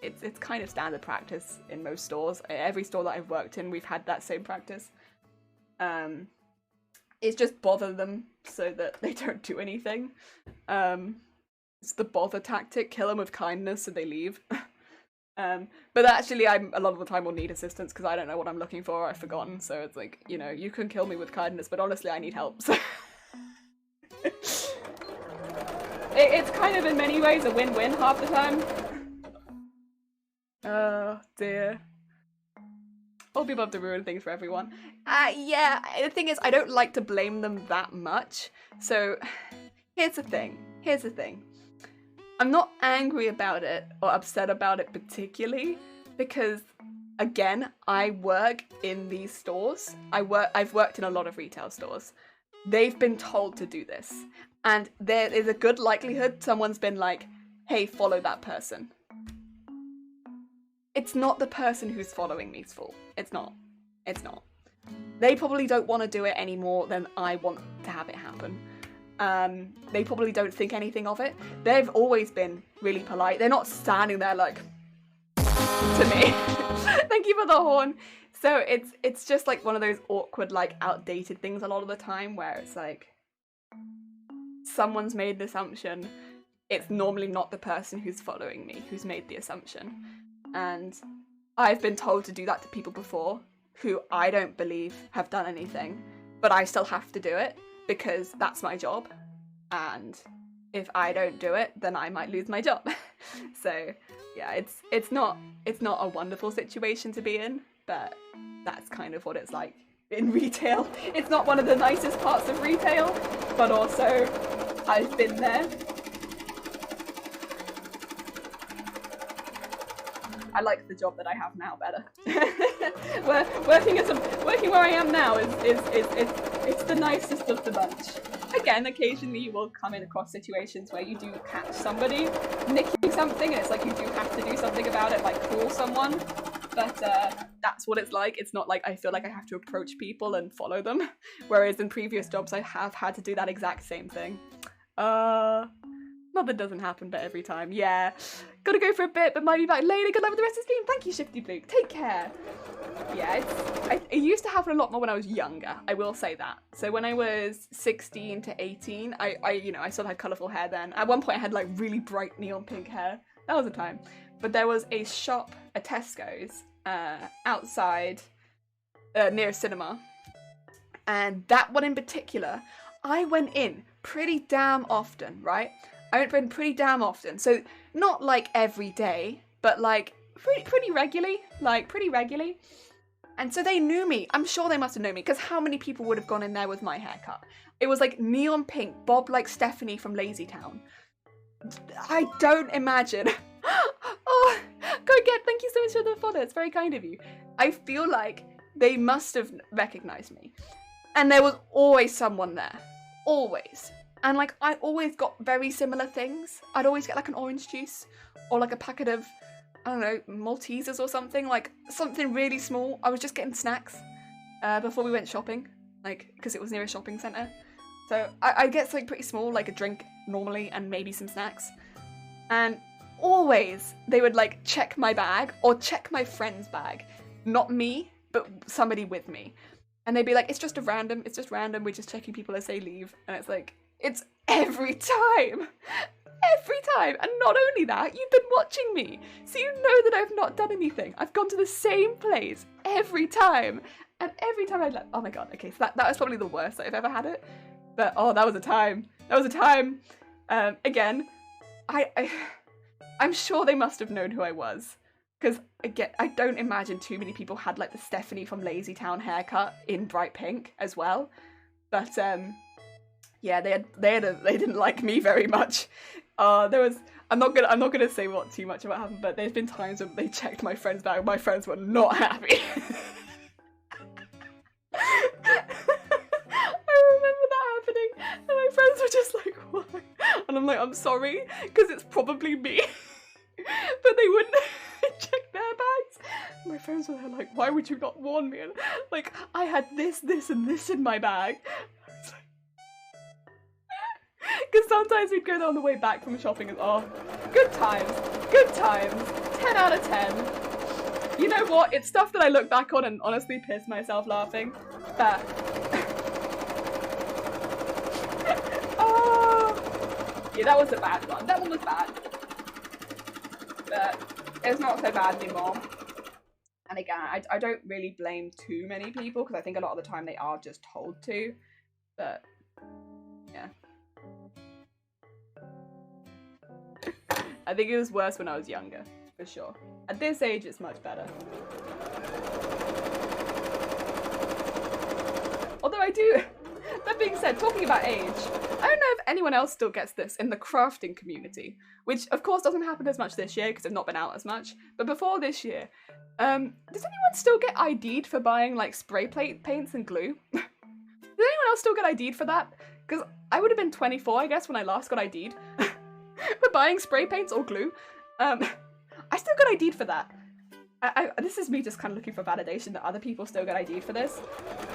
It's kind of standard practice in most stores. Every store that I've worked in, we've had that same practice. It's just bother them so that they don't do anything. It's the bother tactic, kill them with kindness so they leave. But actually, a lot of the time will need assistance because I don't know what I'm looking for, I've forgotten, so it's like, you know, you can kill me with kindness, but honestly I need help, so... It's kind of in many ways a win-win half the time. Oh dear. All people have to ruin things for everyone. Yeah, the thing is, I don't like to blame them that much. So, here's the thing. I'm not angry about it or upset about it particularly because, again, I work in these stores. I've worked in a lot of retail stores. They've been told to do this. And there is a good likelihood someone's been like, hey, follow that person. It's not the person who's following me's fault. It's not. They probably don't want to do it any more than I want to have it happen. They probably don't think anything of it. They've always been really polite. They're not standing there like, to me. Thank you for the horn. So it's just like one of those awkward, like outdated things a lot of the time where it's like, someone's made the assumption. It's normally not the person who's following me who's made the assumption. And I've been told to do that to people before who I don't believe have done anything, but I still have to do it because that's my job. And if I don't do it, then I might lose my job. So yeah, it's not a wonderful situation to be in, but that's kind of what it's like in retail. It's not one of the nicest parts of retail, but also I've been there. I like the job that I have now better. Working where I am now is the nicest of the bunch. Again, occasionally you will come in across situations where you do catch somebody nicking something, and it's like you do have to do something about it, like call someone. But that's what it's like. It's not like I feel like I have to approach people and follow them. Whereas in previous jobs, I have had to do that exact same thing. Not that doesn't happen, but every time. Yeah. Gotta go for a bit, but might be back later. Good luck with the rest of the stream. Thank you, Shifty Blue. Take care. Yeah, it used to happen a lot more when I was younger. I will say that. So when I was 16 to 18, I still had colourful hair then. At one point, I had like really bright neon pink hair. That was a time. But there was a shop, a Tesco's, outside near a cinema. And that one in particular, I went in pretty damn often, right? I went in pretty damn often. So not like every day, but like pretty regularly. And so they knew me. I'm sure they must have known me, because how many people would have gone in there with my haircut? It was like neon pink, bob like Stephanie from Lazy Town. I don't imagine. Oh, go get, thank you so much for the follow. It's very kind of you. I feel like they must have recognized me. And there was always someone there. Always. And like, I always got very similar things. I'd always get like an orange juice or like a packet of, I don't know, Maltesers or something, like something really small. I was just getting snacks before we went shopping, like, because it was near a shopping centre. So I get something pretty small, like a drink normally and maybe some snacks. And always they would like check my bag or check my friend's bag. Not me, but somebody with me. And they'd be like, it's just random, we're just checking people as they leave. And it's like, it's every time. And not only that, you've been watching me, so you know that I've not done anything. I've gone to the same place every time. And every time I'd like, oh my god, okay, so that was probably the worst that I've ever had it. But oh, that was a time. Again, I'm sure they must have known who I was. Because I don't imagine too many people had like the Stephanie from Lazy Town haircut in bright pink as well. But yeah, they didn't like me very much. I'm not gonna say what too much about happened, but there's been times when they checked my friend's bag. My friends were not happy. I remember that happening, and my friends were just like, "Why?" And I'm like, "I'm sorry, because it's probably me." But they wouldn't check their bags. My friends were there like, "Why would you not warn me?" And like, I had this, and this in my bag. Because sometimes we'd go there on the way back from shopping and good times, 10 out of 10. You know what, it's stuff that I look back on and honestly piss myself laughing, but yeah, that was a bad one. That one was bad, but it's not so bad anymore. And again, I don't really blame too many people, because I think a lot of the time they are just told to, but yeah. I think it was worse when I was younger, for sure. At this age, it's much better. Although I do, that being said, talking about age, I don't know if anyone else still gets this in the crafting community, which of course doesn't happen as much this year because I've not been out as much, but before this year, does anyone still get ID'd for buying like spray paints and glue? Does anyone else still get ID'd for that? Because I would have been 24, I guess, when I last got ID'd. For buying spray paints or glue. I still got ID'd for that. This is me just kind of looking for validation that other people still get ID'd for this.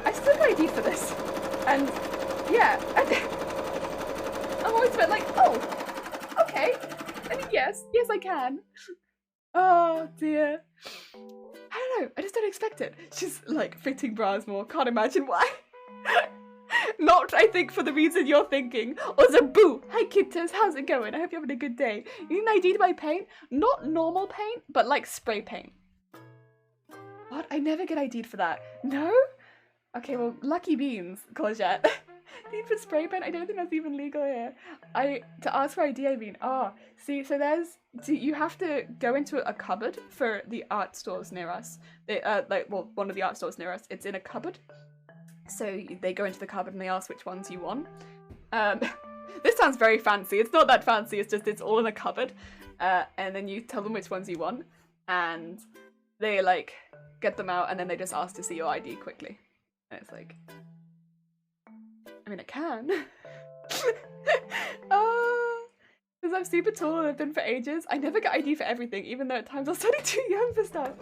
I still got ID'd for this. And yeah, I'm always a bit like, oh, okay. I mean, yes, I can. Oh dear. I don't know, I just don't expect it. She's like fitting bras more, can't imagine why. Not, I think, for the reason you're thinking. Also, boo! Hi, Kitters, how's it going? I hope you're having a good day. You need ID'd by paint? Not normal paint, but like spray paint. What? I never get ID'd for that. No? Okay, well, lucky beans, Courgette. Need for spray paint? I don't think that's even legal here. To ask for ID, I mean, see, so you have to go into a cupboard for the art stores near us. One of the art stores near us, it's in a cupboard. So they go into the cupboard and they ask which ones you want. This sounds very fancy. It's not that fancy, it's all in a cupboard. And then you tell them which ones you want. And they like get them out and then they just ask to see your ID quickly. And it's like, I mean, I can. Because I'm super tall and I've been for ages. I never get ID for everything, even though at times I'm starting too young for stuff.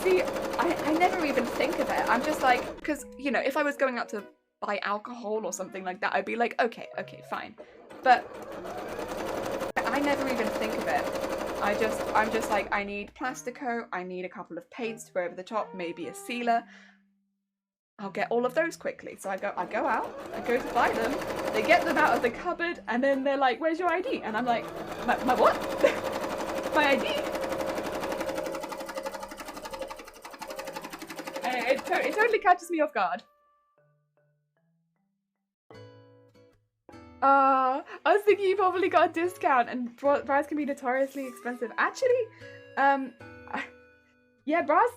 See, I never even think of it. I'm just like, because, you know, if I was going out to buy alcohol or something like that, I'd be like, okay, fine. But I never even think of it. I'm just like, I need Plastico, I need a couple of paints to go over the top, maybe a sealer. I'll get all of those quickly. So I go out, I go to buy them, they get them out of the cupboard, and then they're like, where's your ID? And I'm like, my what? My ID? It totally catches me off guard. I was thinking you probably got a discount, and bras can be notoriously expensive. Actually, yeah, bras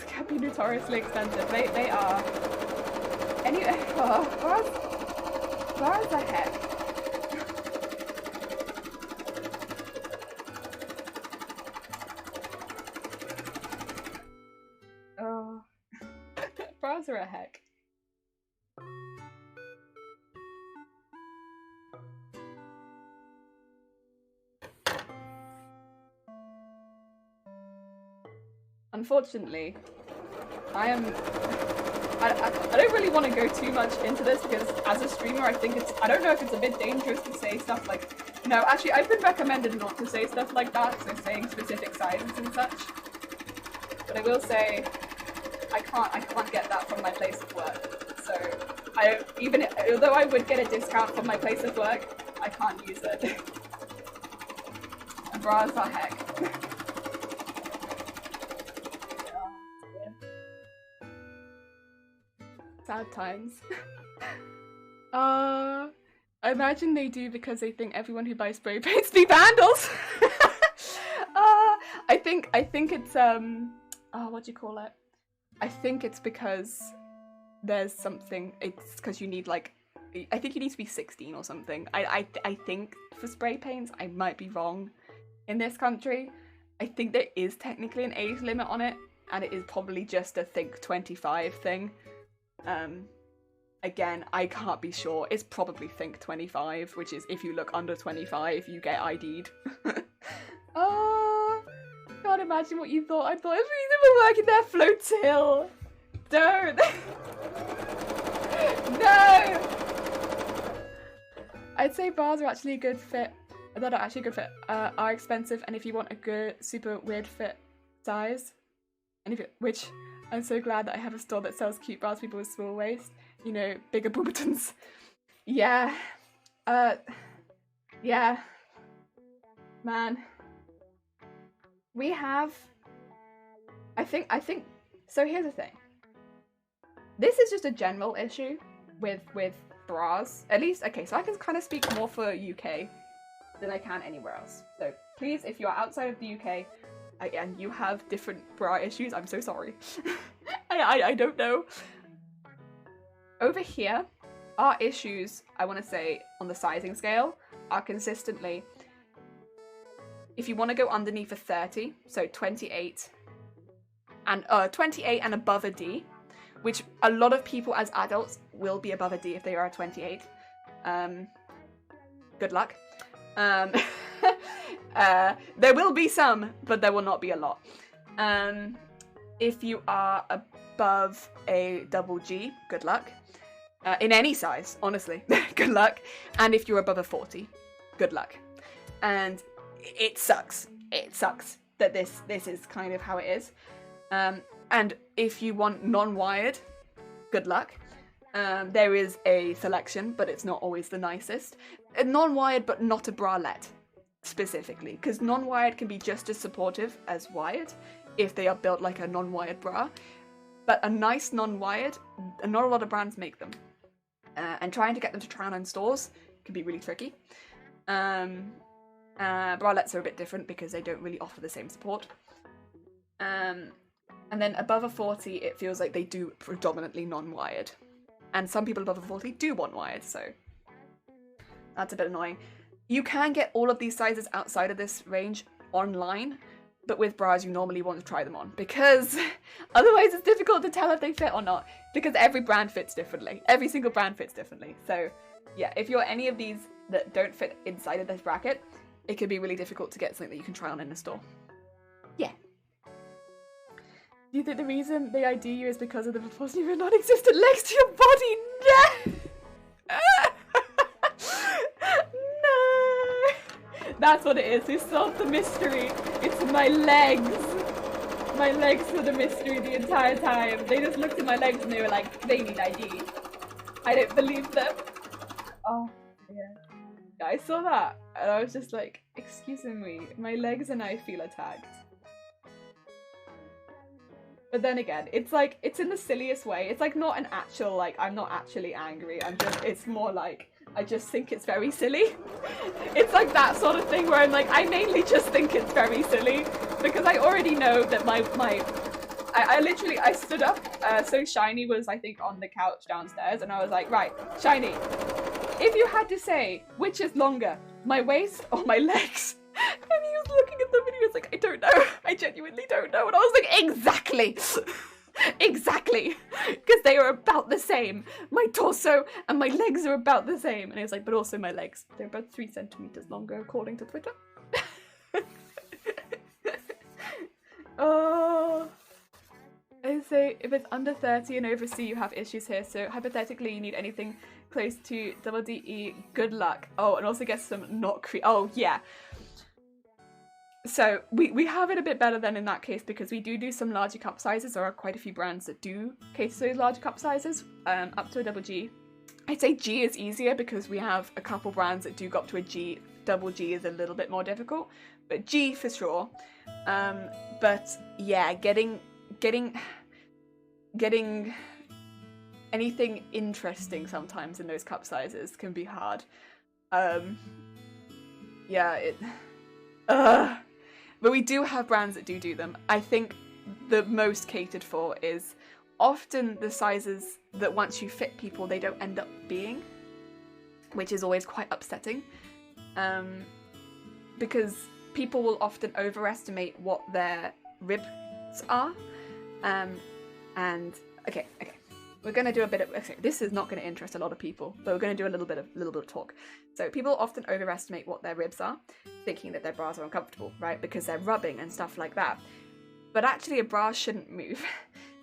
can be notoriously expensive. They are. Anyway, bras are heck. Bras are a heck. Unfortunately, I don't really want to go too much into this because as a streamer I think I don't know if it's a bit dangerous to say stuff like, no, actually I've been recommended not to say stuff like that, so saying specific sizes and such. But I will say, I can't get that from my place of work. So although I would get a discount from my place of work, I can't use it. And bras are heck. Sad times. I imagine they do because they think everyone who buys spray paints be vandals. I think it's what do you call it? I think it's because there's something. It's because you need like, I think you need to be 16 or something. I think for spray paints, I might be wrong. In this country, I think there is technically an age limit on it, and it is probably just a think 25 thing. Again, I can't be sure. It's probably think 25, which is if you look under 25, you get ID'd. Oh, can't imagine what you thought. I thought if we were working there, Flotil. Don't. No. I'd say bars are actually a good fit. That are actually a good fit. Are expensive, and if you want a good, super weird fit size, and which I'm so glad that I have a store that sells cute bras for people with small waist. You know, bigger boobatons. Yeah. Yeah. Man. We have... I think... So here's the thing. This is just a general issue with bras. At least, okay, so I can kind of speak more for UK than I can anywhere else. So please, if you're outside of the UK and you have different bra issues, I'm so sorry. I don't know. Over here, our issues, I want to say, on the sizing scale, are consistently, if you want to go underneath a 30, so 28, and 28 and above a D, which a lot of people as adults will be above a D if they are a 28. Good luck. There will be some, but there will not be a lot. If you are above a double G, good luck. In any size, honestly, good luck. And if you're above a 40, good luck. And it sucks. It sucks that this is kind of how it is. And if you want non-wired, good luck. There is a selection, but it's not always the nicest. Non-wired, but not a bralette, specifically. Because non-wired can be just as supportive as wired, if they are built like a non-wired bra. But a nice non-wired, not a lot of brands make them. And trying to get them to try on in stores can be really tricky. Bralettes are a bit different because they don't really offer the same support. And then above a 40, it feels like they do predominantly non-wired. And some people above a 40 do want wired, so that's a bit annoying. You can get all of these sizes outside of this range online, but with bras you normally want to try them on, because otherwise it's difficult to tell if they fit or not, because every brand fits differently. Every single brand fits differently. So yeah, if you're any of these that don't fit inside of this bracket, it can be really difficult to get something that you can try on in a store. Yeah. Do you think the reason they ID you is because of the proportion of your non-existent legs to your body? No! No! That's what it is. We solved the mystery. It's my legs. My legs were the mystery the entire time. They just looked at my legs and they were like, they need ID. I don't believe them. Oh, yeah. I saw that and I was just like, excuse me, my legs and I feel attacked. But then again, it's like, it's in the silliest way. It's like not an actual, like, I'm not actually angry. It's more like, I just think it's very silly. It's like that sort of thing where I'm like, I mainly just think it's very silly because I already know that I stood up, so Shiny was, I think, on the couch downstairs and I was like, right, Shiny, if you had to say, which is longer, my waist or my legs? And he was looking at them and he was like, I don't know. I genuinely don't know. And I was like, exactly. Exactly. Because they are about the same. My torso and my legs are about the same. And he was like, but also my legs. They're about 3 centimeters longer according to Twitter. Oh. I say, if it's under 30 and over C, you have issues here. So hypothetically, you need anything close to double DE. Good luck. Oh, and also get some not oh, yeah. So we have it a bit better then in that case because we do some larger cup sizes. There are quite a few brands that do cater to those larger cup sizes, up to a double G. I'd say G is easier because we have a couple brands that do go up to a G. Double G is a little bit more difficult, but G for sure. But yeah, getting anything interesting sometimes in those cup sizes can be hard. Yeah, But we do have brands that do them. I think the most catered for is often the sizes that once you fit people, they don't end up being, which is always quite upsetting. Because people will often overestimate what their ribs are. And okay. We're going to do a bit of... Okay, this is not going to interest a lot of people, but we're going to do a little bit of talk. So people often overestimate what their ribs are, thinking that their bras are uncomfortable, right? Because they're rubbing and stuff like that. But actually a bra shouldn't move.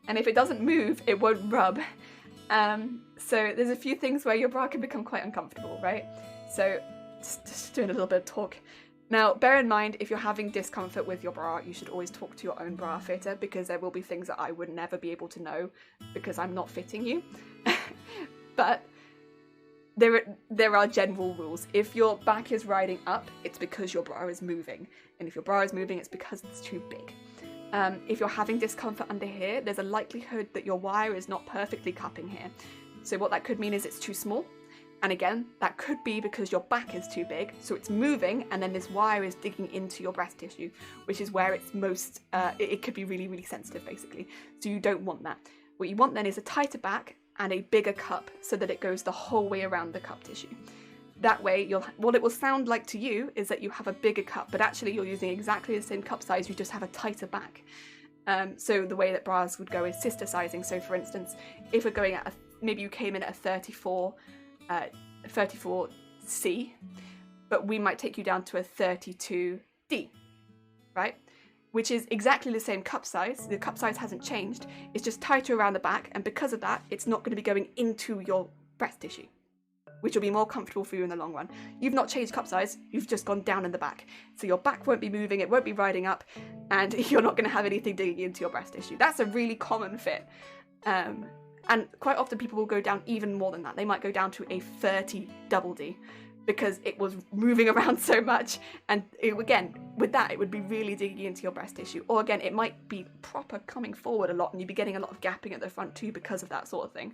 And if it doesn't move, it won't rub. So there's a few things where your bra can become quite uncomfortable, right? So just doing a little bit of talk. Now, bear in mind, if you're having discomfort with your bra, you should always talk to your own bra fitter, because there will be things that I would never be able to know because I'm not fitting you. But there are general rules. If your back is riding up, it's because your bra is moving. And if your bra is moving, it's because it's too big. If you're having discomfort under here, there's a likelihood that your wire is not perfectly cupping here. So what that could mean is it's too small. And again, that could be because your back is too big, so it's moving, and then this wire is digging into your breast tissue, which is where it's most, it could be really, really sensitive, basically. So you don't want that. What you want then is a tighter back and a bigger cup, so that it goes the whole way around the cup tissue. That way, what it will sound like to you is that you have a bigger cup, but actually you're using exactly the same cup size, you just have a tighter back. So the way that bras would go is sister sizing. So for instance, if we're going at maybe you came in at a 34C, but we might take you down to a 32D, right? Which is exactly the same cup size. The cup size hasn't changed. It's just tighter around the back, and because of that, it's not going to be going into your breast tissue, which will be more comfortable for you in the long run. You've not changed cup size, you've just gone down in the back. So your back won't be moving, it won't be riding up, and you're not going to have anything digging into your breast tissue. That's a really common fit. And quite often people will go down even more than that. They might go down to a 30 double D because it was moving around so much. And again, with that, it would be really digging into your breast tissue. Or again, it might be proper coming forward a lot, and you'd be getting a lot of gapping at the front too because of that sort of thing.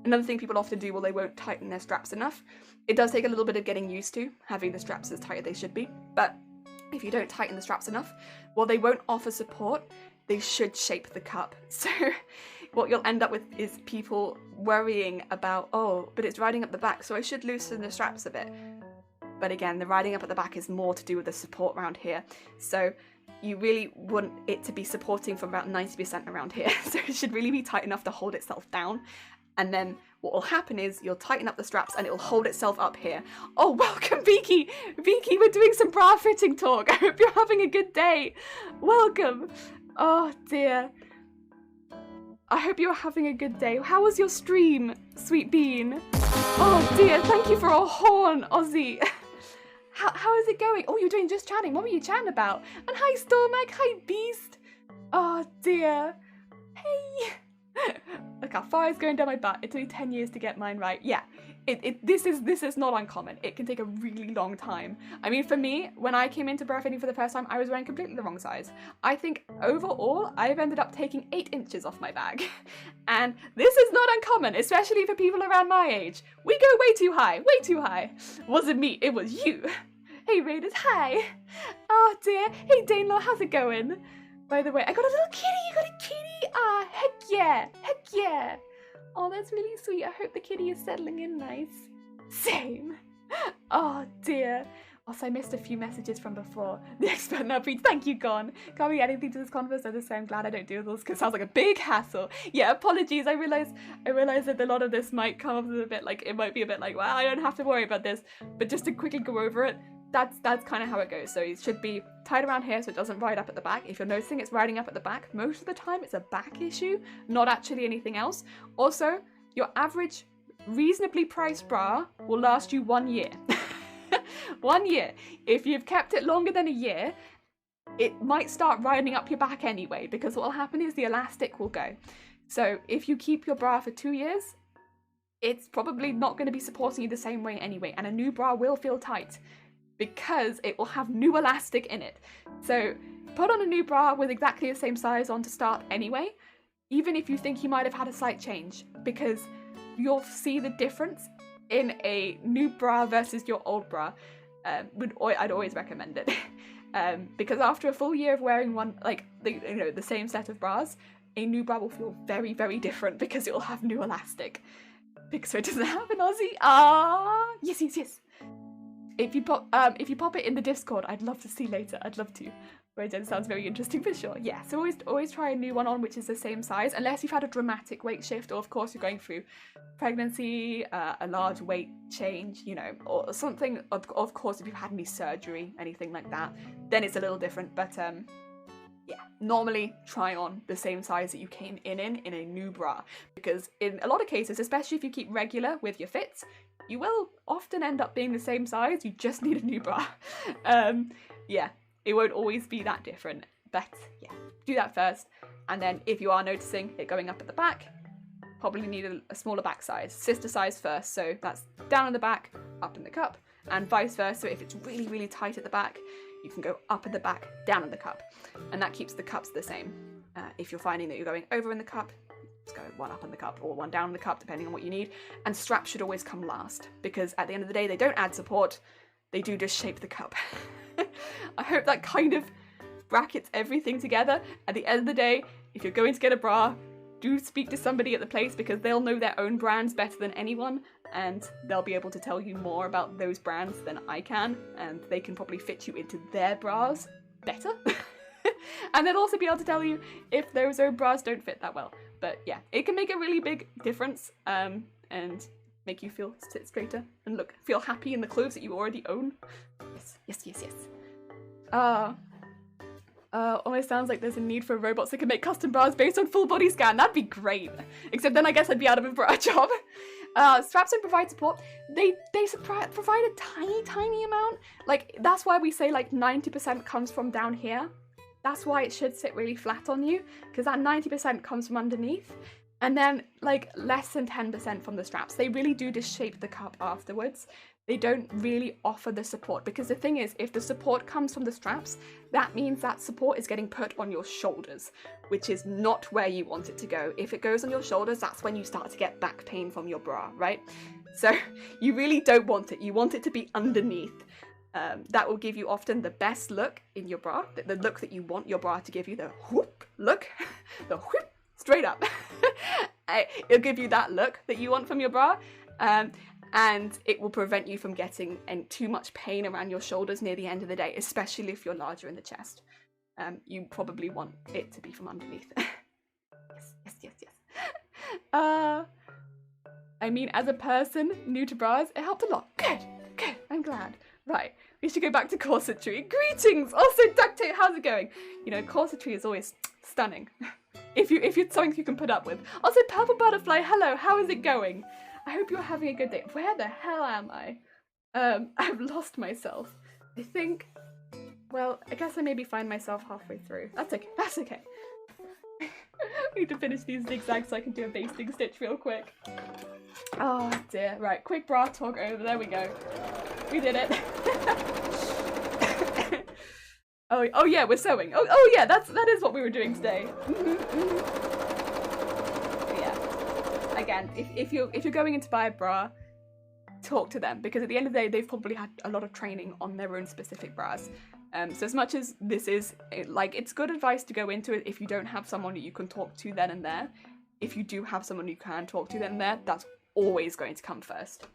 Another thing people often do, well, they won't tighten their straps enough. It does take a little bit of getting used to having the straps as tight as they should be. But if you don't tighten the straps enough, well, they won't offer support. They should shape the cup. So what you'll end up with is people worrying about, oh, but it's riding up the back, so I should loosen the straps a bit. But again, the riding up at the back is more to do with the support around here. So you really want it to be supporting from about 90% around here. So it should really be tight enough to hold itself down. And then what will happen is you'll tighten up the straps and it'll hold itself up here. Oh, welcome, Vicky! Vicky, we're doing some bra fitting talk. I hope you're having a good day. Welcome. Oh, dear. I hope you're having a good day. How was your stream, Sweet Bean? Oh dear, thank you for a horn, Ozzy. How is it going? Oh, you're doing just chatting. What were you chatting about? And hi, Stormac. Hi, Beast. Oh dear. Hey. Look how far it's going down my butt. It took me 10 years to get mine right. Yeah, this is not uncommon. It can take a really long time. I mean, for me, when I came into bra fitting for the first time, I was wearing completely the wrong size. I think overall, I've ended up taking 8 inches off my bag. And this is not uncommon, especially for people around my age. We go way too high, way too high. Wasn't me, it was you. Hey Raiders, hi. Oh dear. Hey Danelaw, how's it going? By the way, I got a little kitty. You got a kitty? Ah, heck yeah. Heck yeah. Oh, that's really sweet. I hope the kitty is settling in nice. Same. Oh, dear. Also, I missed a few messages from before. The expert now breeds. Thank you, Gon. Can't be anything to this converse, so I'm glad I don't do this because it sounds like a big hassle. Yeah, apologies. I realize that a lot of this might come up as a bit like, it might be a bit like, well, I don't have to worry about this. But just to quickly go over it, that's kind of how it goes. So it should be tied around here so it doesn't ride up at the back. If you're noticing it's riding up at the back, most of the time it's a back issue, not actually anything else. Also, your average reasonably priced bra will last you 1 year. 1 year. If you've kept it longer than a year, it might start riding up your back anyway, because what will happen is the elastic will go. So if you keep your bra for 2 years, it's probably not going to be supporting you the same way anyway, and a new bra will feel tight because it will have new elastic in it. So put on a new bra with exactly the same size on to start anyway, even if you think you might have had a slight change, because you'll see the difference in a new bra versus your old bra. I'd always recommend it. because after a full year of wearing one, like, the same set of bras, a new bra will feel very, very different because it will have new elastic. So it doesn't have an Aussie. Ah, yes, yes, yes. If you pop it in the Discord, I'd love to see later. I'd love to. It sounds very interesting for sure. Yeah, so always try a new one on which is the same size, unless you've had a dramatic weight shift, or of course you're going through pregnancy, a large weight change, you know, or something. Of course, if you've had any surgery, anything like that, then it's a little different. But yeah, normally try on the same size that you came in a new bra, because in a lot of cases, especially if you keep regular with your fits, you will often end up being the same size. You just need a new bra. Yeah. It won't always be that different, but yeah, do that first. And then if you are noticing it going up at the back, probably need a smaller back size. Sister size first, so that's down in the back, up in the cup, and vice versa. So if it's really, really tight at the back, you can go up in the back, down in the cup. And that keeps the cups the same. If you're finding that you're going over in the cup, just go one up in the cup or one down in the cup, depending on what you need. And straps should always come last, because at the end of the day, they don't add support, they do just shape the cup. I hope that kind of brackets everything together. At the end of the day, if you're going to get a bra, do speak to somebody at the place, because they'll know their own brands better than anyone, and they'll be able to tell you more about those brands than I can, and they can probably fit you into their bras better. And they'll also be able to tell you if those own bras don't fit that well. But yeah, it can make a really big difference, and make you sit straighter and feel happy in the clothes that you already own. Yes. Almost sounds like there's a need for robots that can make custom bras based on full body scan. That'd be great. Except then I guess I'd be out of a bra job. Straps don't provide support. They provide a tiny amount. Like, that's why we say like 90% comes from down here. That's why it should sit really flat on you, because that 90% comes from underneath. And then like less than 10% from the straps. They really do just shape the cup afterwards. They don't really offer the support, because the thing is, if the support comes from the straps, that means that support is getting put on your shoulders, which is not where you want it to go. If it goes on your shoulders, that's when you start to get back pain from your bra, right? So you really don't want it. You want it to be underneath. That will give you often the best look in your bra, the look that you want your bra to give you, the whoop look, the whoop, straight up. It'll give you that look that you want from your bra. And it will prevent you from getting too much pain around your shoulders near the end of the day, especially if you're larger in the chest. You probably want it to be from underneath. Yes. I mean, as a person new to bras, it helped a lot. Good, I'm glad. Right, we should go back to corsetry. Greetings! Also, duct tape, how's it going? You know, corsetry is always stunning. If you're something you can put up with. Also, Purple Butterfly, hello, how is it going? I hope you're having a good day. Where the hell am I? I've lost myself. I think, well, I guess I maybe find myself halfway through. That's okay. I need to finish these zigzags so I can do a basting stitch real quick. Oh dear. Right, quick bra talk over. There we go. We did it. Oh yeah, we're sewing. Oh yeah, that is what we were doing today. Again, if you're going in to buy a bra, talk to them, because at the end of the day, they've probably had a lot of training on their own specific bras. So as much as this is, it's good advice to go into it if you don't have someone that you can talk to then and there. If you do have someone you can talk to then and there, that's always going to come first.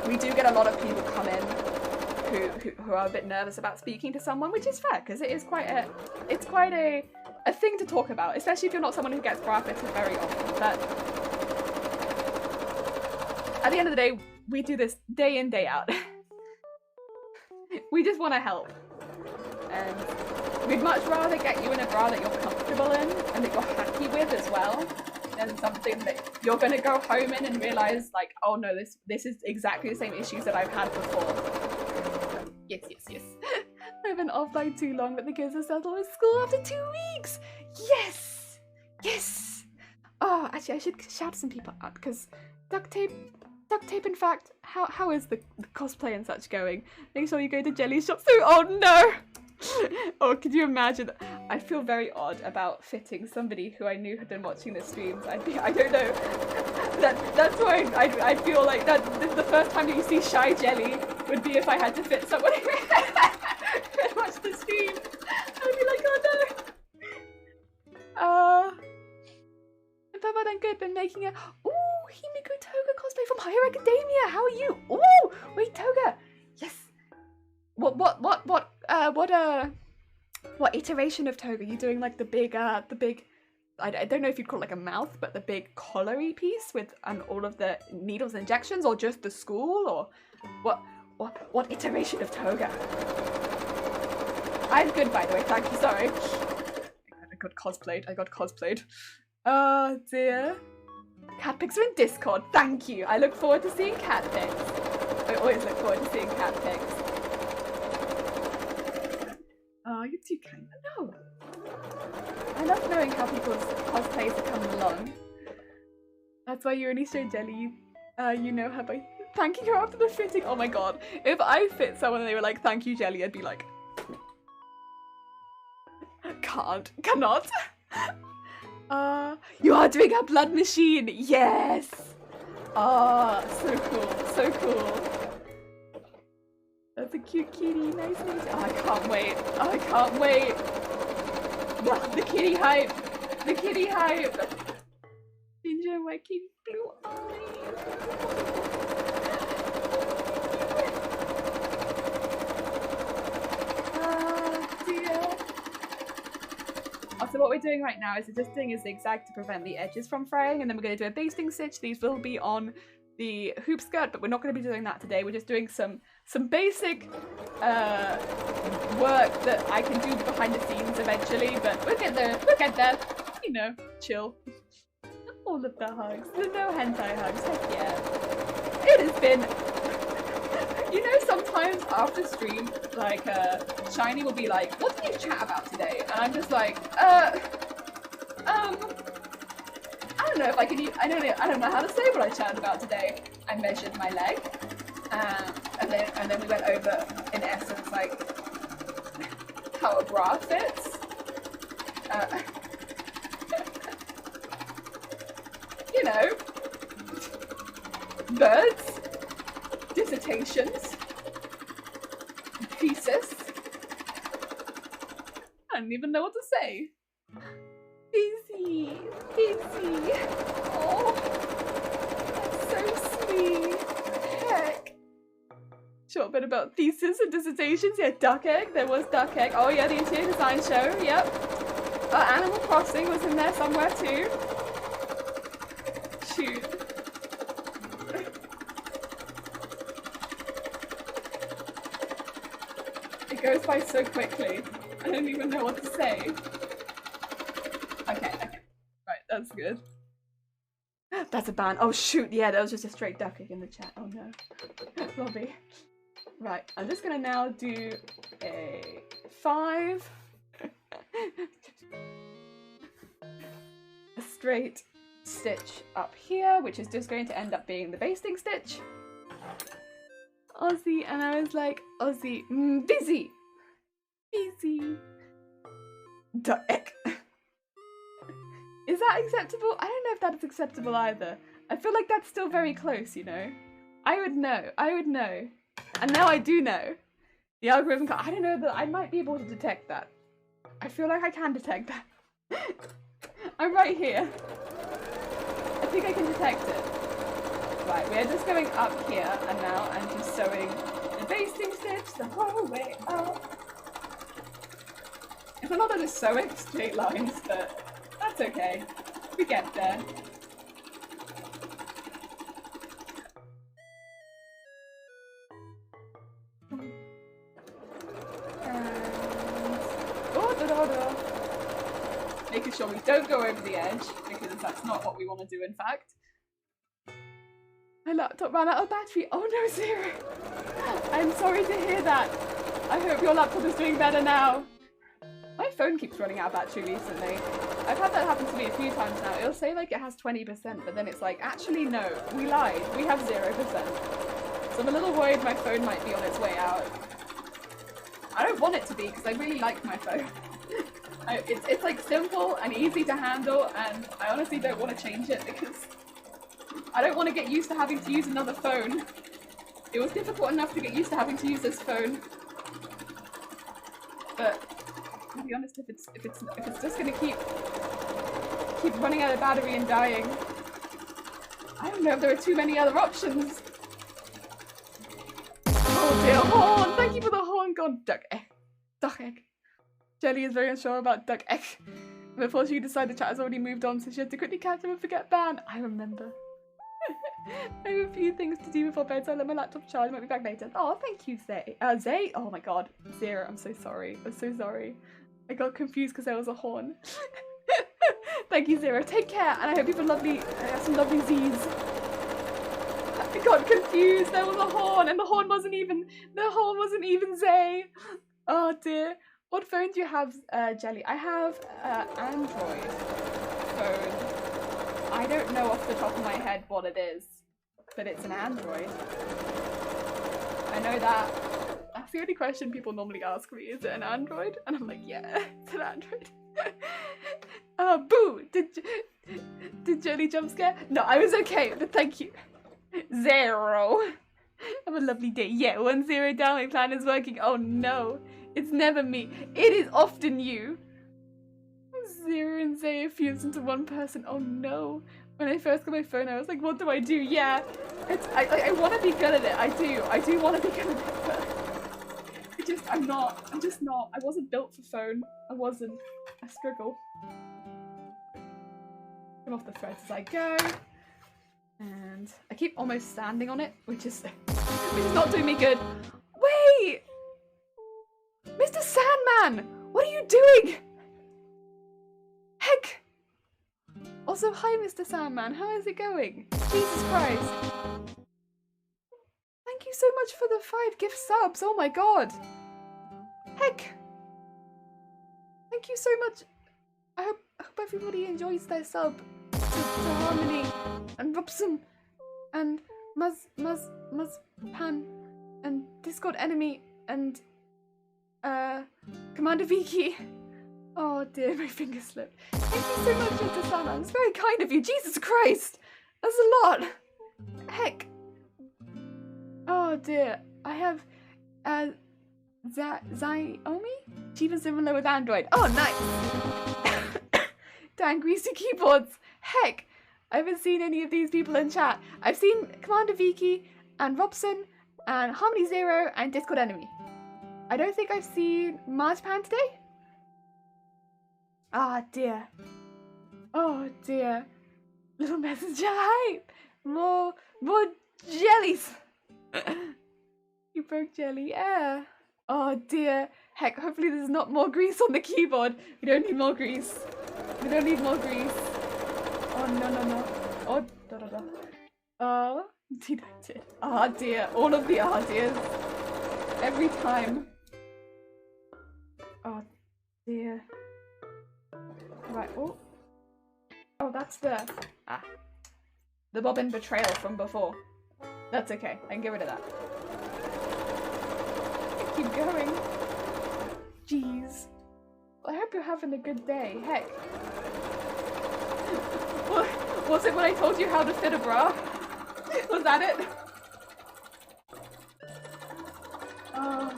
We do get a lot of people come in who are a bit nervous about speaking to someone, which is fair, because it's quite a thing to talk about, especially if you're not someone who gets bra fitted very often. But at the end of the day, we do this day in, day out. We just want to help. And we'd much rather get you in a bra that you're comfortable in and that you're happy with as well, than something that you're going to go home in and realise, like, oh no, this is exactly the same issues that I've had before. Yes. I've been offline too long, but the kids are settled with school after 2 weeks. Yes. Oh, actually, I should shout some people out, because duct tape. In fact, how is the cosplay and such going? Make sure you go to Jelly Shop soon. Oh no. Oh, could you imagine? I'd feel very odd about fitting somebody who I knew had been watching the streams. I don't know. That's why I feel like that. This is the first time that you see Shy Jelly would be if I had to fit someone who could watch the stream. I'd be like, oh no. But I'm good. Been making a Himiko Toga cosplay from Higher Academia. How are you? Ooh, wait, Toga. Yes. What iteration of Toga? You doing like the big I don't know if you'd call it like a mouth, but the big collar-y piece with all of the needles and injections, or just the school, or what iteration of Toga? I'm good, by the way. Thank you. Sorry. I got cosplayed. Oh dear. Cat pics are in Discord. Thank you. I look forward to seeing cat pics. I always look forward to seeing cat pics. Oh, you're too kind. No. I love knowing how people's cosplays are coming along. That's why you only show Jelly. You know how by thanking her after the fitting. Oh my god. If I fit someone and they were like, thank you, Jelly, I'd be like, cannot. You are doing a blood machine. Yes. So cool. That's a cute kitty. Nice to meet you. Oh, I can't wait. The kitty hype. Ginger and white kitty blue eyes. Dear. So what we're doing right now is we're just doing a zigzag to prevent the edges from fraying, and then we're going to do a basting stitch. These will be on the hoop skirt, but we're not going to be doing that today. We're just doing some basic work that I can do behind the scenes eventually, but we'll get there. You know, chill. All of the hugs. The no hentai hugs. Heck yeah. It has been... You know, sometimes after stream, like, Shiny will be like, what did you chat about today? And I'm just like, I don't know if I can I don't know how to say what I chatted about today. I measured my leg, and then we went over, in essence, like, how a bra fits. You know, birds, dissertations, thesis. I don't even know what to say. Busy. Oh, that's so sweet. Heck. Short bit about thesis and dissertations. Yeah, Duck Egg. There was Duck Egg. Oh yeah, the interior design show. Yep. Animal Crossing was in there somewhere too. Shoot. It goes by so quickly. I don't even know what to say. Okay. Right, that's good. That's a ban. Oh shoot, yeah, that was just a straight duck egg in the chat. Oh no. Robbie. Right, I'm just gonna now do a 5. A straight stitch up here, which is just going to end up being the basting stitch. Aussie, and I was like, Aussie, busy. Duck. Is that acceptable? I don't know if that's acceptable either. I feel like that's still very close, you know? I would know. And now I do know. The algorithm, I don't know that I might be able to detect that. I feel like I can detect that. I'm right here. I think I can detect it. Right, we're just going up here and now and just sewing the basting stitch the whole way up. It's a lot of just sewing straight lines, but that's okay. We get there. Making sure we don't go over the edge, because that's not what we want to do, in fact. My laptop ran out of battery. Oh no, Zero! I'm sorry to hear that. I hope your laptop is doing better now. My phone keeps running out of battery recently. I've had that happen to me a few times now. It'll say like it has 20%, but then it's like, actually no, we lied. We have 0%. So I'm a little worried my phone might be on its way out. I don't want it to be, because I really like my phone. It's like simple and easy to handle, and I honestly don't want to change it because I don't want to get used to having to use another phone. It was difficult enough to get used to having to use this phone. But to be honest, if it's just gonna keep running out of battery and dying, I don't know if there are too many other options. Oh dear, horn! Thank you for the horn. God, duck egg. Duck egg. Jelly is very unsure about duck egg. Before she decided the chat has already moved on, so she had to quickly catch up and forget ban. I remember. I have a few things to do before bed, so I let my laptop charge. I might be back later. Oh, thank you, Zay. Zay? Oh my god. Zero, I'm so sorry. I'm so sorry. I got confused because there was a horn. Thank you, Zero. Take care, and I hope you have some lovely Z's. I got confused. There was a horn, and the horn wasn't even Zay. Oh dear. What phone do you have, Jelly? I have Android phone. I don't know off the top of my head what it is, but it's an Android. I know that. That's the only question people normally ask me. Is it an Android? And I'm like, yeah, it's an Android. Boo! Did Jelly jump scare? No, I was okay, but thank you. Zero. Have a lovely day. Yeah, 1-0 down. My plan is working. Oh no. It's never me. It is often you. Zero and Zaya fused into one person. Oh no. When I first got my phone, I was like, what do I do? Yeah. I want to be good at it. I do want to be good at it. But I'm just not. I wasn't built for phone. I wasn't. I struggle. Come off the threads as I go. And I keep almost standing on it, which is not doing me good. Wait! Mr. Sandman! What are you doing? Heck! Also, hi Mr. Sandman, how is it going? Jesus Christ. Thank you so much for the 5 gift subs, oh my god. Heck! Thank you so much. I hope everybody enjoys their sub to Harmony and Robson and Pan and Discord Enemy and Commander Vicky. Oh dear, my finger slipped. Thank you so much, Mr. Sandman. It's very kind of you. Jesus Christ! That's a lot. Heck. Oh dear. I have Xiaomi? Cheap and similar with Android. Oh nice! Dang greasy keyboards. Heck. I haven't seen any of these people in chat. I've seen Commander Vicky and Robson and Harmony Zero and Discord Enemy. I don't think I've seen Marzipan today. Ah dear. Oh dear. Little messenger hype. More jellies. You broke Jelly, yeah. Oh dear. Heck, hopefully there's not more grease on the keyboard. We don't need more grease. We don't need more grease. Oh no. Oh da. Oh, deducted. Ah dear. All of the ah dears. Every time. Oh dear. Right, oh, that's the bobbin betrayal from before. That's okay, I can get rid of that. Keep going. Jeez. Well, I hope you're having a good day. Heck. Was it when I told you how to fit a bra? Was that it? Oh,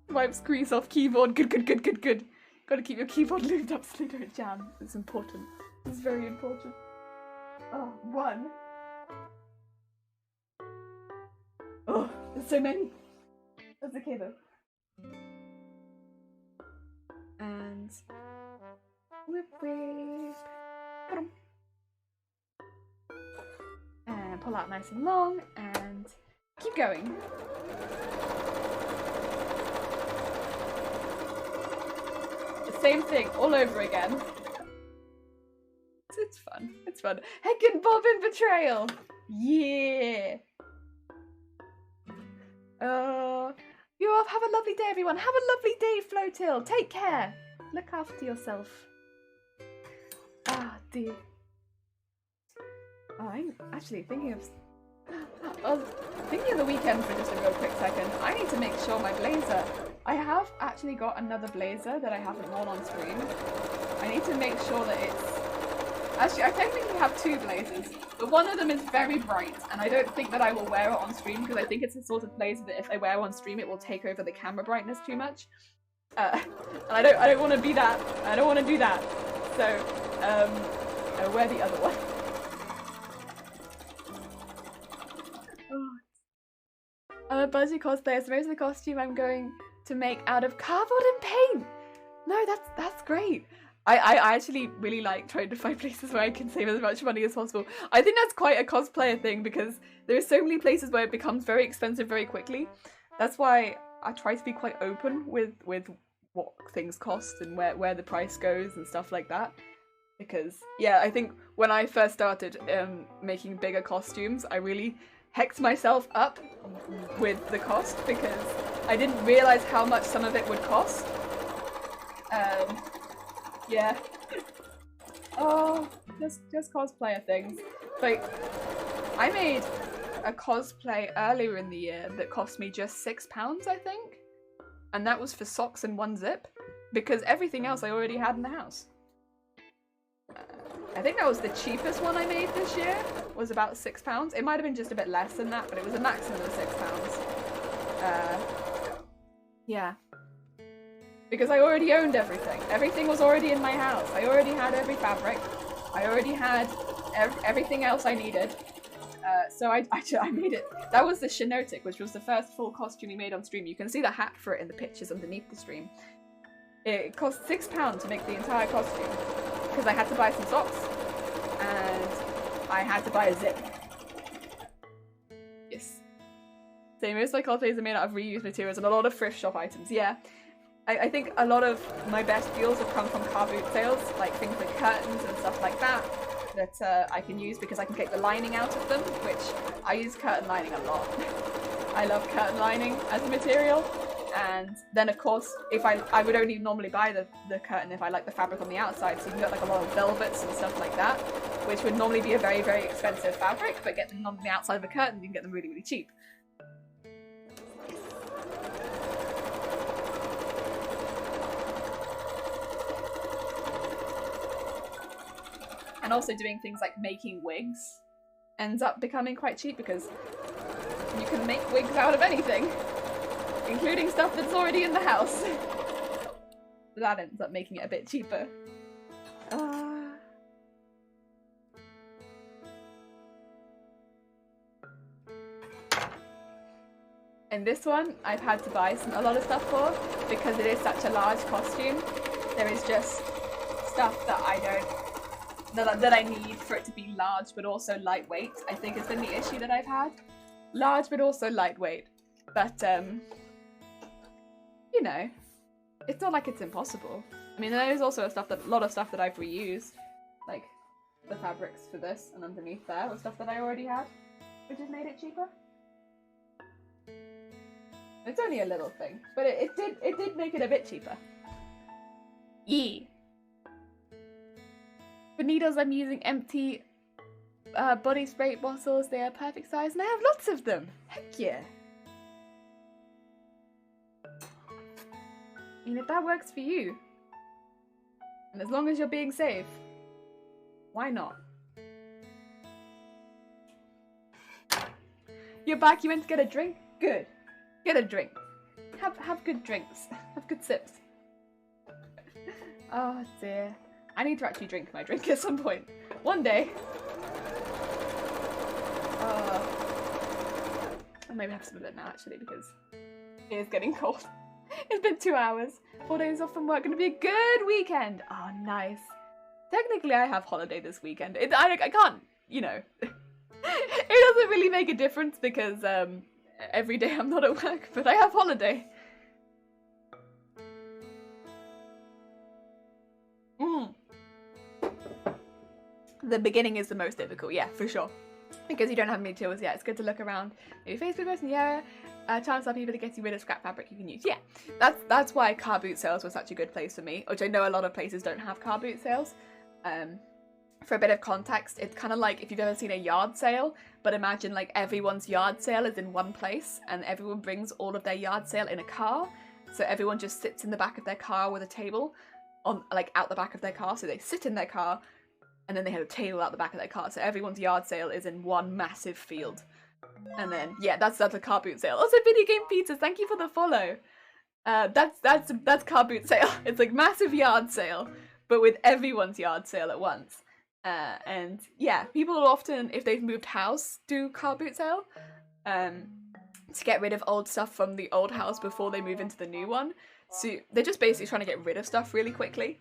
wipes grease off keyboard. Good. Gotta keep your keyboard lubed up so you don't jam. It's important. It's very important. Oh, 1. Oh, there's so many. That's okay though. And whip. And pull out nice and long and keep going. Same thing all over again. It's fun. It's fun. Heckin' bobbin betrayal. Yeah. You all have a lovely day, everyone. Have a lovely day, Flotil. Take care. Look after yourself. Ah, dear. Oh, I'm actually thinking of the weekend for just a real quick second. I need to make sure my blazer. I have actually got another blazer that I haven't worn on stream. I need to make sure that it's Actually, I technically have two blazers, but one of them is very bright, and I don't think that I will wear it on stream because I think it's the sort of blazer that if I wear on stream, it will take over the camera brightness too much. And I don't want to be that. I don't want to do that. So, I'll wear the other one. I'm a budgie cosplayer, so most of the costume I'm going to make out of cardboard and paint. No, that's great. I actually really like trying to find places where I can save as much money as possible. I think that's quite a cosplayer thing because there are so many places where it becomes very expensive very quickly. That's why I try to be quite open with what things cost and where the price goes and stuff like that. Because, yeah, I think when I first started making bigger costumes, I really hecked myself up with the cost because I didn't realise how much some of it would cost. Yeah. Oh, just cosplayer things. Like, I made a cosplay earlier in the year that cost me just £6, I think. And that was for socks and one zip, because everything else I already had in the house. I think that was the cheapest one I made this year, was about £6. It might have been just a bit less than that, but it was a maximum of £6. Yeah. Because I already owned everything. Everything was already in my house. I already had every fabric. I already had everything else I needed. So I made it. That was the Shinotic, which was the first full costume we made on stream. You can see the hat for it in the pictures underneath the stream. It cost £6 to make the entire costume. Because I had to buy some socks. And I had to buy a zip. Yes. So most of my cosplays are made out of reused materials and a lot of thrift shop items. Yeah. I think a lot of my best deals have come from car boot sales, like things like curtains and stuff like that, that I can use because I can take the lining out of them, which I use curtain lining a lot. I love curtain lining as a material, and then of course, if I would only normally buy the curtain if I like the fabric on the outside, so you can get like a lot of velvets and stuff like that, which would normally be a very, very expensive fabric, but get them on the outside of a curtain, you can get them really, really cheap. And also doing things like making wigs ends up becoming quite cheap because you can make wigs out of anything, including stuff that's already in the house. So that ends up making it a bit cheaper. And this one I've had to buy a lot of stuff for because it is such a large costume. There is just stuff that that I need for it to be large but also lightweight, I think has been the issue that I've had. Large but also lightweight. But, you know, it's not like it's impossible. I mean, there is also a lot of stuff that I've reused. Like, the fabrics for this and underneath there was stuff that I already had, which has made it cheaper. It's only a little thing, but it did make it a bit cheaper. Yee. For needles, I'm using empty body spray bottles. They are perfect size and I have lots of them. Heck yeah. I mean, if that works for you, and as long as you're being safe, why not? You're back, you went to get a drink? Good. Get a drink. Have good drinks. Have good sips. Oh dear. I need to actually drink my drink at some point. One day. I'll maybe have some of it now actually because it is getting cold. It's been 2 hours. 4 days off from work. Gonna be a good weekend. Oh, nice. Technically, I have holiday this weekend. I can't, you know. It doesn't really make a difference because every day I'm not at work, but I have holiday. The beginning is the most difficult, yeah, for sure. Because you don't have many tools yet. It's good to look around maybe Facebook posts in the area. Chance are people to getting rid of scrap fabric you can use. Yeah, that's why car boot sales was such a good place for me, which I know a lot of places don't have car boot sales. For a bit of context, it's kind of like if you've ever seen a yard sale, but imagine like everyone's yard sale is in one place and everyone brings all of their yard sale in a car. So everyone just sits in the back of their car with a table on like out the back of their car. So they sit in their car and then they had a table out the back of their car, so everyone's yard sale is in one massive field. And then, yeah, that's a car boot sale. Also, Video Game Pizzas, thank you for the follow. That's car boot sale. It's like massive yard sale, but with everyone's yard sale at once. And yeah, people will often, if they've moved house, do car boot sale to get rid of old stuff from the old house before they move into the new one. So they're just basically trying to get rid of stuff really quickly.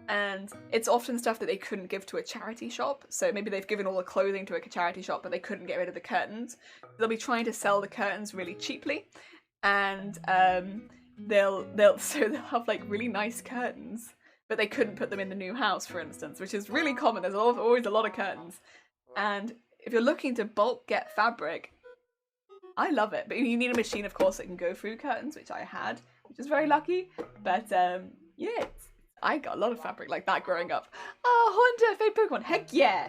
And it's often stuff that they couldn't give to a charity shop. So maybe they've given all the clothing to a charity shop, but they couldn't get rid of the curtains. They'll be trying to sell the curtains really cheaply, and they'll have like really nice curtains, but they couldn't put them in the new house, for instance, which is really common. There's always a lot of curtains, and if you're looking to bulk get fabric, I love it. But you need a machine, of course, that can go through curtains, which I had, which is very lucky. But yeah. I got a lot of fabric like that growing up. Oh, Haunter, favourite Pokemon. Heck yeah!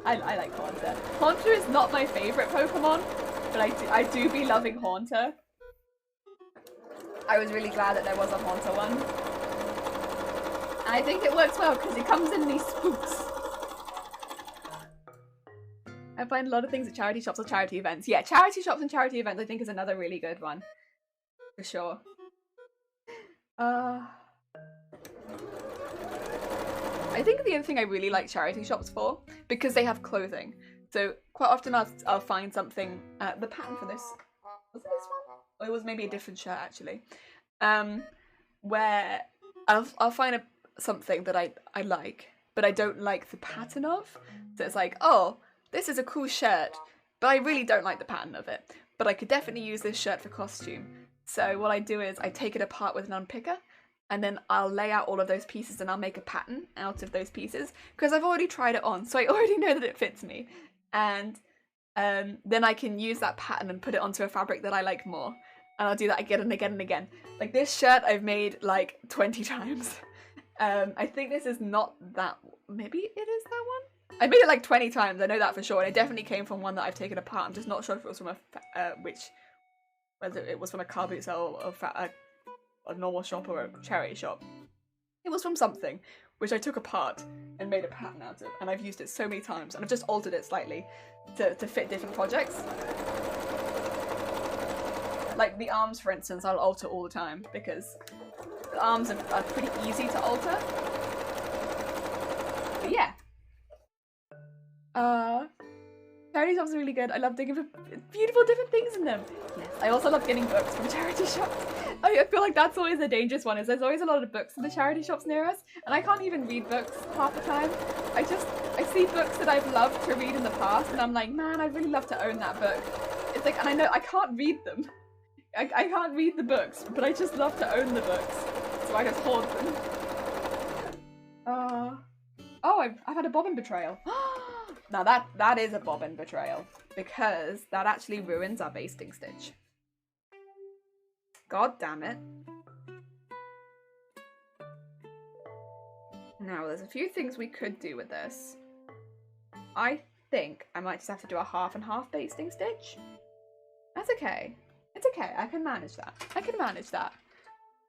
I like Haunter. Haunter is not my favourite Pokemon, but I do be loving Haunter. I was really glad that there was a Haunter one. And I think it works well because it comes in these spooks. I find a lot of things at charity shops or charity events. Yeah, charity shops and charity events I think is another really good one. For sure. I think the other thing I really like charity shops for, because they have clothing. So quite often I'll find something, the pattern for this, was it this one? Or it was maybe a different shirt actually. Where I'll find something that I like, but I don't like the pattern of. So it's like, oh, this is a cool shirt, but I really don't like the pattern of it. But I could definitely use this shirt for costume. So what I do is I take it apart with an unpicker, and then I'll lay out all of those pieces and I'll make a pattern out of those pieces because I've already tried it on, so I already know that it fits me. And then I can use that pattern and put it onto a fabric that I like more. And I'll do that again and again and again. Like this shirt I've made like 20 times. I think this is not that, maybe it is that one? I made it like 20 times, I know that for sure, and it definitely came from one that I've taken apart. I'm just not sure if it was from whether it was from a car boot sale or a normal shop or a charity shop. It was from something which I took apart and made a pattern out of, and I've used it so many times, and I've just altered it slightly to fit different projects. Like the arms, for instance, I'll alter all the time because the arms are pretty easy to alter. But yeah. Charity shops are really good. I love digging for beautiful different things in them. Yes. I also love getting books from charity shops. I feel like that's always the dangerous one, is there's always a lot of books in the charity shops near us, and I can't even read books half the time. I see books that I've loved to read in the past, and I'm like, man, I'd really love to own that book. It's like, and I know I can't read them. I can't read the books, but I just love to own the books, so I just hoard them. Oh, I've had a bobbin betrayal. Now that is a bobbin betrayal, because that actually ruins our basting stitch. God damn it. Now, there's a few things we could do with this. I think I might just have to do a half and half basting stitch. That's okay. It's okay. I can manage that. I can manage that.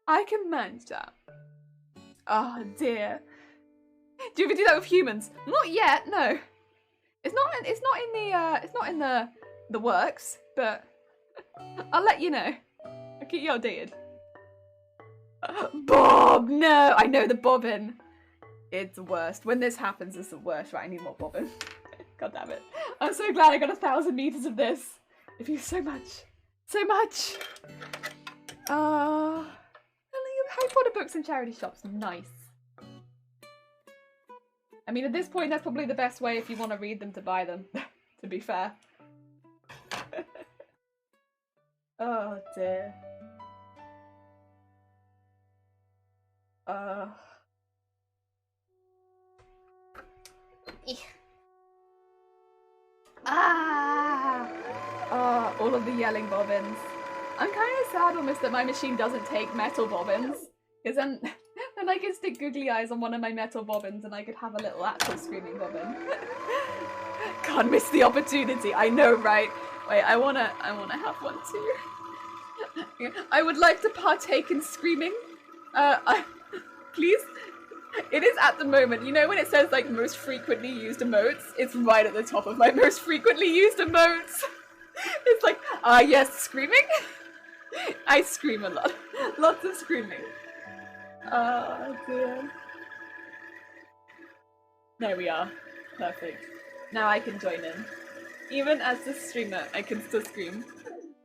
I can manage that. Oh dear. Do you ever do that with humans? Not yet. No. It's not in the works, but I'll let you know. I'll keep you updated. Bob, no! I know the bobbin. It's the worst. When this happens, it's the worst. Right, I need more bobbin. God damn it. I'm so glad I got 1,000 meters of this. It feels so much. So much. Harry Potter books in charity shops. Nice. I mean, at this point, that's probably the best way if you want to read them to buy them, to be fair. Oh, dear. All of the yelling bobbins. I'm kind of sad almost that my machine doesn't take metal bobbins, because then I can stick googly eyes on one of my metal bobbins and I could have a little actual screaming bobbin. Can't miss the opportunity. I know, right? Wait, I wanna have one too. I would like to partake in screaming. Please. It is at the moment. You know when it says like most frequently used emotes? It's right at the top of my most frequently used emotes. It's like, yes, screaming. I scream a lot. Lots of screaming. Oh dear. There we are. Perfect. Now I can join in. Even as the streamer, I can still scream.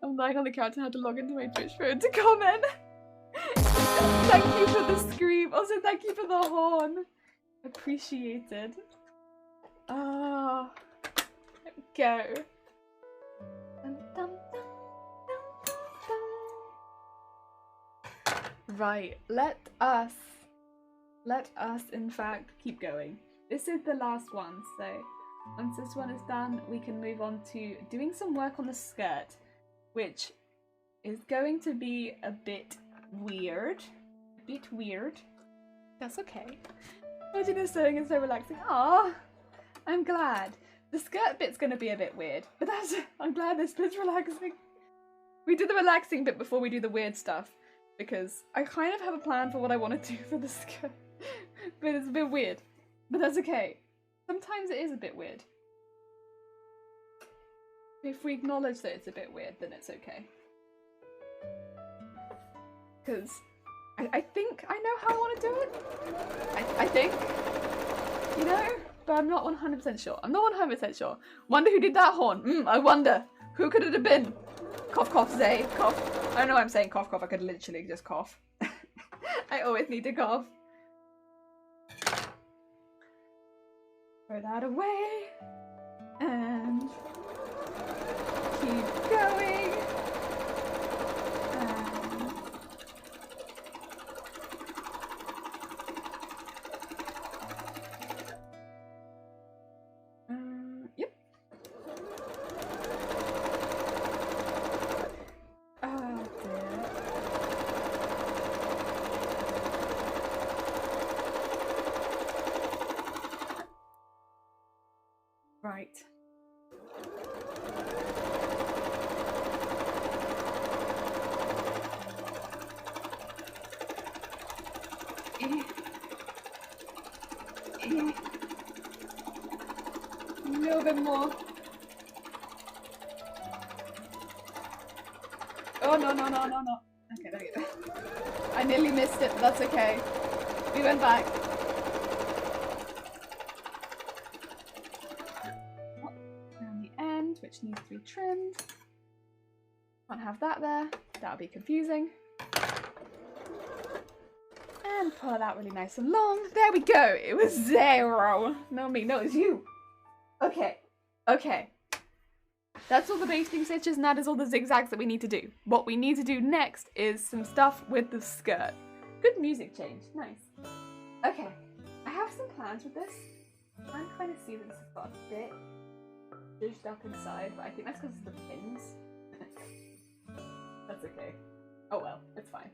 I'm lying on the couch and had to log into my Twitch phone to comment. Thank you for the scream. Also, thank you for the horn. Appreciated. Ah, there we go. Dum, dum, dum, dum, dum. Right, let us in fact keep going. This is the last one, so once this one is done, we can move on to doing some work on the skirt, which is going to be a bit weird. That's okay. Imagine sewing is so relaxing. Ah, I'm glad. The skirt bit's gonna be a bit weird, but I'm glad this bit's relaxing. We do the relaxing bit before we do the weird stuff, because I kind of have a plan for what I want to do for the skirt, but it's a bit weird. But that's okay. Sometimes it is a bit weird. If we acknowledge that it's a bit weird, then it's okay. Because I think I know how I want to do it. I think, you know, but I'm not 100% sure. I'm not 100% sure. Wonder who did that horn. I wonder. Who could it have been? Cough, cough, Zay. Cough. I know I'm saying cough, cough. I could literally just cough. I always need to cough. Throw that away. And keep going. Yep. Oh dear. Right. A little bit more. Oh no. Okay, there we go. I nearly missed it, but that's okay. We went back. Around the end, which needs to be trimmed. Can't have that there. That'll be confusing. And pull it out really nice and long. There we go. It was 0. No me, no, it's you. Okay. That's all the basting stitches, and that is all the zigzags that we need to do. What we need to do next is some stuff with the skirt. Good music change. Nice. Okay. I have some plans with this. I can kind of see that this has got a bit zhuzhed up inside, but I think that's because of the pins. That's okay. Oh well, it's fine.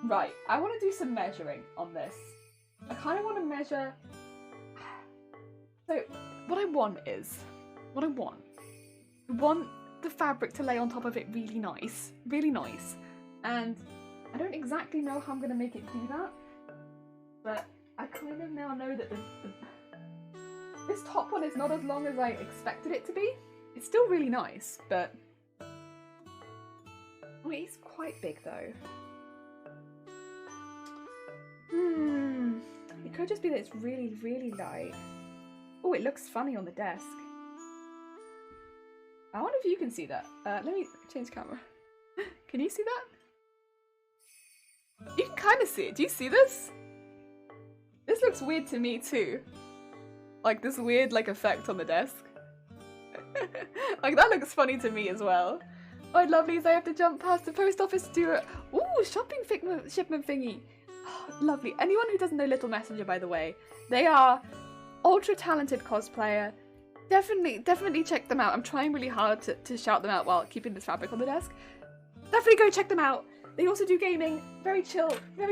Right. I want to do some measuring on this. I kind of want to measure... So, what I want the fabric to lay on top of it really nice, and I don't exactly know how I'm going to make it do that, but I kind of now know that this top one is not as long as I expected it to be. It's still really nice, but oh, it's quite big though. It could just be that it's really light. Oh, it looks funny on the desk. I wonder if you can see that. Let me change camera. Can you see that? You can kind of see it. Do you see this? This looks weird to me too. Like this weird effect on the desk. Like that looks funny to me as well. Oh, lovely is I have to jump past the post office to do it. Ooh, shopping shipment thingy. Oh, lovely. Anyone who doesn't know Little Messenger, by the way, they are ultra talented cosplayer. Definitely check them out. I'm trying really hard to shout them out while keeping this fabric on the desk. Definitely go check them out. They also do gaming. Very chill. There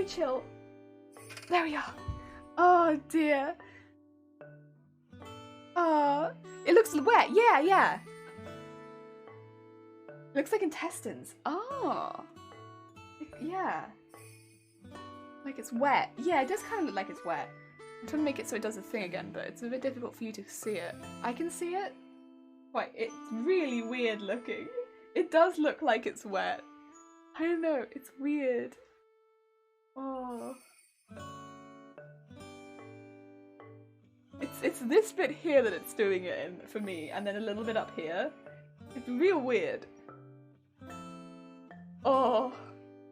we are. Oh dear. It looks wet. Yeah. Looks like intestines. Oh. Yeah. Like it's wet. Yeah, it does kind of look like it's wet. I'm trying to make it so it does the thing again, but it's a bit difficult for you to see it. I can see it. Wait, it's really weird looking. It does look like it's wet. I don't know, it's weird. Oh. It's this bit here that it's doing it in for me, and then a little bit up here. It's real weird. Oh.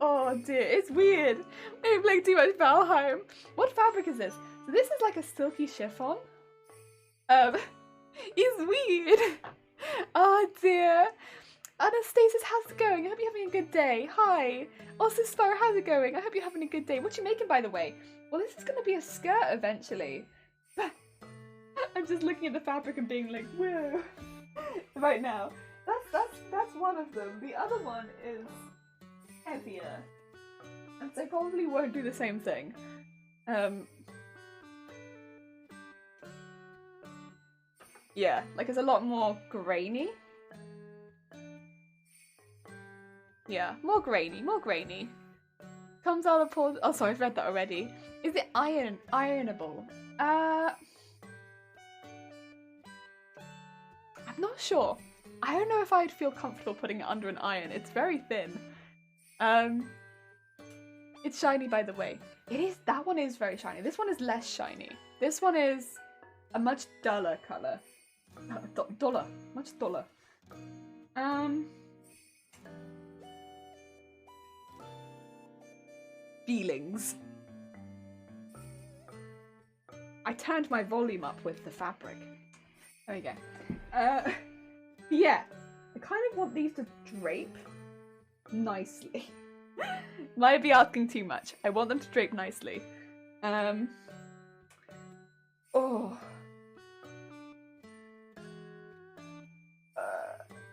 Oh dear, it's weird. I'm playing too much Valheim. What fabric is this? So this is like a silky chiffon. It's weird. Oh dear. Anastasis, how's it going? I hope you're having a good day. Hi. Also, Spyro, how's it going? I hope you're having a good day. What you making, by the way? Well, this is going to be a skirt eventually. I'm just looking at the fabric and being like, whoa. Right now. That's one of them. The other one is heavier. And so I probably won't do the same thing. Yeah, like it's a lot more grainy. Yeah, more grainy. Comes out of pores. Oh, sorry, I've read that already. Is it ironable? I'm not sure. I don't know if I'd feel comfortable putting it under an iron. It's very thin. It's shiny, by the way. That one is very shiny. This one is less shiny. This one is a much duller colour. Much duller. Feelings. I turned my volume up with the fabric. There we go. Yeah. I kind of want these to drape nicely. Might be asking too much. I want them to drape nicely. Oh.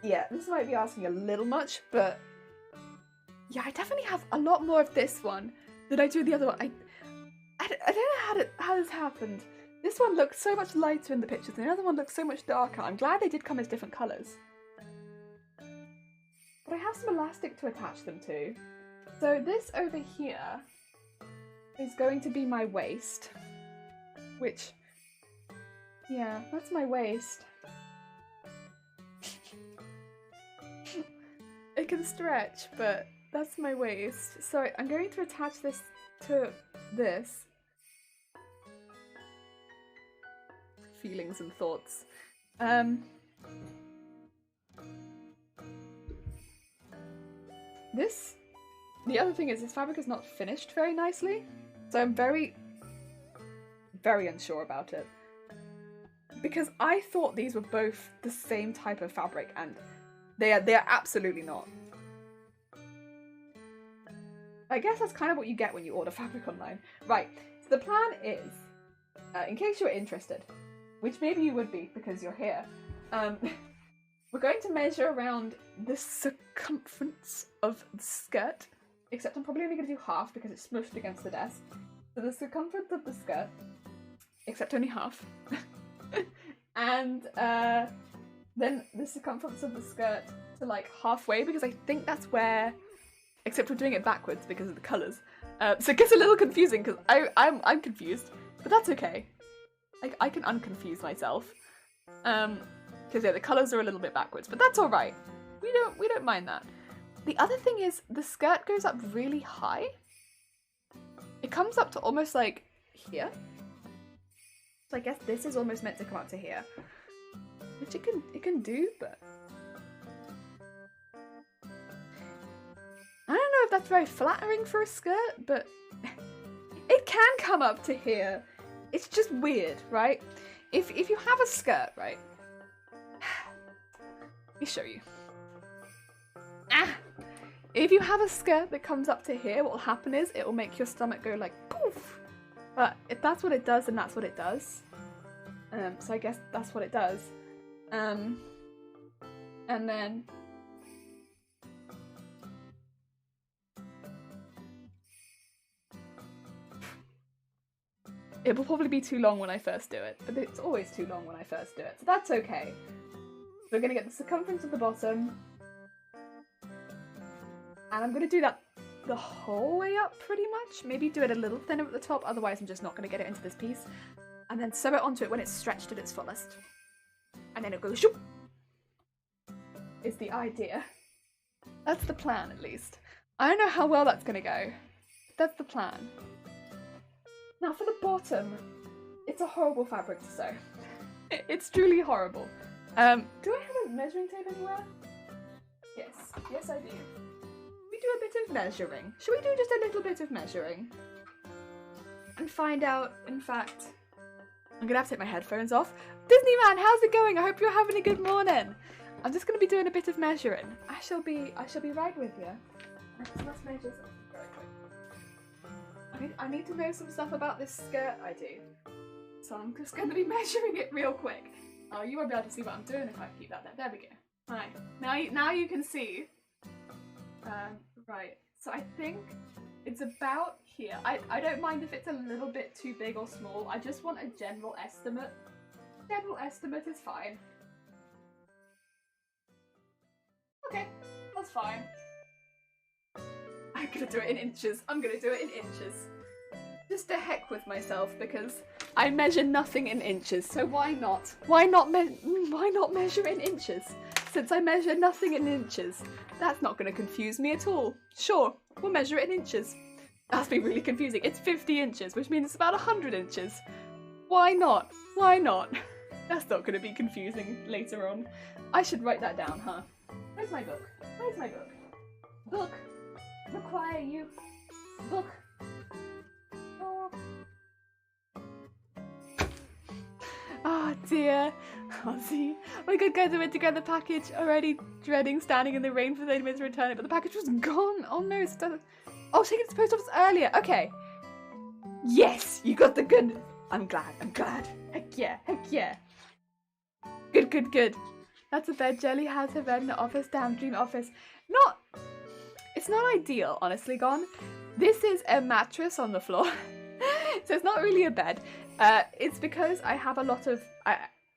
Yeah, this might be asking a little much, but yeah, I definitely have a lot more of this one than I do the other one. I don't know how this happened. This one looks so much lighter in the pictures, and the other one looks so much darker. I'm glad they did come as different colours. But I have some elastic to attach them to. So this over here is going to be my waist, which, yeah, that's my waist. It can stretch, but that's my waist. So I'm going to attach this to this. Feelings and thoughts. The other thing is this fabric is not finished very nicely, so I'm very, very unsure about it. Because I thought these were both the same type of fabric, and they are absolutely not. I guess that's kind of what you get when you order fabric online. Right, so the plan is, in case you're interested, which maybe you would be because you're here, we're going to measure around the circumference of the skirt, except I'm probably only going to do half because it's smushed against the desk. So the circumference of the skirt, except only half, and then the circumference of the skirt to like halfway, because I think that's where, except we're doing it backwards because of the colours. So it gets a little confusing because I'm confused, but that's okay. I can unconfuse myself. Because yeah, the colours are a little bit backwards, but that's alright. We don't mind that. The other thing is the skirt goes up really high. It comes up to almost like here. So I guess this is almost meant to come up to here. Which it can do, but I don't know if that's very flattering for a skirt, but it can come up to here. It's just weird, right? If you have a skirt, right? Let me show you. If you have a skirt that comes up to here, what will happen is it will make your stomach go like poof. But if that's what it does, then that's what it does. So I guess that's what it does. And then it will probably be too long when I first do it, but it's always too long when I first do it, so that's okay. So we're going to get the circumference of the bottom, and I'm going to do that the whole way up pretty much. Maybe do it a little thinner at the top, otherwise I'm just not going to get it into this piece. And then sew it onto it when it's stretched at its fullest. And then it'll go shoop! Is the idea. That's the plan, at least. I don't know how well that's going to go. That's the plan. Now for the bottom, it's a horrible fabric to sew. It's truly horrible. Do I have a measuring tape anywhere? Yes, yes I do. We do a bit of measuring. Should we do just a little bit of measuring? And find out, in fact... I'm gonna have to take my headphones off. Disney man, how's it going? I hope you're having a good morning. I'm just gonna be doing a bit of measuring. I shall be right with you. Let's measure something very quick. I need to know some stuff about this skirt I do. So I'm just gonna be measuring it real quick. Oh, you won't be able to see what I'm doing if I keep that there. There we go. Right, now you can see. Right, so I think it's about here. I don't mind if it's a little bit too big or small. I just want a general estimate. General estimate is fine. Okay, that's fine. I'm gonna do it in inches. I'm gonna do it in inches. Just to heck with myself because I measure nothing in inches, so why not? Why not measure in inches? Since I measure nothing in inches, that's not going to confuse me at all. Sure, we'll measure it in inches. That's been really confusing. It's 50 inches, which means it's about 100 inches. Why not? Why not? That's not going to be confusing later on. I should write that down, huh? Where's my book? Where's my book? Book! Require you. Book! Oh dear. Oh, see. My good guys, I went to grab the package already, dreading standing in the rain for 30 minutes to return it, but the package was gone. Oh no, it's done. Oh, taken it to the post office earlier. Okay. Yes, you got the good. I'm glad. Heck yeah. Good. That's a bed. Jelly has her bed in the office. Damn, dream office. It's not ideal, honestly, Gone. This is a mattress on the floor. So it's not really a bed. It's because I have a lot of...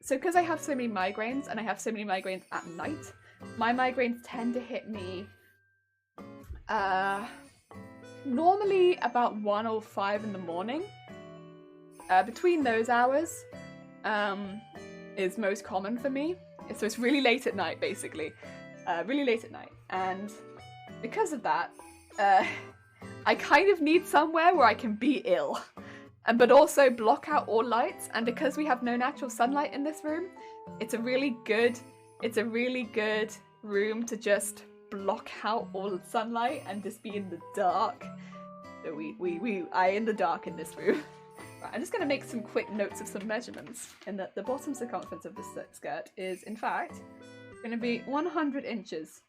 because I have so many migraines, and I have so many migraines at night, my migraines tend to hit me normally about 1 or 5 in the morning. Between those hours is most common for me. So it's really late at night, basically. Really late at night. And because of that, I kind of need somewhere where I can be ill. But also block out all lights, and because we have no natural sunlight in this room, it's a really good room to just block out all sunlight and just be in the dark. So I in the dark in this room. Right, I'm just gonna make some quick notes of some measurements, and that the bottom circumference of this skirt is in fact gonna be 100 inches.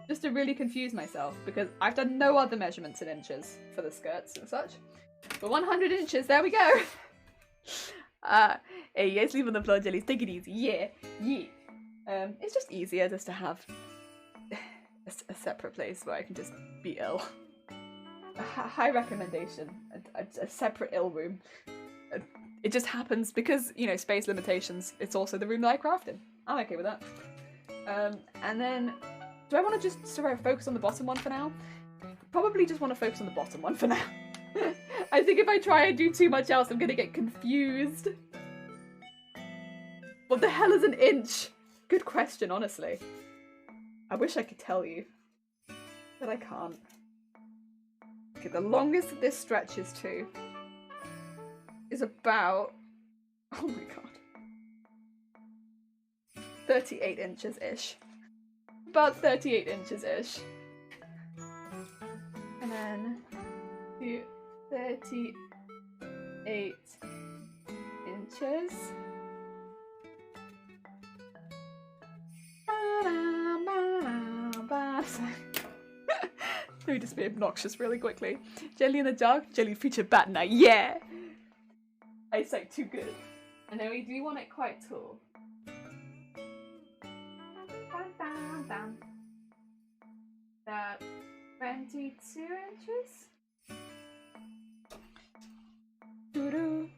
Just to really confuse myself, because I've done no other measurements in inches for the skirts and such. But 100 inches, there we go! Hey, you guys leave on the floor, Jellies, take it easy, yeah. It's just easier just to have a separate place where I can just be ill. High recommendation, a separate ill room. It just happens because, you know, space limitations, it's also the room that I crafted. I'm okay with that. And then, do I want to just sort of focus on the bottom one for now? Probably just want to focus on the bottom one for now. I think if I try and do too much else, I'm gonna get confused. What the hell is an inch? Good question, honestly. I wish I could tell you, but I can't. Okay, the longest that this stretches to is about, oh my god, 38 inches-ish. About 38 inches-ish. And then to 38 inches. Let me just be obnoxious really quickly. Jelly in the dark, Jelly feature bat night, yeah! Eyesight too good. And then we do want it quite tall. About 22 inches? Doo-doo.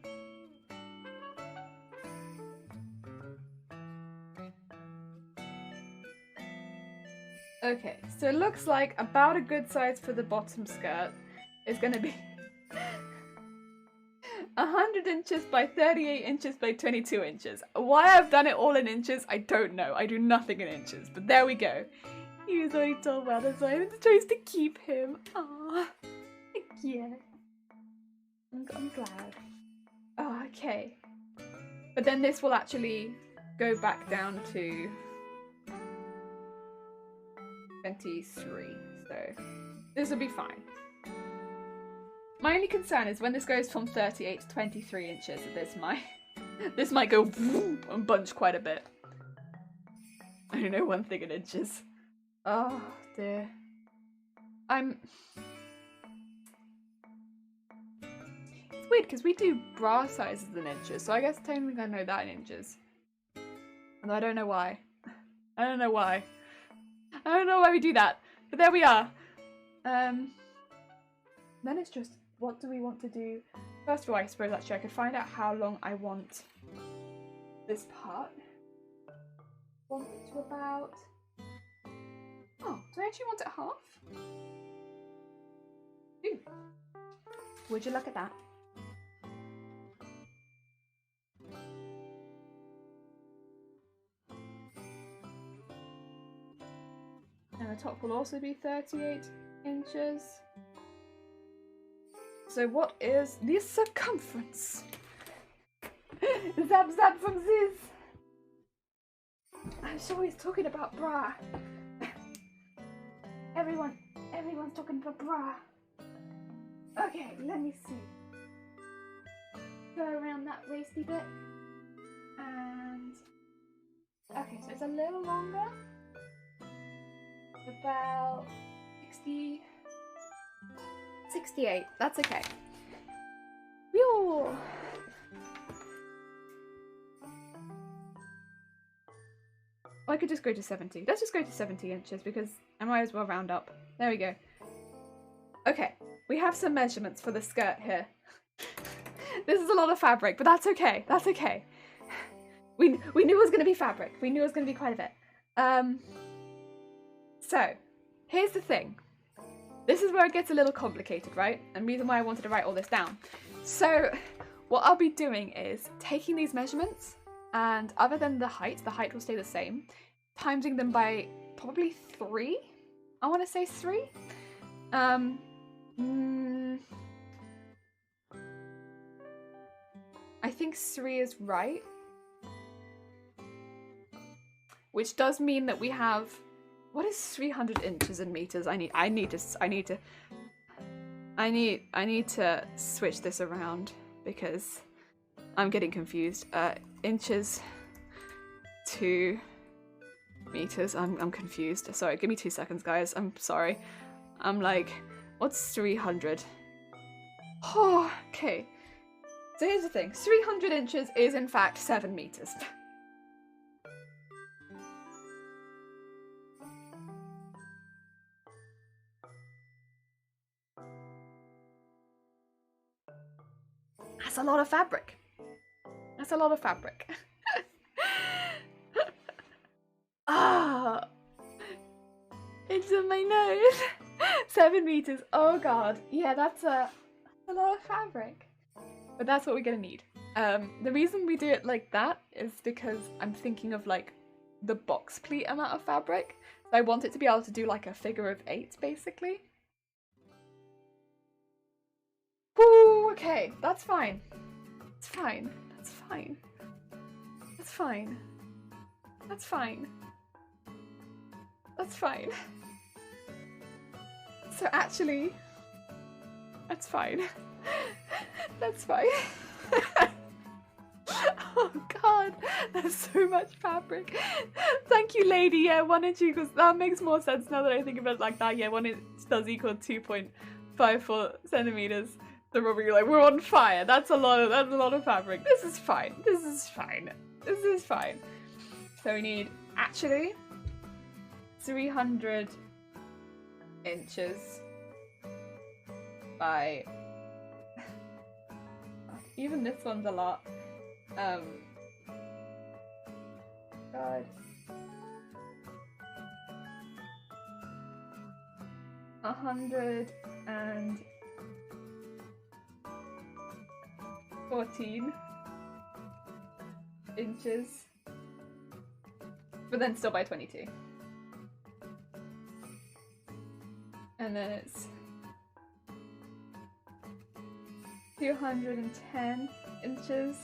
Okay, so it looks like about a good size for the bottom skirt is going to be 100 inches by 38 inches by 22 inches. Why I've done it all in inches, I don't know. I do nothing in inches, but there we go. He was already told about it, so I chose to keep him. Aww. Yeah. I'm glad. Oh, okay. But then this will actually go back down to 23, so this will be fine. My only concern is when this goes from 38 to 23 inches, this might go and bunch quite a bit. I don't know one thing in inches. Oh dear. It's weird because we do bra sizes in inches, so I guess technically I know that in inches. And I don't know why. I don't know why. I don't know why we do that, but there we are. Then it's just, what do we want to do? First of all, I suppose actually I could find out how long I want this part. Want it to about... Oh, do I actually want it half? Ooh. Would you look at that? And the top will also be 38 inches. So what is the circumference? Zap zap from Ziz. I'm sure he's talking about bra. Everyone's talking about bra. Okay, let me see. Go around that waisty bit. And... okay, so it's a little longer. About 68. That's okay. Whew. I could just go to 70. Let's just go to 70 inches because I might as well round up. There we go. Okay, we have some measurements for the skirt here. This is a lot of fabric, but that's okay. That's okay. We knew it was going to be fabric. We knew it was going to be quite a bit. So, here's the thing. This is where it gets a little complicated, right? And the reason why I wanted to write all this down. So, what I'll be doing is taking these measurements, and other than the height will stay the same, timesing them by probably 3. I want to say 3. I think 3 is right. Which does mean that we have... what is 300 inches in meters? I need to switch this around because I'm getting confused. Inches to meters. I'm confused. Sorry, give me 2 seconds, guys. I'm sorry. I'm like, what's 300? Oh, okay. So here's the thing. 300 inches is in fact 7 meters. That's a lot of fabric. That's a lot of fabric. Ah, it's in my nose. 7 meters. Oh god. Yeah, that's a lot of fabric. But that's what we're gonna need. The reason we do it like that is because I'm thinking of like the box pleat amount of fabric. So I want it to be able to do like a figure of 8 basically. Woo, okay, that's fine. It's fine. That's fine. That's fine. That's fine. That's fine. So actually, that's fine. That's fine. Oh god, there's so much fabric. Thank you, lady. Yeah, 1 inch equals... that makes more sense now that I think of it like that. Yeah, 1 inch does equal 2.54 centimeters. So probably like, we're on fire. That's a lot of fabric. This is fine. This is fine. This is fine. So we need actually 300 inches by... even this one's a lot. God. 114 inches, but then still by 22. And then it's 210 inches,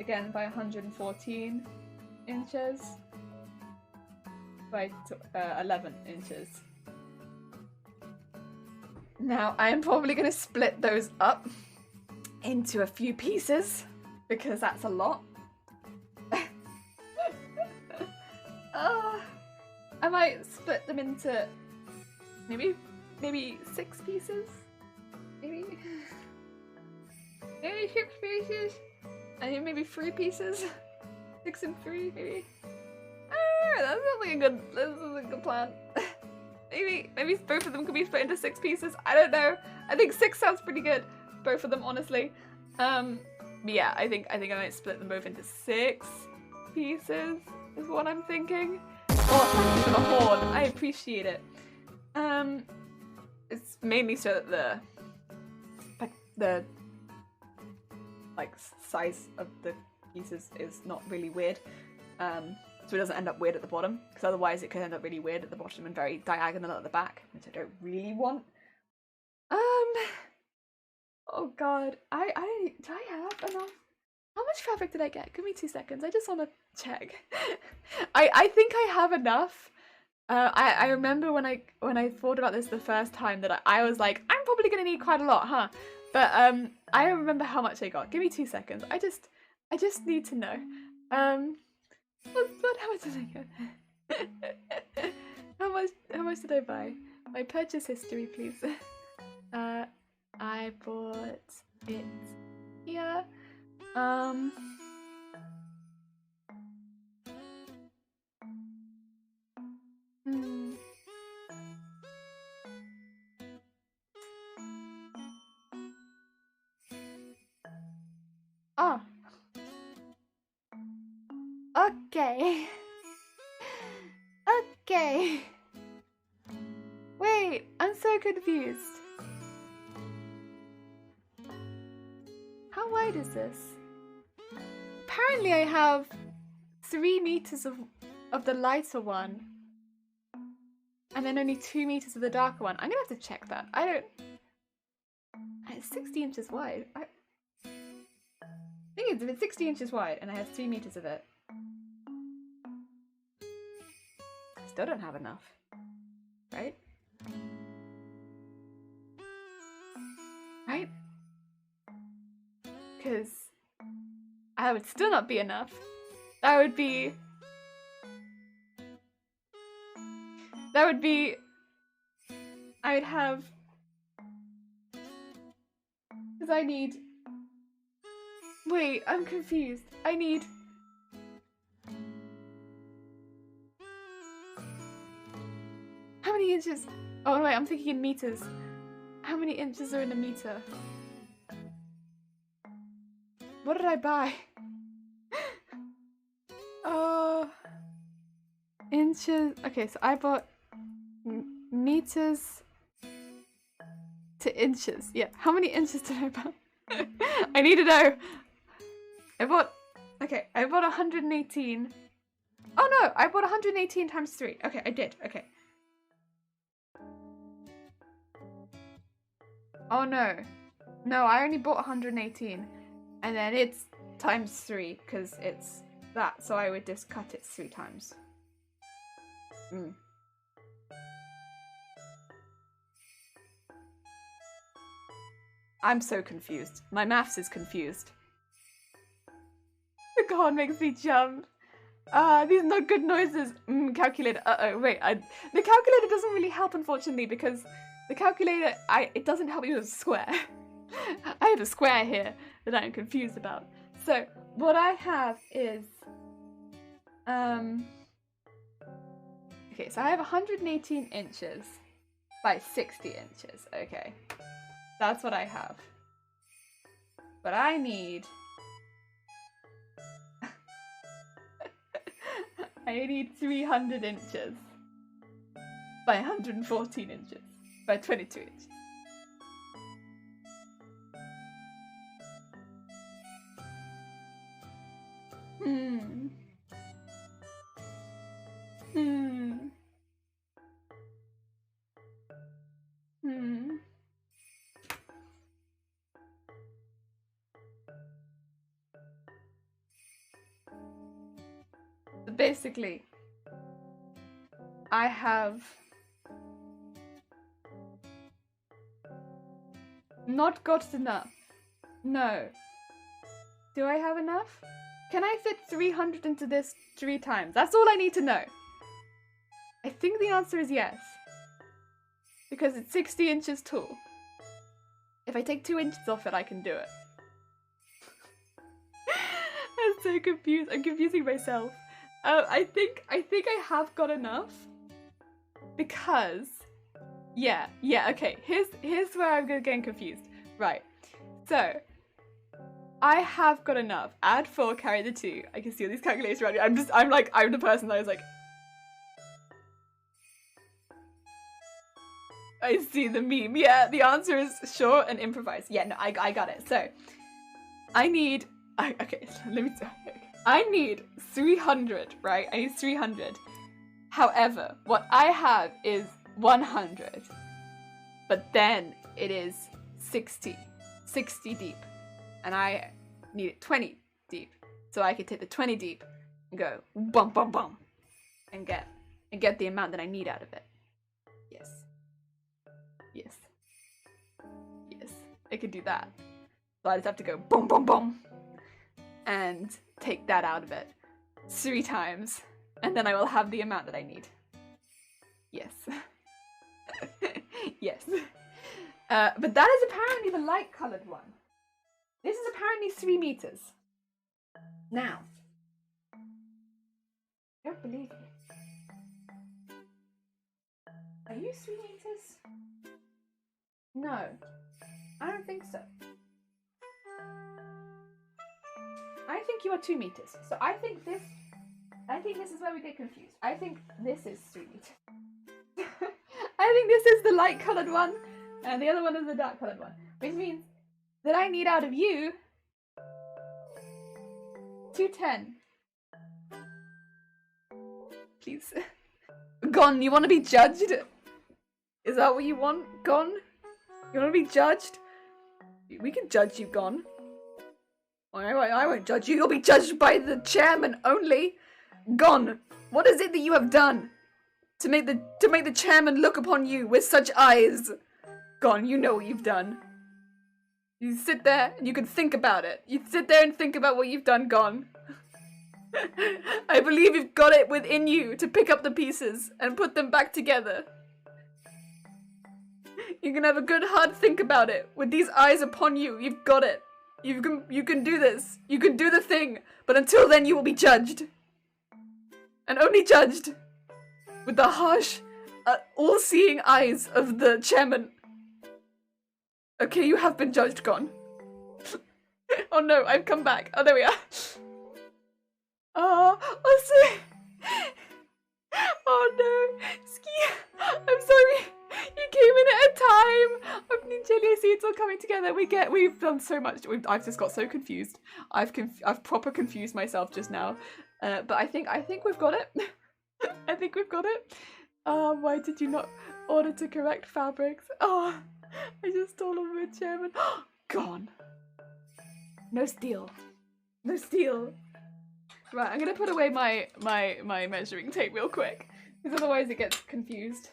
again by 114 inches, by 11 inches. Now I am probably going to split those up into a few pieces because that's a lot. I might split them into maybe 6 pieces, maybe 6 pieces, and then maybe 3 pieces, 6 and 3 maybe. That sounds like a good plan. maybe both of them could be split into 6 pieces. I don't know. I think 6 sounds pretty good. Both of them, honestly. Yeah, I think I might split them both into 6 pieces. Is what I'm thinking. Oh, thank you for the horn. I appreciate it. It's mainly so that the size of the pieces is not really weird. So it doesn't end up weird at the bottom, because otherwise it could end up really weird at the bottom and very diagonal at the back, which I don't really want. Oh god, do I have enough? How much fabric did I get? Give me 2 seconds. I just want to check. I think I have enough. I remember when I thought about this the first time that I was like, I'm probably gonna need quite a lot, huh? But I don't remember how much I got. Give me 2 seconds. I just need to know. How much did I get? How much did I buy? My purchase history, please. I bought it here. Oh. Okay. Okay. Wait, I'm so confused. How wide is this? Apparently I have 3 meters of the lighter one. And then only 2 meters of the darker one. I'm gonna have to check that. It's 60 inches wide. I think if it's 60 inches wide and I have 3 meters of it, I still don't have enough. Right? Right? Because I would still not be enough. That would be I would have, because I need, wait, I'm confused. I need, how many inches? Oh wait, I'm thinking in meters. How many inches are in a meter? What did I buy? Inches. Okay, so I bought meters to inches. Yeah, how many inches did I buy? I need to know. I bought 118. Oh no, I bought 118 times 3. Okay, I did. Okay. Oh no. No, I only bought 118. And then it's times 3 because it's that. So I would just cut it 3 times. I'm so confused. My maths is confused. The god makes me jump. These are not good noises. Calculator. Uh-oh, wait. The calculator doesn't really help, unfortunately, because the calculator, it doesn't help me with a square. I have a square here that I'm confused about. So, what I have is, okay, so I have 118 inches by 60 inches. Okay, that's what I have. But I need, I need 300 inches. by 114 inches by 22 inches. Hmm. Basically, I have not got enough. No. Do I have enough? Can I fit 300 into this 3 times? That's all I need to know. I think the answer is yes. Because it's 60 inches tall. If I take 2 inches off it, I can do it. I'm so confused. I'm confusing myself. I think I have got enough. Because yeah, okay. Here's where I'm getting confused. Right. So I have got enough. Add 4, carry the 2. I can see all these calculations around me. I'm the person that was like, I see the meme. Yeah, the answer is short and improvise. Yeah, no, I got it. So I need, okay, let me tell you. I need 300, right? I need 300. However, what I have is 100. But then it is 60 deep. And I need it 20 deep. So I could take the 20 deep and go bum bum bum and get the amount that I need out of it. Yes. Yes. Yes. I could do that. So I just have to go boom boom boom and take that out of it 3 times, and then I will have the amount that I need. Yes. Yes. But that is apparently the light colored one. This is apparently 3 meters. Now, I don't believe you. Are you 3 meters? No, I don't think so. I think you are 2 meters. So I think this is where we get confused. I think this is 3 meters. I think this is the light colored one, and the other one is the dark colored one. Which means that I need out of you 210. Please. Gone, you want to be judged? Is that what you want? Gone? You want to be judged? We can judge you, Gone. I won't judge you. You'll be judged by the chairman only. Gone. What is it that you have done to make the chairman look upon you with such eyes? Gone. You know what you've done. You sit there and you can think about it. You sit there and think about what you've done, Gone. I believe you've got it within you to pick up the pieces and put them back together. You can have a good hard think about it. With these eyes upon you, you've got it. You can do this. You can do the thing. But until then, you will be judged. And only judged with the harsh, all-seeing eyes of the chairman. Okay, you have been judged, Gone. Oh no, I've come back. Oh, there we are. Oh, see. Oh no. Ski. I'm sorry. You came in at a time. I see it's all coming together. We've done so much. I've just got so confused. I've proper confused myself just now. But I think we've got it. I think we've got it. Why did you not order to correct fabrics? Oh, I just stole them with chairman. Gone. No steal. No steal. Right, I'm gonna put away my measuring tape real quick, because otherwise it gets confused.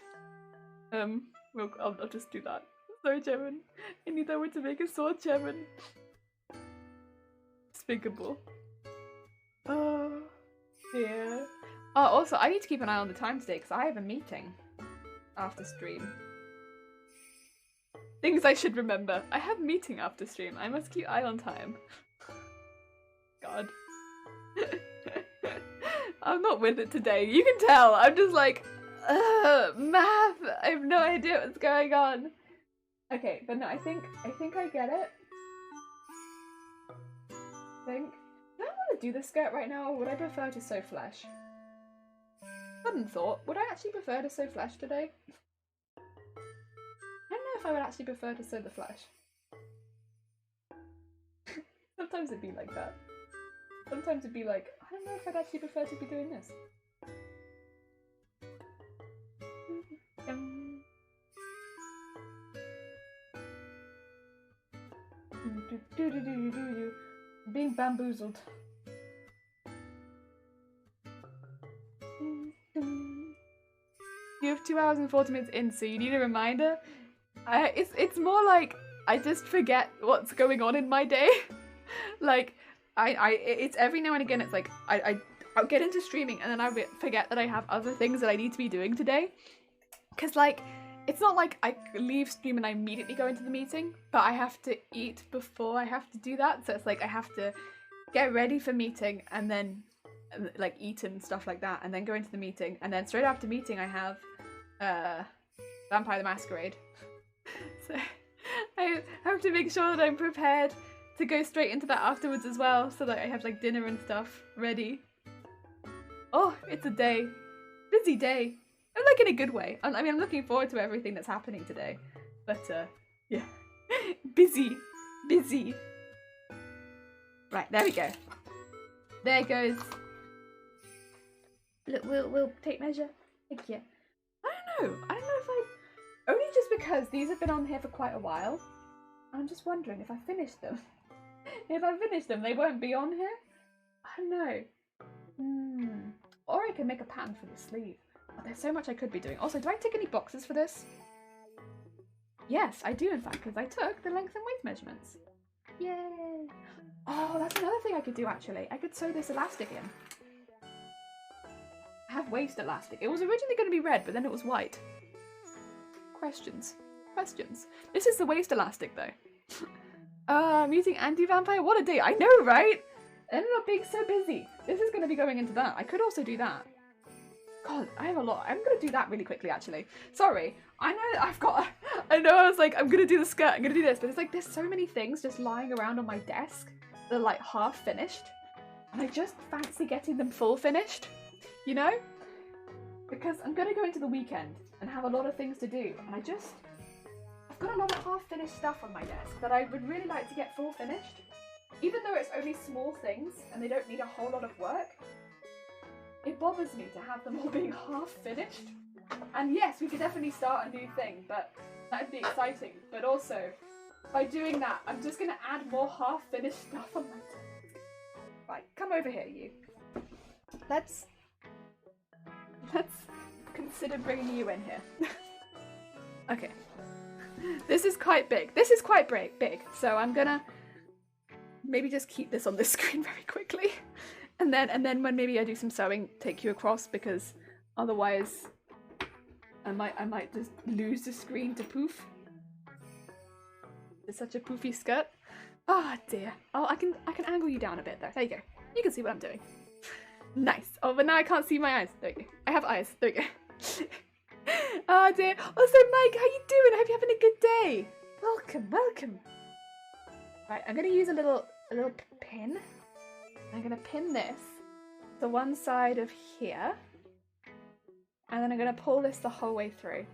I'll just do that. Sorry, chairman. I need that word to make a sword, chairman. Despicable. Oh, dear. Oh, also, I need to keep an eye on the time today, because I have a meeting after stream. Things I should remember. I have a meeting after stream. I must keep eye on time. God. I'm not with it today. You can tell. I'm just like, math. I have no idea what's going on. Okay, but no, I think I get it. Do I want to do the skirt right now, or would I prefer to sew flesh? Sudden thought, would I actually prefer to sew flesh today? I don't know if I would actually prefer to sew the flesh. Sometimes it'd be like that. Sometimes it'd be like, I don't know if I'd actually prefer to be doing this. Being bamboozled. You have 2 hours and 40 minutes in, so you need a reminder. It's more like I just forget what's going on in my day. Like it's every now and again. It's like I'll get into streaming and then I forget that I have other things that I need to be doing today. Cause like it's not like I leave stream and I immediately go into the meeting, but I have to eat before I have to do that. So it's like I have to get ready for meeting and then like eat and stuff like that, and then go into the meeting, and then straight after meeting I have Vampire the Masquerade. So I have to make sure that I'm prepared to go straight into that afterwards as well, so that I have like dinner and stuff ready. Oh, it's a day. Busy day. And like in a good way. I mean, I'm looking forward to everything that's happening today. But yeah. Busy. Busy. Right, there we go. There goes. Look, we'll take measure. Thank you. I don't know if I... Only just because these have been on here for quite a while. I'm just wondering if I finish them. If I finish them, they won't be on here? I don't know. Or I can make a pattern for the sleeve. Oh, there's so much I could be doing. Also, do I tick any boxes for this? Yes, I do in fact, because I took the length and weight measurements. Yay! Oh, that's another thing I could do actually. I could sew this elastic in. I have waist elastic. It was originally going to be red, but then it was white. Questions. Questions. This is the waist elastic though. I'm using anti-vampire. What a day. I know, right? I ended up being so busy. This is going to be going into that. I could also do that. God, I have a lot. I'm going to do that really quickly, actually. Sorry. I know that I've got... I know I was like, I'm going to do the skirt. I'm going to do this. But it's like, there's so many things just lying around on my desk that are like half finished. And I just fancy getting them full finished. You know? Because I'm going to go into the weekend and have a lot of things to do. And I've got a lot of half finished stuff on my desk that I would really like to get full finished. Even though it's only small things and they don't need a whole lot of work. It bothers me to have them all being half finished. And yes, we could definitely start a new thing, but that'd be exciting. But also, by doing that, I'm just going to add more half finished stuff on my desk. Right, come over here, you. Let's consider bringing you in here. Okay. This is quite big. This is quite big. So I'm gonna maybe just keep this on this screen very quickly. And then when maybe I do some sewing, take you across, because otherwise I might just lose the screen to poof. It's such a poofy skirt. Oh dear. Oh, I can angle you down a bit there. There you go. You can see what I'm doing. Nice. Oh, but now I can't see my eyes. There you go. I have eyes. There you go. Oh dear. Also, Mike, how you doing? I hope you're having a good day. Welcome, welcome. Right, I'm gonna use a little pin. I'm going to pin this to one side of here, and then I'm going to pull this the whole way through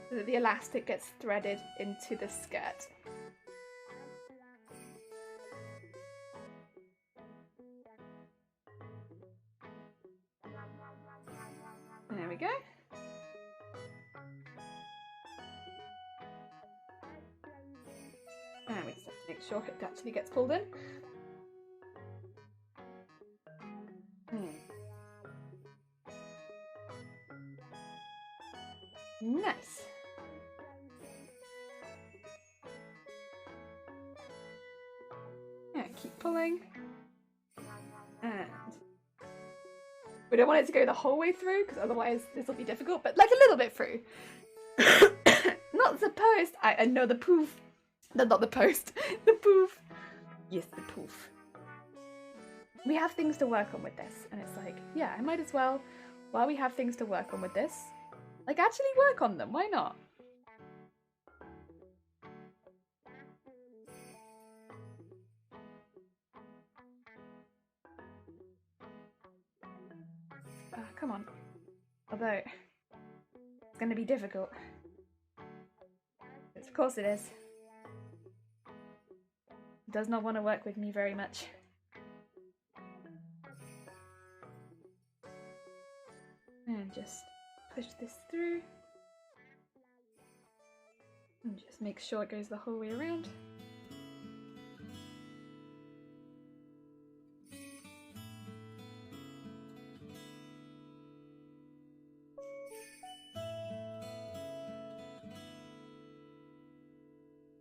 so that the elastic gets threaded into the skirt. There we go. And we just have to make sure it actually gets pulled in. Nice. Yeah, keep pulling. And we don't want it to go the whole way through, because otherwise this will be difficult, but like a little bit through. Not the post. I know the poof. Not the post. The poof. Yes, the poof. We have things to work on with this, and it's like, yeah, I might as well, while we have things to work on with this, like actually work on them. Why not? Come on. Although, it's going to be difficult. Of course it is. It does not want to work with me very much. And just push this through. And just make sure it goes the whole way around.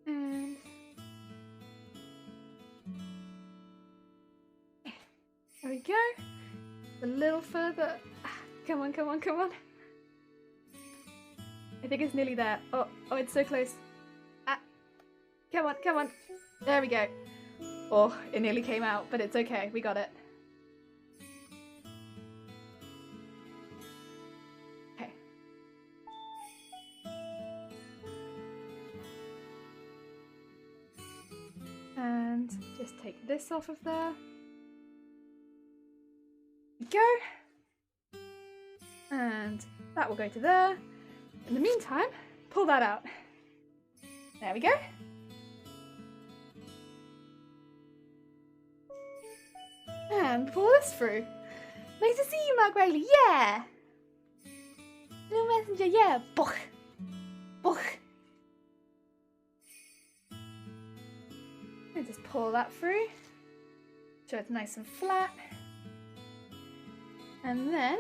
And there we go. A little further. Come on, come on, come on. I think it's nearly there. Oh, it's so close. Ah, come on, come on. There we go. Oh, it nearly came out, but it's okay. We got it. Okay. And just take this off of there. Go. And that will go to there. In the meantime, pull that out. There we go. And pull this through. Nice to see you, Mark Riley. Yeah. Little messenger. Yeah. Boch. Boch. And just pull that through. So it's nice and flat. And then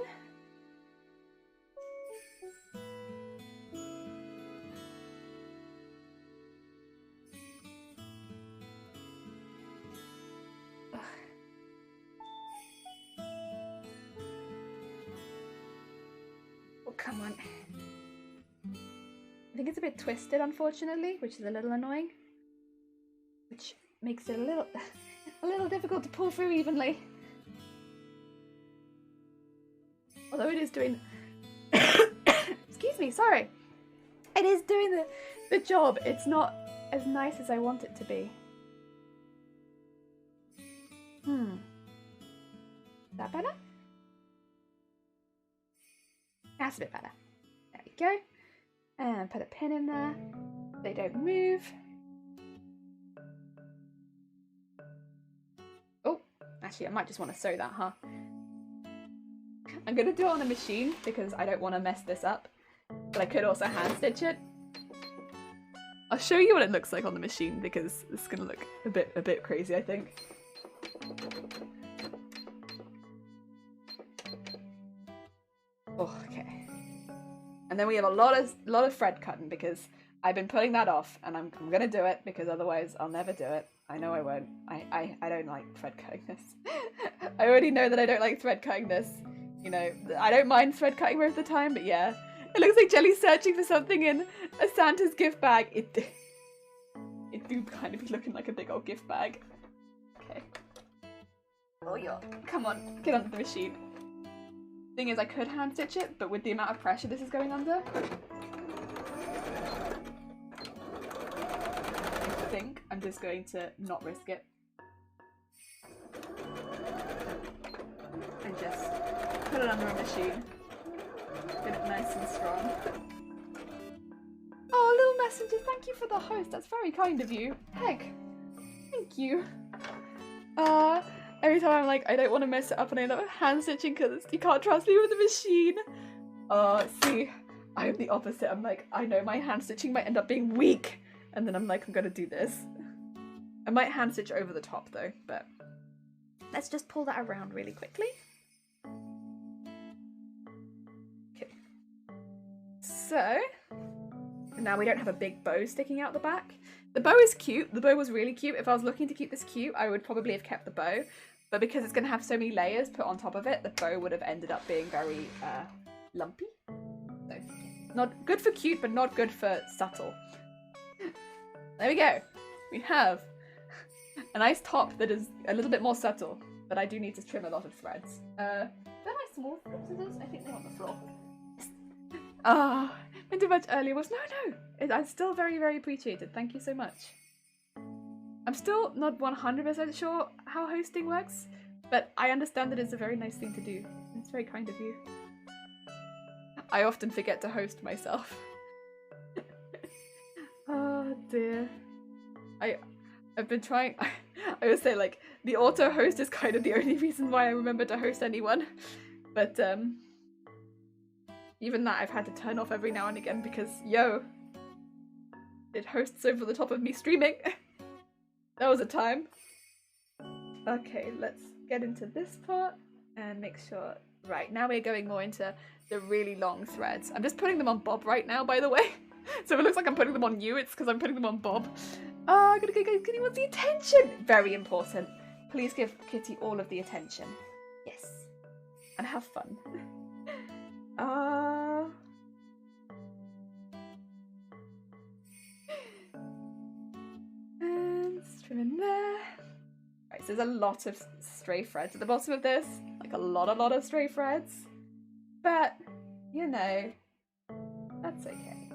come on. I think it's a bit twisted, unfortunately, which is a little annoying. Which makes it a little difficult to pull through evenly. Although it is doing excuse me, sorry. It is doing the job. It's not as nice as I want it to be. Is that better? That's a bit better. There we go. And put a pin in there. They don't move. Oh, actually I might just want to sew that, huh? I'm going to do it on a machine because I don't want to mess this up. But I could also hand stitch it. I'll show you what it looks like on the machine because this is going to look a bit crazy, I think. Oh, okay. And then we have a lot of thread cutting because I've been putting that off and I'm gonna do it because otherwise I'll never do it. I know I won't. I don't like thread cutting this. I already know that I don't like thread cutting this. You know, I don't mind thread cutting most of the time, but yeah. It looks like Jelly's searching for something in a Santa's gift bag. It do kind of be looking like a big old gift bag. Okay. Oh yeah. Come on, get onto the machine. Thing is, I could hand stitch it, but with the amount of pressure this is going under, I think I'm just going to not risk it. And just put it under a machine. Get it nice and strong. Oh, little messenger, thank you for the host. That's very kind of you. Heck, thank you. Every time I'm like, I don't want to mess it up and I end up hand stitching because you can't trust me with the machine. See, I'm the opposite. I'm like, I know my hand stitching might end up being weak. And then I'm like, I'm gonna do this. I might hand stitch over the top though, but let's just pull that around really quickly. Okay. So, now we don't have a big bow sticking out the back. The bow is cute. The bow was really cute. If I was looking to keep this cute, I would probably have kept the bow. But because it's going to have so many layers put on top of it, the bow would have ended up being very lumpy. So, not good for cute, but not good for subtle. There we go. We have a nice top that is a little bit more subtle, but I do need to trim a lot of threads. They're my small scissors. I think they're on the floor. Went to bed earlier was no. I'm still very, very appreciated. Thank you so much. I'm still not 100% sure how hosting works, but I understand that it's a very nice thing to do. It's very kind of you. I often forget to host myself. Oh dear. I've been trying. I would say like the auto host is kind of the only reason why I remember to host anyone, but even that I've had to turn off every now and again because it hosts over the top of me streaming. That was a time. Okay, let's get into this part and make sure. Right, now we're going more into the really long threads. I'm just putting them on Bob right now, by the way. So if it looks like I'm putting them on you, it's because I'm putting them on Bob. Oh, Kitty wants the attention! Very important. Please give Kitty all of the attention. Yes. And have fun. And trim in there. Right, so there's a lot of stray threads at the bottom of this. Like a lot of stray threads. But, you know, that's okay.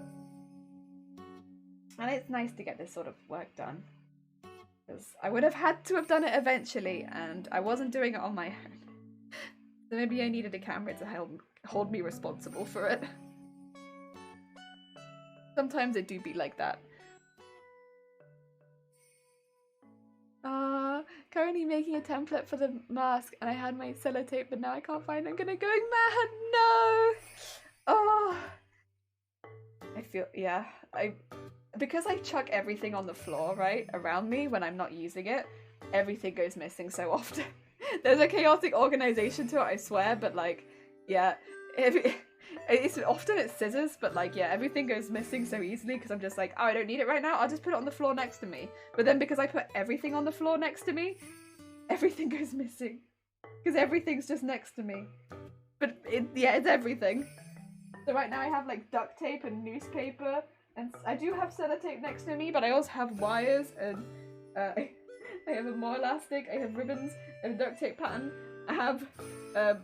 And it's nice to get this sort of work done. Because I would have had to have done it eventually, and I wasn't doing it on my own. So maybe I needed a camera to hold me responsible for it. Sometimes it do be like that. Currently making a template for the mask, and I had my sellotape, but now I can't find it. I'm gonna go mad. No! Oh! I feel, yeah. Because I chuck everything on the floor, right, around me when I'm not using it, everything goes missing so often. There's a chaotic organization to it, I swear, but like, yeah, it's often scissors, but like, yeah, everything goes missing so easily because I'm just like, oh, I don't need it right now, I'll just put it on the floor next to me. But then because I put everything on the floor next to me, everything goes missing. Because everything's just next to me. But yeah, it's everything. So right now I have like duct tape and newspaper, and I do have sellotape next to me, but I also have wires, and I have a more elastic, I have ribbons, I have a duct tape pattern, I have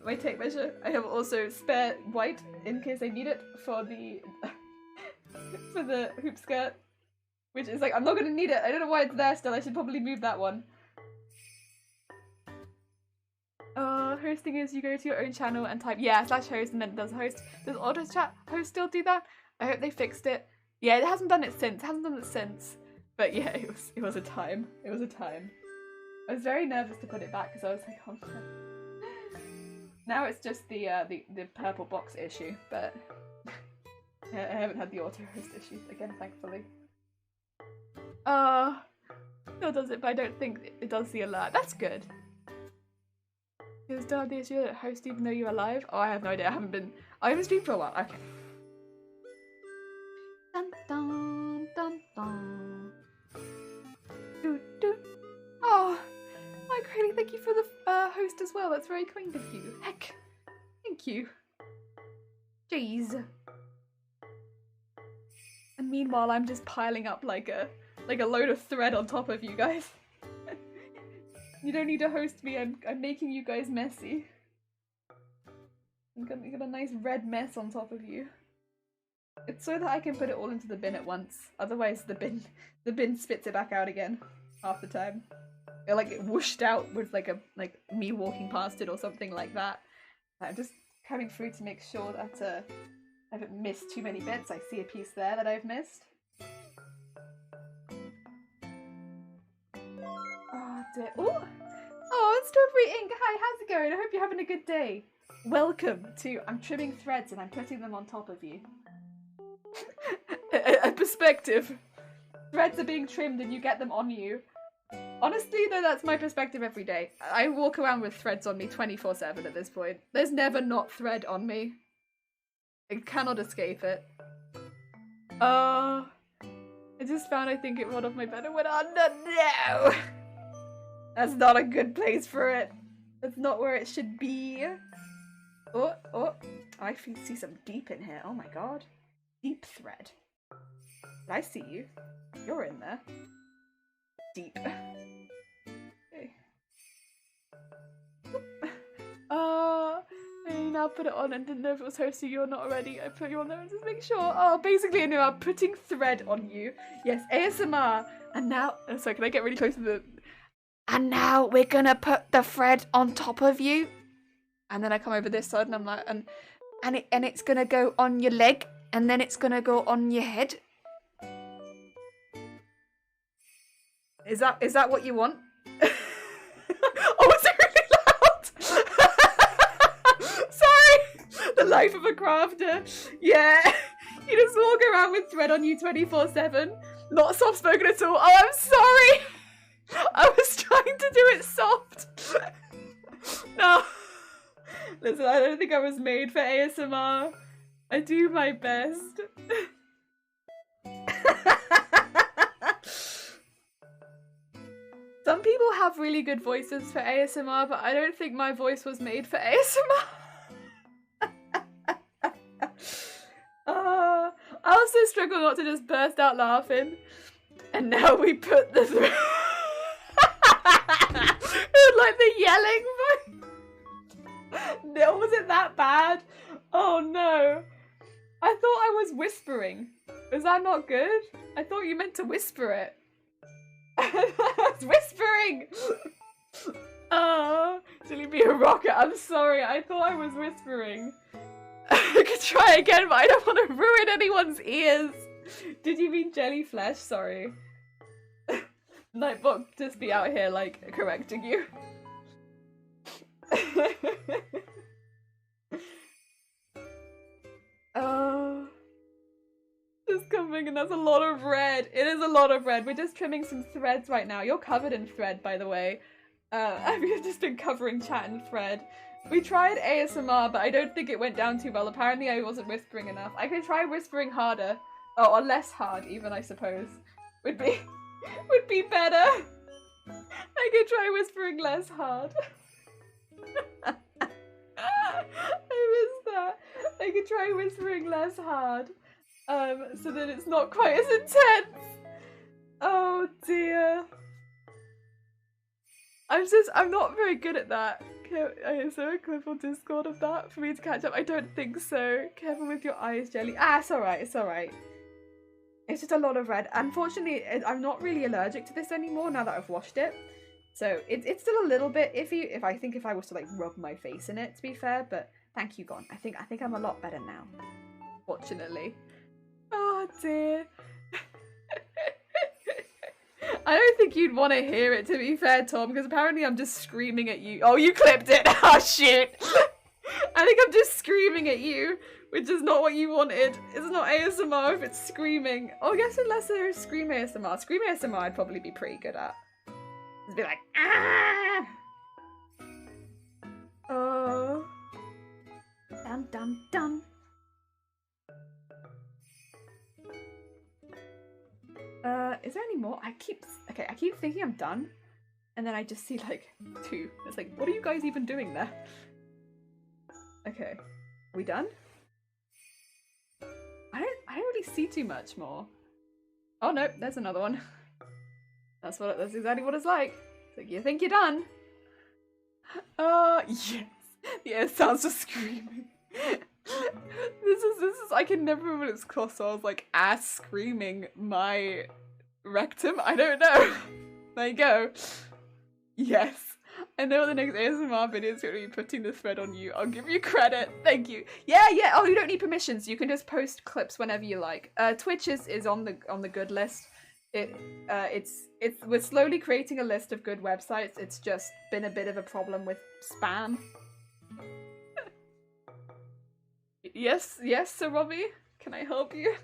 my tape measure, I have also spare white in case I need it for the for the hoop skirt, which is like, I'm not gonna need it, I don't know why it's there still, I should probably move that one. Hosting is you go to your own channel and type /host and then it does host. Does auto chat host still do that? I hope they fixed it. Yeah, it hasn't done it since. But yeah, it was a time. It was a time. I was very nervous to put it back because I was like, oh no. Now it's just the purple box issue, but I haven't had the auto host issue again, thankfully. Still does it, but I don't think it does the alert. That's good. You still have the issue that host even though you're alive? Oh, I have no idea. I haven't streamed for a while. Okay. Dun dun dun dun. Doo doo. Oh, Crowley, thank you for the host as well. That's very kind of you. Heck, thank you. Jeez. And meanwhile, I'm just piling up like a load of thread on top of you guys. You don't need to host me, I'm making you guys messy. You got a nice red mess on top of you. It's so that I can put it all into the bin at once. Otherwise the bin spits it back out again half the time. It like it whooshed out with like me walking past it or something like that. I'm just coming through to make sure that I haven't missed too many bits. I see a piece there that I've missed. Oh dear. Oh, it's Strawberry Ink. Hi, how's it going? I hope you're having a good day. Welcome to I'm trimming threads and I'm putting them on top of you. a perspective. Threads are being trimmed and you get them on you. Honestly, though, that's my perspective every day. I walk around with threads on me 24/7 at this point. There's never not thread on me. I cannot escape it. I just found I think it rolled off my bed and went under. No! That's not a good place for it. That's not where it should be. Oh, I see some deep in here. Oh my god. Deep thread. I see you. You're in there. Deep. Okay. I now put it on and didn't know if it was hosting you or not already. I put you on there and just make sure. Oh, basically I knew I'm putting thread on you. Yes, ASMR. And now, oh, sorry, can I get really close to the... And now we're gonna put the thread on top of you. And then I come over this side and I'm like, and and it's gonna go on your leg, and then it's gonna go on your head. Is that what you want? Oh, is it really loud? Sorry. The life of a crafter. Yeah. You just walk around with thread on you 24/7. Not soft spoken at all. Oh, I'm sorry. I was trying to do it soft. No. Listen, I don't think I was made for ASMR. I do my best. Some people have really good voices for ASMR, but I don't think my voice was made for ASMR. I also struggle not to just burst out laughing. And now we put the like the yelling voice. No, was it that bad? Oh no. I thought I was whispering. Was that not good? I thought you meant to whisper it. I was whispering! Oh, Silly be a rocket. I'm sorry, I thought I was whispering. I could try again, but I don't want to ruin anyone's ears. Did you mean jelly flesh? Sorry. Nightbot just be out here, like, correcting you. Oh. Just coming, and that's a lot of red. It is a lot of red. We're just trimming some threads right now. You're covered in thread, by the way. I've just been covering chat in thread. We tried ASMR, but I don't think it went down too well. Apparently I wasn't whispering enough. I could try whispering harder. Oh, or less hard, even, I suppose. Would be better. I could try whispering less hard. I missed that. I could try whispering less hard. So that it's not quite as intense. Oh dear. I'm not very good at that. Is there a clip on Discord of that for me to catch up? I don't think so. Careful with your eyes, Jelly. Ah, it's alright, it's alright. It's just a lot of red. Unfortunately, I'm not really allergic to this anymore now that I've washed it. So it's still a little bit iffy if I was to like rub my face in it, to be fair, but thank you, Gon. I think I'm a lot better now. Fortunately. Oh dear. I don't think you'd want to hear it, to be fair, Tom, because apparently I'm just screaming at you. Oh, you clipped it! Oh, shoot! I think I'm just screaming at you, which is not what you wanted. It's not ASMR if it's screaming. Oh, I guess unless there is Scream ASMR. Scream ASMR I'd probably be pretty good at. Just be like, ah! Oh. Dun dun dun. Is there any more? I keep thinking I'm done, and then I just see like 2. It's like, what are you guys even doing there? Okay, are we done? I don't really see too much more. Oh no, there's another one. That's exactly what it's like. It's like, you think you're done? Yes. Yeah, it sounds just screaming. This is I can never remember it's called, so I was like ass screaming my rectum. I don't know. There you go. Yes. I know the next ASMR video is going to be putting the thread on you. I'll give you credit. Thank you. Yeah. Oh, you don't need permissions. You can just post clips whenever you like. Twitch is on the good list. We're slowly creating a list of good websites. It's just been a bit of a problem with spam. Yes, Sir Robbie. Can I help you?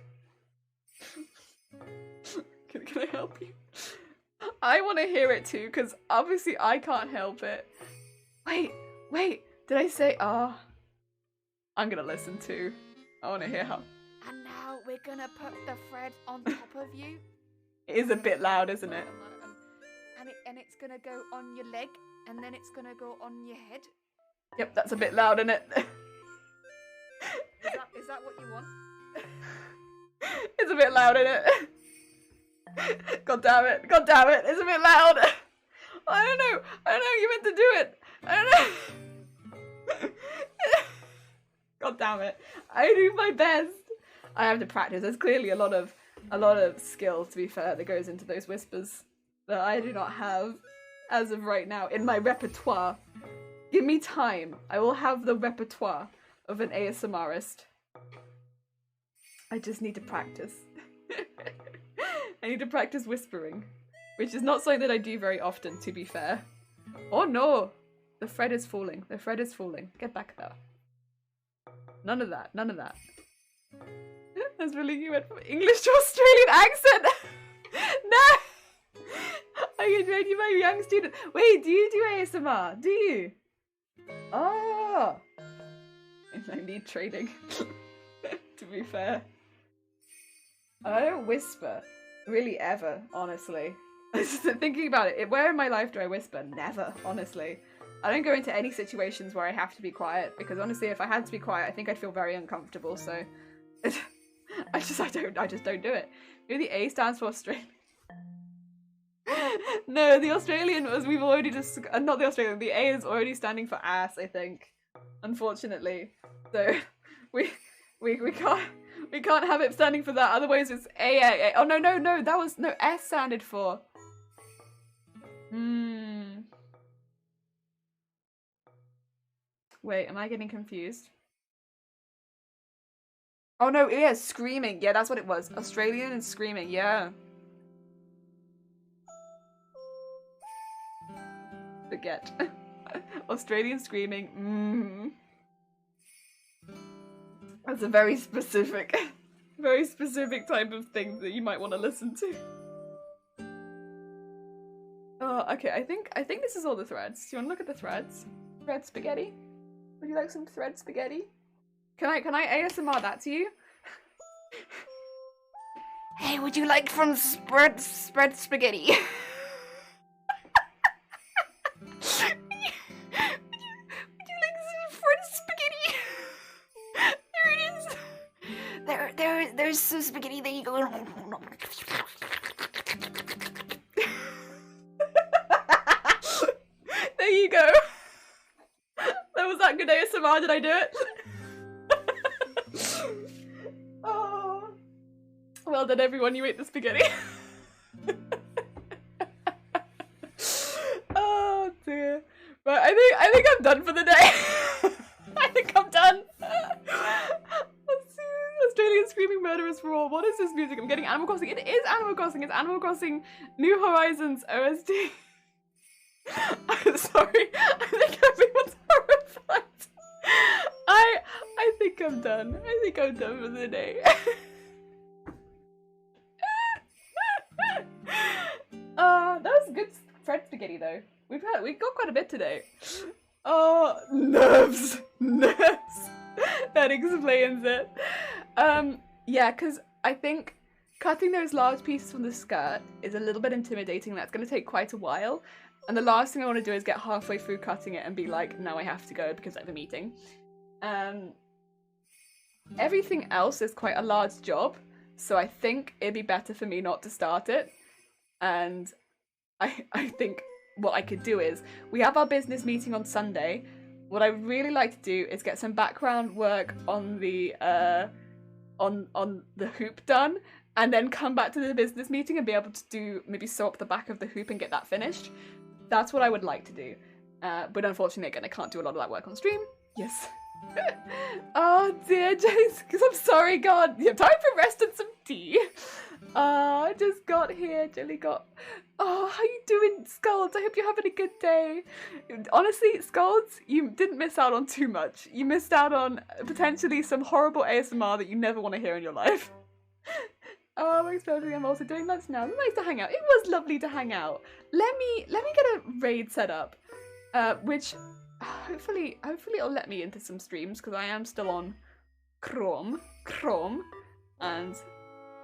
Can I help you? I want to hear it too, because obviously I can't help it. Wait. Did I say I'm gonna listen too. I want to hear how. And now we're gonna put the thread on top of you. It is a bit loud, isn't it? And it's gonna go on your leg, and then it's gonna go on your head. Yep, that's a bit loud, isn't it? Is that what you want? It's a bit loud, isn't it? God damn it, it's a bit loud. I don't know, you meant to do it. I don't know. God damn it. I do my best. I have to practice. There's clearly a lot of skill, to be fair, that goes into those whispers that I do not have as of right now in my repertoire. Give me time. I will have the repertoire of an ASMRist. I just need to practice. I need to practice whispering, which is not something that I do very often, to be fair. Oh no! The thread is falling. The thread is falling. Get back there. None of that. None of that. That's really you went from English to Australian accent! No! I can train you my young student. Wait, do you do ASMR? Do you? Oh! I need training. To be fair. I don't whisper. Really ever, honestly. Just thinking about it, where in my life do I whisper? Never, honestly. I don't go into any situations where I have to be quiet, because honestly, if I had to be quiet, I think I'd feel very uncomfortable, so... I just don't do it. Maybe the A stands for Australian. No, the Australian was, we've already just, not the Australian, the A is already standing for ass, I think. Unfortunately. So, we can't have it standing for that, otherwise it's A. Oh, no, that was, no, S sounded for. Wait, am I getting confused? Oh no, yeah, screaming. Yeah, that's what it was. Australian and screaming, yeah. Forget. Australian screaming. That's a very specific type of thing that you might want to listen to. Oh, okay, I think this is all the threads. Do you want to look at the threads? Thread spaghetti? Would you like some thread spaghetti? Can I ASMR that to you? Hey, would you like from spread spaghetti? would you like some spread spaghetti? There it is. There's some spaghetti. There you go. There you go. Was that good ASMR? Did I do it? Oh. Well done, everyone. You ate the spaghetti. Oh dear. But I think I'm done for the day. I think I'm done. Let's see. Australian screaming murderers for all. What is this music? I'm getting Animal Crossing. It is Animal Crossing. It's Animal Crossing New Horizons OST. I'm sorry. I think everyone's horrified. I think I'm done. I think I'm done for the day. That was good Fred spaghetti though. We got quite a bit today. Oh, nerves. That explains it. Yeah, because I think cutting those large pieces from the skirt is a little bit intimidating. That's going to take quite a while. And the last thing I want to do is get halfway through cutting it and be like, no, I have to go because I have a meeting. Everything else is quite a large job, so I think it'd be better for me not to start it. And I think what I could do is, we have our business meeting on Sunday. What I'd really like to do is get some background work on the on the hoop done, and then come back to the business meeting and be able to do, maybe sew up the back of the hoop and get that finished. That's what I would like to do. But unfortunately, again, I can't do a lot of that work on stream. Yes. Oh dear, Jace, because I'm sorry, God. You have time for rest and some tea. I just got here, Jilly got... Oh, how you doing, Scolds? I hope you're having a good day. Honestly, Scolds, you didn't miss out on too much. You missed out on potentially some horrible ASMR that you never want to hear in your life. Oh, I'm also doing lunch now. It's nice to hang out. It was lovely to hang out. Let me get a raid set up, which hopefully it'll let me into some streams, because I am still on Chrome, and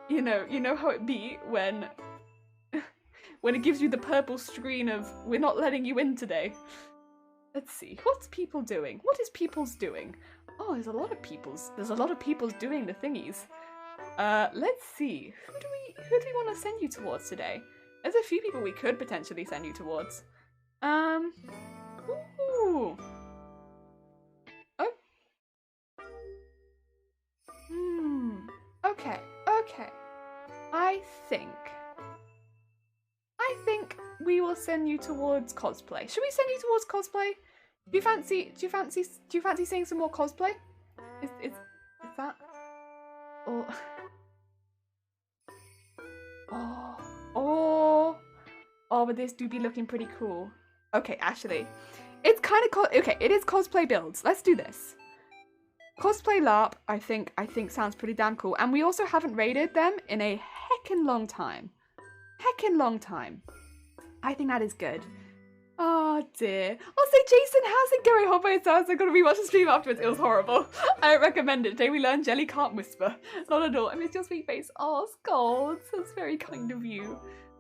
you know how it be when it gives you the purple screen of we're not letting you in today. Let's see, what's people doing? What is people's doing? Oh, there's a lot of people's doing the thingies. Let's see. Who do we want to send you towards today? There's a few people we could potentially send you towards. Ooh. Oh. Okay. I think we will send you towards cosplay. Should we send you towards cosplay? Do you fancy seeing some more cosplay? Is that? Oh. Oh. Oh. Oh, but this do be looking pretty cool. Okay, actually, it's kind of okay. It is cosplay builds. Let's do this. Cosplay LARP, I think sounds pretty damn cool. And we also haven't raided them in a heckin' long time. Heckin' long time. I think that is good. Oh dear. Also, Jason, how's it going? Hope it sounds I'm gonna rewatch the stream afterwards. It was horrible. I don't recommend it. Today we learned Jelly can't whisper. Not at all. I miss your sweet face. Oh, Scolds. That's very kind of you.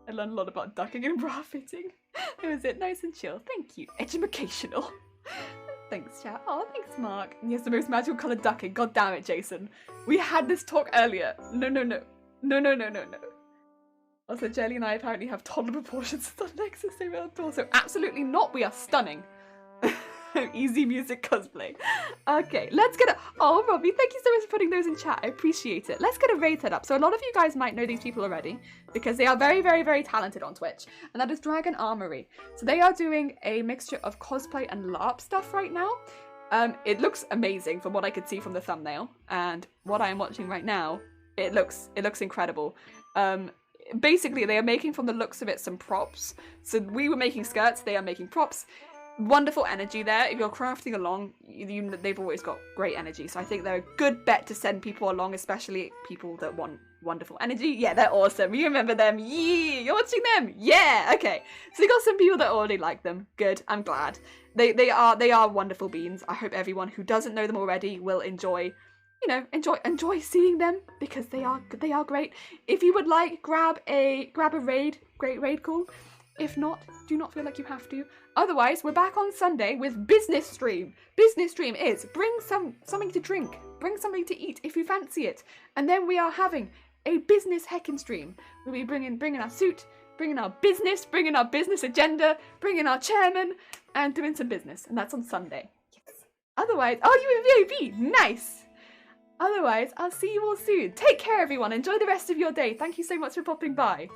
I learned a lot about ducking and bra fitting. It was it. Nice and chill. Thank you. Educational. Thanks, chat. Oh, thanks, Mark. And yes, the most magical coloured ducking. God damn it, Jason. We had this talk earlier. No. Also, Jelly and I apparently have toddler proportions of the Nexus so absolutely not. We are stunning. Easy music cosplay. Okay, let's get a... Oh, Robbie, thank you so much for putting those in chat. I appreciate it. Let's get a raid set up. So a lot of you guys might know these people already because they are very, very, very talented on Twitch. And that is Dragon Armory. So they are doing a mixture of cosplay and LARP stuff right now. It looks amazing from what I could see from the thumbnail. And what I am watching right now, it looks incredible. Basically, they are making, from the looks of it, some props. So we were making skirts, they are making props. Wonderful energy there. If you're crafting along, they've always got great energy. So I think they're a good bet to send people along, especially people that want wonderful energy. Yeah, they're awesome. You remember them? Yeah, you're watching them? Yeah, okay. So you got some people that already like them. Good, I'm glad. They are wonderful beans. I hope everyone who doesn't know them already will enjoy, you know, enjoy seeing them because they are great. If you would like, grab a raid, great raid call. If not, do not feel like you have to. Otherwise, we're back on Sunday with Business Stream. Business Stream is bring something to drink, bring something to eat if you fancy it, and then we are having a business heckin' stream. We'll be bringing our suit, bringing our business agenda, bringing our chairman, and doing some business, and that's on Sunday. Yes. Otherwise, oh, you in VIP, nice. Otherwise, I'll see you all soon. Take care, everyone. Enjoy the rest of your day. Thank you so much for popping by.